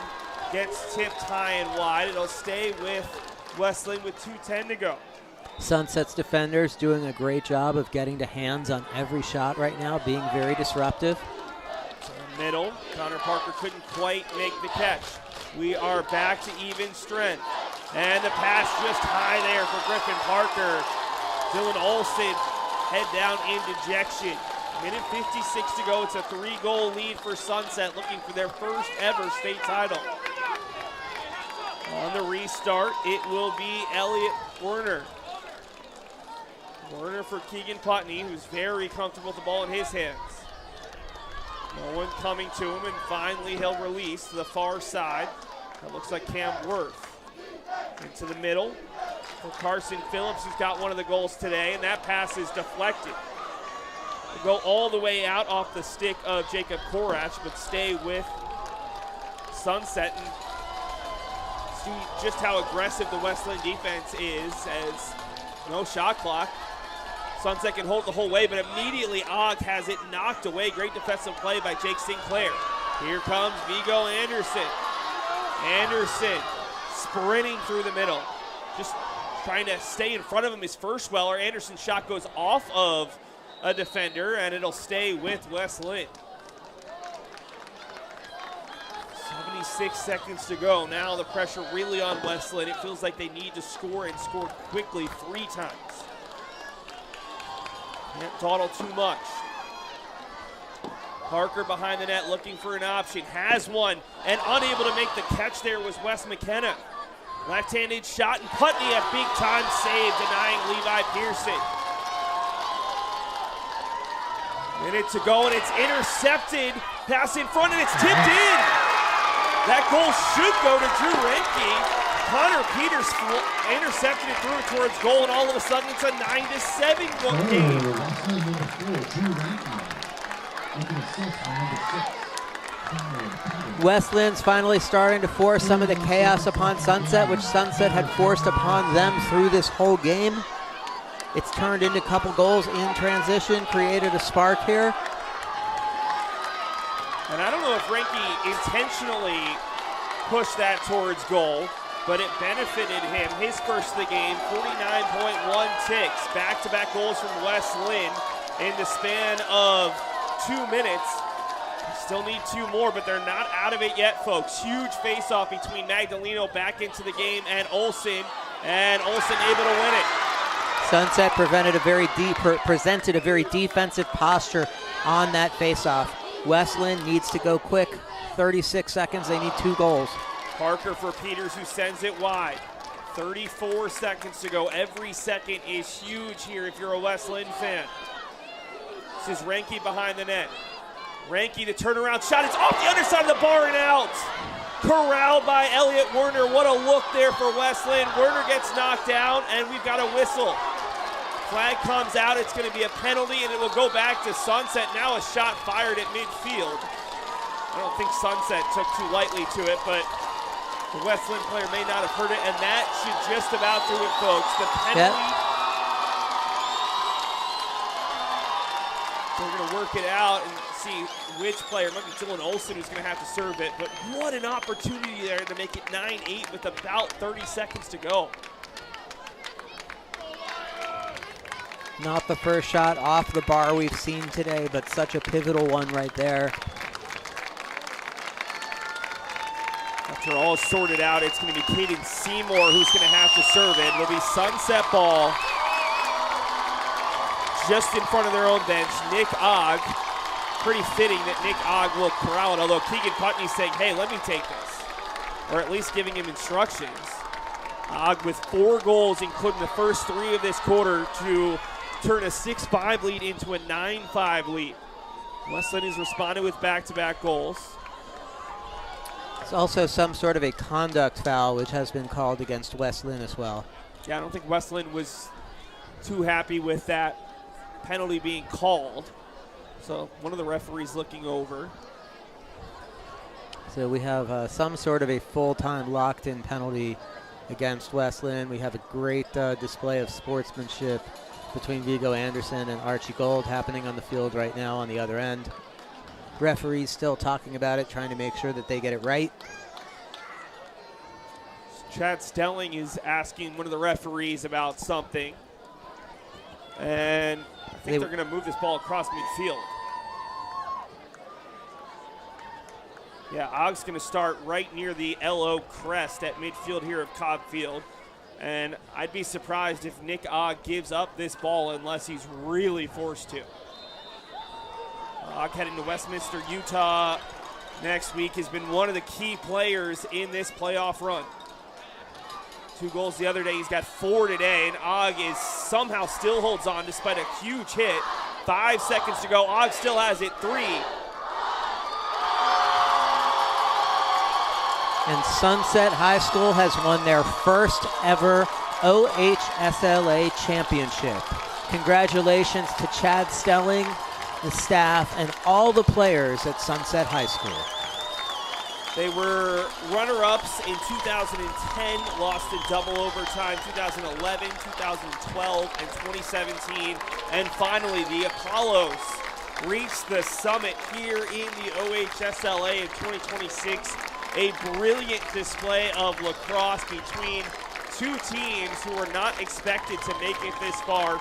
gets tipped high and wide. It'll stay with Wesleyan with 2:10 to go. Sunset's defenders doing a great job of getting to hands on every shot right now, being very disruptive. To the middle, Connor Parker couldn't quite make the catch. We are back to even strength. And the pass just high there for Griffin Parker. Dylan Olsen head down in dejection. Minute 56 to go. It's a 3-goal lead for Sunset, looking for their first ever state title. On the restart, it will be Elliot Werner. Werner for Keegan Putney, who's very comfortable with the ball in his hands. No one coming to him, and finally he'll release to the far side. That looks like Cam Worth. Into the middle for Carson Phillips, who's got one of the goals today, and that pass is deflected. They go all the way out off the stick of Jacob Korach, but stay with Sunset and see just how aggressive the Wesleyan defense is, as no shot clock. Sunset can hold the whole way, but immediately Ogg has it knocked away. Great defensive play by Jake Sinclair. Here comes Vigo Anderson. Anderson sprinting through the middle, just trying to stay in front of him. His first Weller. Anderson's shot goes off of a defender, and it'll stay with Wes Linn. 76 seconds to go. Now the pressure really on Wes Linn. It feels like they need to score and score quickly 3 times. Can't dawdle too much. Parker behind the net looking for an option. Has one, and unable to make the catch there was Wes McKenna. Left-handed shot, and Putney a big-time save, denying Levi Pearson. Minute to go, and it's intercepted. Pass in front, and it's tipped in. That goal should go to Drew Renke. Connor Peters intercepted it through towards goal, and all of a sudden it's a 9-7 game. That's number 4, Drew Renke. With an assist from number 6. West Linn's finally starting to force some of the chaos upon Sunset, which Sunset had forced upon them through this whole game. It's turned into a couple goals in transition, created a spark here. And I don't know if Renke intentionally pushed that towards goal, but it benefited him. His first of the game, 49.1 ticks. Back-to-back goals from West Linn in the span of 2 minutes. Still need 2 more, but they're not out of it yet, folks. Huge face-off between Magdaleno back into the game and Olsen able to win it. Sunset presented a very defensive posture on that face-off. West Linn needs to go quick. 36 seconds, they need 2 goals. Parker for Peters, who sends it wide. 34 seconds to go. Every second is huge here if you're a West Linn fan. This is Renke behind the net. Renke, the turnaround shot. It's off the underside of the bar and out. Corralled by Elliot Werner. What a look there for West Linn. Werner gets knocked down, and we've got a whistle. Flag comes out. It's going to be a penalty, and it will go back to Sunset. Now a shot fired at midfield. I don't think Sunset took too lightly to it, but the West Linn player may not have heard it, and that should just about do it, folks. The penalty. Yep. We're going to work it out and see which player. It might be Dylan Olsen who's going to have to serve it, but what an opportunity there to make it 9-8 with about 30 seconds to go. Not the first shot off the bar we've seen today, but such a pivotal one right there. After all is sorted out, it's going to be Caden Seymour who's going to have to serve it. It'll be Sunset ball just in front of their own bench. Nick Ogg, pretty fitting that Nick Ogg will corral it, although Keegan Putney's saying, hey, let me take this, or at least giving him instructions. Ogg with 4 goals, including the first 3 of this quarter, to turn a 6-5 lead into a 9-5 lead. West Linn has responded with back-to-back goals. It's also some sort of a conduct foul, which has been called against West Linn as well. Yeah, I don't think West Linn was too happy with that penalty being called. So one of the referees looking over. So we have some sort of a full-time locked-in penalty against West Linn. We have a great display of sportsmanship between Vigo Anderson and Archie Gold happening on the field right now on the other end. Referees still talking about it, trying to make sure that they get it right. Chad Stelling is asking one of the referees about something. And I think they're going to move this ball across midfield. Yeah, Ogg's going to start right near the LO crest at midfield here of Cobb Field. And I'd be surprised if Nick Ogg gives up this ball unless he's really forced to. Ogg heading to Westminster, Utah next week, has been one of the key players in this playoff run. 2 goals the other day. He's got 4 today, and Ogg is somehow still holds on despite a huge hit. 5 seconds to go. Ogg still has it. 3. And Sunset High School has won their first ever OHSLA championship. Congratulations to Chad Stelling, the staff, and all the players at Sunset High School. They were runner-ups in 2010, lost in double overtime, 2011, 2012, and 2017. And finally, the Apollos reached the summit here in the OHSLA in 2026. A brilliant display of lacrosse between 2 teams who were not expected to make it this far.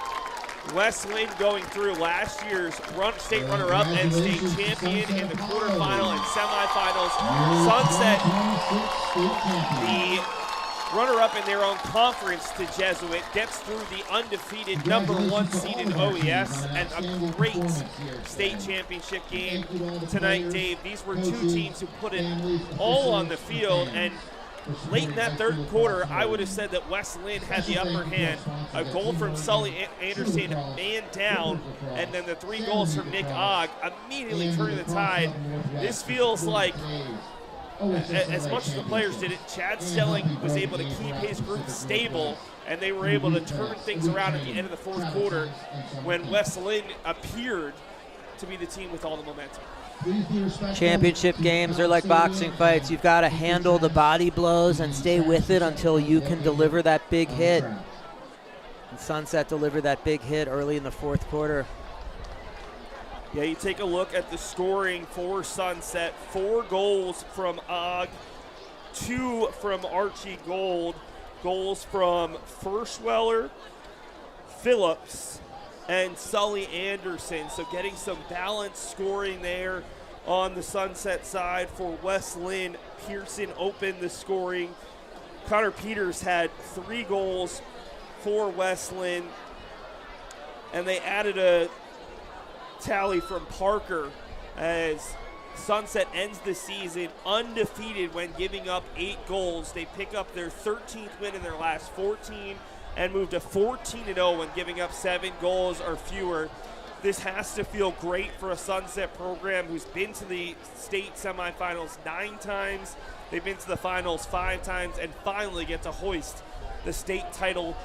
West Linn going through last year's state runner-up and state champion in the quarterfinal and semifinals. Sunset, the runner-up in their own conference to Jesuit, gets through the undefeated #1 seed in OES, and a great state championship game tonight, Dave. These were 2 teams who put it all on the field, and late in that third quarter, I would have said that West Linn had the upper hand. A goal from Sully Anderson, man down, and then the 3 goals from Nick Ogg immediately turning the tide. This feels like as much as the players did it, Chad Stelling was able to keep his group stable, and they were able to turn things around at the end of the fourth quarter when West Linn appeared to be the team with all the momentum. Championship games are like boxing fights. You've got to handle the body blows and stay with it until you can deliver that big hit. And Sunset delivered that big hit early in the fourth quarter. Yeah, you take a look at the scoring for Sunset. 4 goals from Og, 2 from Archie Gold, goals from Firschweller, Phillips, and Sully Anderson. So getting some balanced scoring there on the Sunset side for West Linn. Pearson opened the scoring. Connor Peters had 3 goals for West Linn, and they added a tally from Parker as Sunset ends the season undefeated when giving up 8 goals. They pick up their 13th win in their last 14 and move to 14-0 when giving up 7 goals or fewer. This has to feel great for a Sunset program who's been to the state semifinals 9 times. They've been to the finals 5 times and finally get to hoist the state title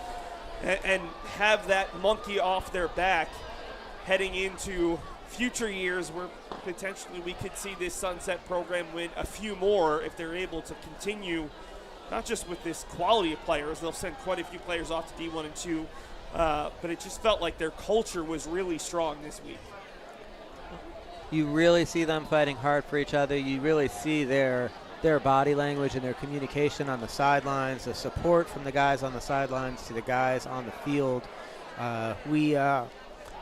and have that monkey off their back heading into future years where potentially we could see this Sunset program win a few more if they're able to continue, not just with this quality of players. They'll send quite a few players off to D1 and 2, but it just felt like their culture was really strong this week. You really see them fighting hard for each other. You really see their body language and their communication on the sidelines, the support from the guys on the sidelines to the guys on the field. We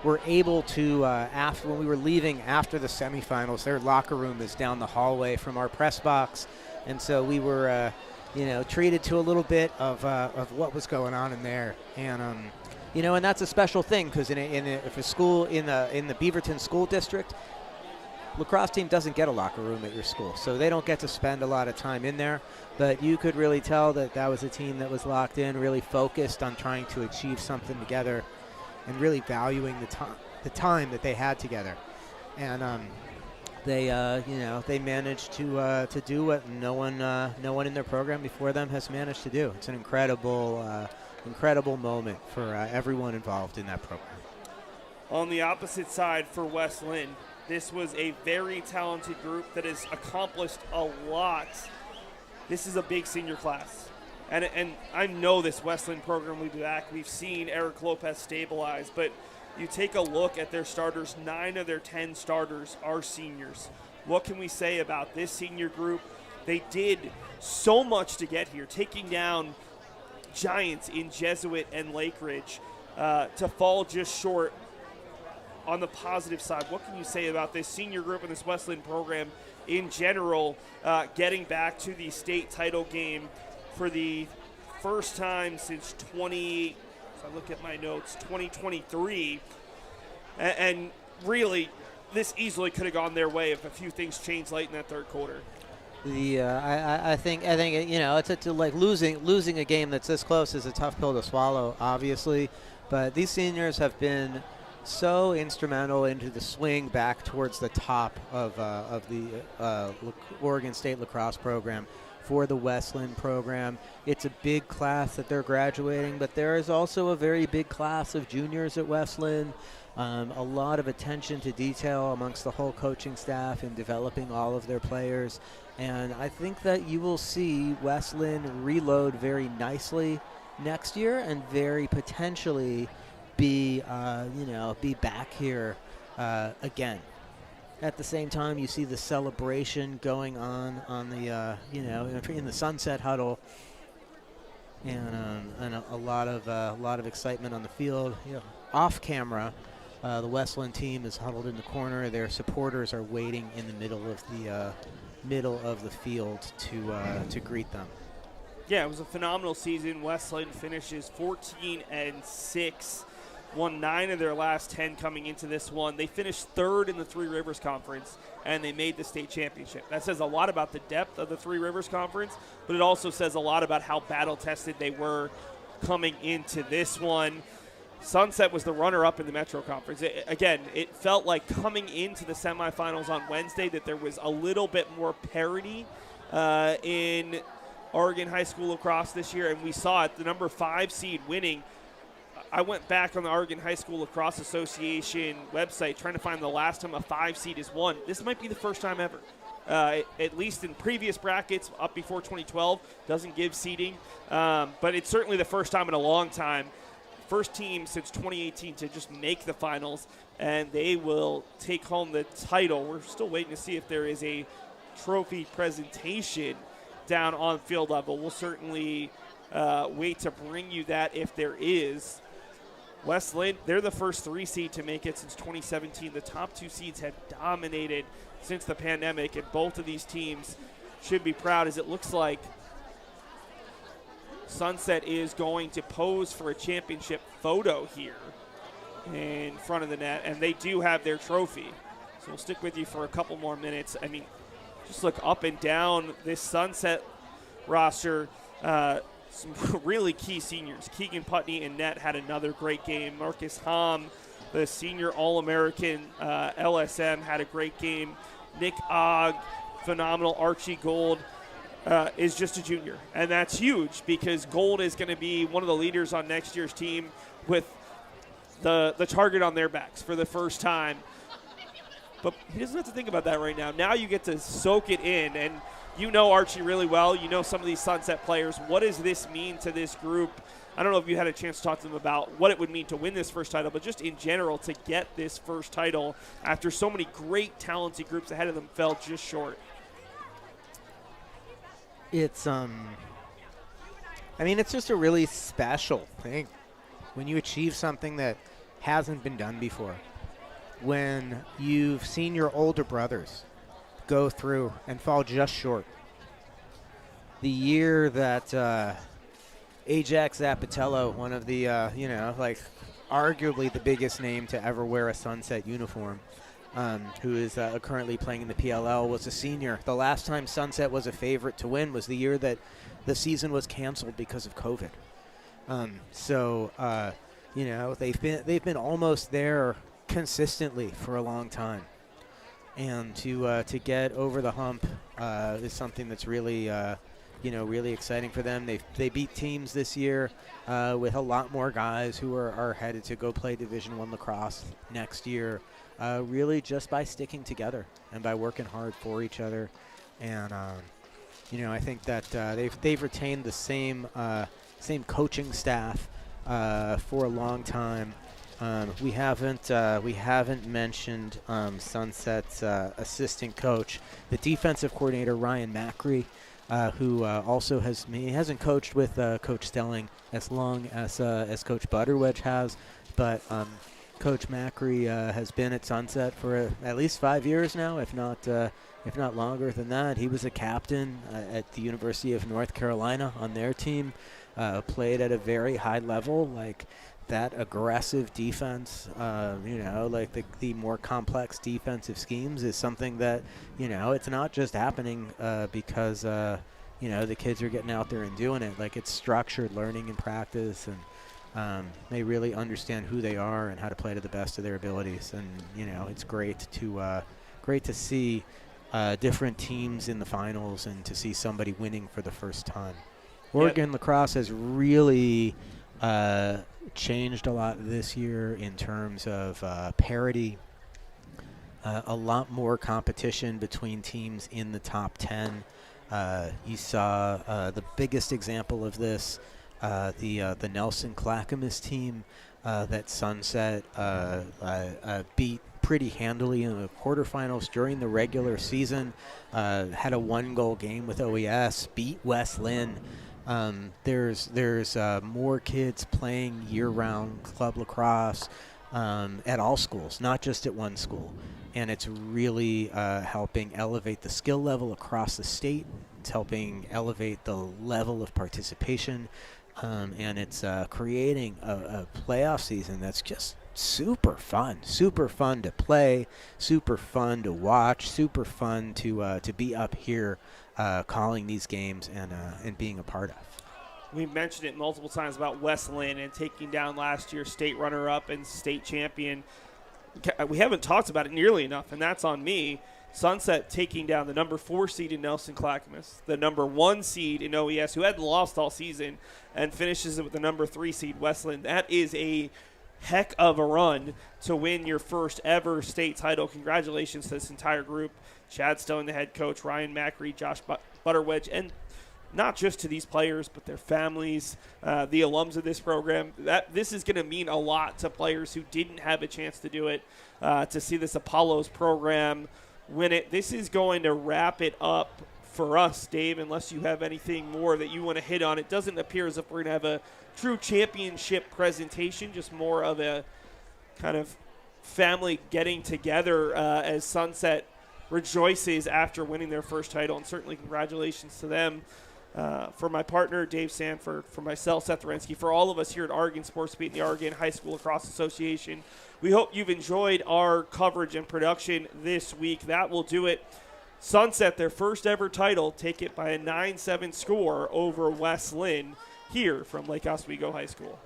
were able to, when we were leaving after the semifinals, their locker room is down the hallway from our press box, and so we were, treated to a little bit of what was going on in there, and and that's a special thing because if a school in the Beaverton School District, lacrosse team doesn't get a locker room at your school, so they don't get to spend a lot of time in there. But you could really tell that was a team that was locked in, really focused on trying to achieve something together, and really valuing the time that they had together. And they managed to do what no one in their program before them has managed to do. It's an incredible moment for everyone involved in that program. On the opposite side for West Linn, this was a very talented group that has accomplished a lot. This is a big senior class. And I know this West Linn program will be back. We've seen Eric Lopez stabilize, but you take a look at their starters, 9 of their 10 starters are seniors. What can we say about this senior group? They did so much to get here, taking down giants in Jesuit and Lake Ridge to fall just short. On the positive side, what can you say about this senior group and this West Linn program in general, getting back to the state title game for the first time since if I look at my notes, 2023, and really, this easily could have gone their way if a few things changed late in that third quarter. I think it's like losing a game that's this close is a tough pill to swallow, obviously, but these seniors have been so instrumental into the swing back towards the top of the Oregon State lacrosse program. For the West Linn program, it's a big class that they're graduating, but there is also a very big class of juniors at West Linn. A lot of attention to detail amongst the whole coaching staff in developing all of their players, and I think that you will see West Linn reload very nicely next year and very potentially be back here again. At the same time, you see the celebration going on the in the Sunset Huddle, and a lot of excitement on the field. Off camera, the West Linn team is huddled in the corner. Their supporters are waiting in the middle of the field to greet them. Yeah, it was a phenomenal season. West Linn finishes 14-6. Won 9 of their last 10 coming into this one. They finished third in the Three Rivers Conference, and they made the state championship. That says a lot about the depth of the Three Rivers Conference, but it also says a lot about how battle-tested they were coming into this one. Sunset was the runner-up in the Metro Conference. It felt like coming into the semifinals on Wednesday that there was a little bit more parity in Oregon high school lacrosse this year, and we saw it, the number 5 seed winning. I went back on the Oregon High School Lacrosse Association website trying to find the last time a 5 seed has won. This might be the first time ever. At least in previous brackets up before 2012, doesn't give seeding. But it's certainly the first time in a long time. First team since 2018 to just make the finals, and they will take home the title. We're still waiting to see if there is a trophy presentation down on field level. We'll certainly wait to bring you that if there is. West Linn, they're the first 3 seed to make it since 2017. The top 2 seeds have dominated since the pandemic, and both of these teams should be proud, as it looks like Sunset is going to pose for a championship photo here in front of the net, and they do have their trophy. So we'll stick with you for a couple more minutes. I mean, just look up and down this Sunset roster. Some really key seniors. Keegan Putney in net had another great game. Marcus Hom, the senior All-American LSM, had a great game. Nick Ogg, phenomenal. Archie Gold is just a junior. And that's huge because Gold is going to be one of the leaders on next year's team with the target on their backs for the first time. But he doesn't have to think about that right now. Now you get to soak it in, and you know Archie really well. You know some of these Sunset players. What does this mean to this group? I don't know if you had a chance to talk to them about what it would mean to win this first title, but just in general to get this first title after so many great, talented groups ahead of them fell just short. It's I mean, it's just a really special thing when you achieve something that hasn't been done before. When you've seen your older brothers go through and fall just short. The year that Ajax Zapatello, one of the, arguably the biggest name to ever wear a Sunset uniform, who is currently playing in the PLL, was a senior. The last time Sunset was a favorite to win was the year that the season was canceled because of COVID. They've been almost there consistently for a long time. And to get over the hump is something that's really, really exciting for them. They beat teams this year with a lot more guys who are headed to go play Division I lacrosse next year, really just by sticking together and by working hard for each other. And I think that they've retained the same coaching staff for a long time. We haven't mentioned Sunset's assistant coach, the defensive coordinator Ryan Macri, who also hasn't coached with Coach Stelling as long as Coach Butterwedge has, but Coach Macri has been at Sunset for at least 5 years now, if not longer than that. He was a captain at the University of North Carolina on their team, played at a very high level, like. That aggressive defense, the more complex defensive schemes is something that, it's not just happening because, the kids are getting out there and doing it. Like, it's structured learning and practice, and they really understand who they are and how to play to the best of their abilities. And, it's great to see different teams in the finals and to see somebody winning for the first time. Oregon lacrosse has really changed a lot this year in terms of parity, a lot more competition between teams in the top 10. You saw the biggest example of this, the Nelson Clackamas team that Sunset beat pretty handily in the quarterfinals during the regular season, had a 1-goal game with OES, beat West Linn. There's more kids playing year-round club lacrosse at all schools, not just at one school. And it's really helping elevate the skill level across the state. It's helping elevate the level of participation. And it's creating a playoff season that's just super fun to play, super fun to watch, super fun to be up here calling these games and being a part of. We mentioned it multiple times about West Linn and taking down last year's state runner-up and state champion. We haven't talked about it nearly enough, and that's on me. Sunset taking down the number 4 seed in Nelson Clackamas, the number 1 seed in OES, who hadn't lost all season, and finishes it with the number 3 seed Westland. That is a heck of a run to win your first ever state title. Congratulations to this entire group. Chad Stone, the head coach, Ryan Macri, Josh Butterwedge, and not just to these players, but their families, the alums of this program. This is going to mean a lot to players who didn't have a chance to do it, to see this Apollos program win it. This is going to wrap it up for us, Dave, unless you have anything more that you want to hit on. It doesn't appear as if we're going to have a true championship presentation, just more of a kind of family getting together as Sunset rejoices after winning their first title, and certainly congratulations to them. For my partner, Dave Sanford, for myself, Seth Orensky, for all of us here at Oregon Sports Beat and the Oregon High School Lacrosse Association, we hope you've enjoyed our coverage and production this week. That will do it. Sunset, their first ever title, take it by a 9-7 score over West Linn here from Lake Oswego High School.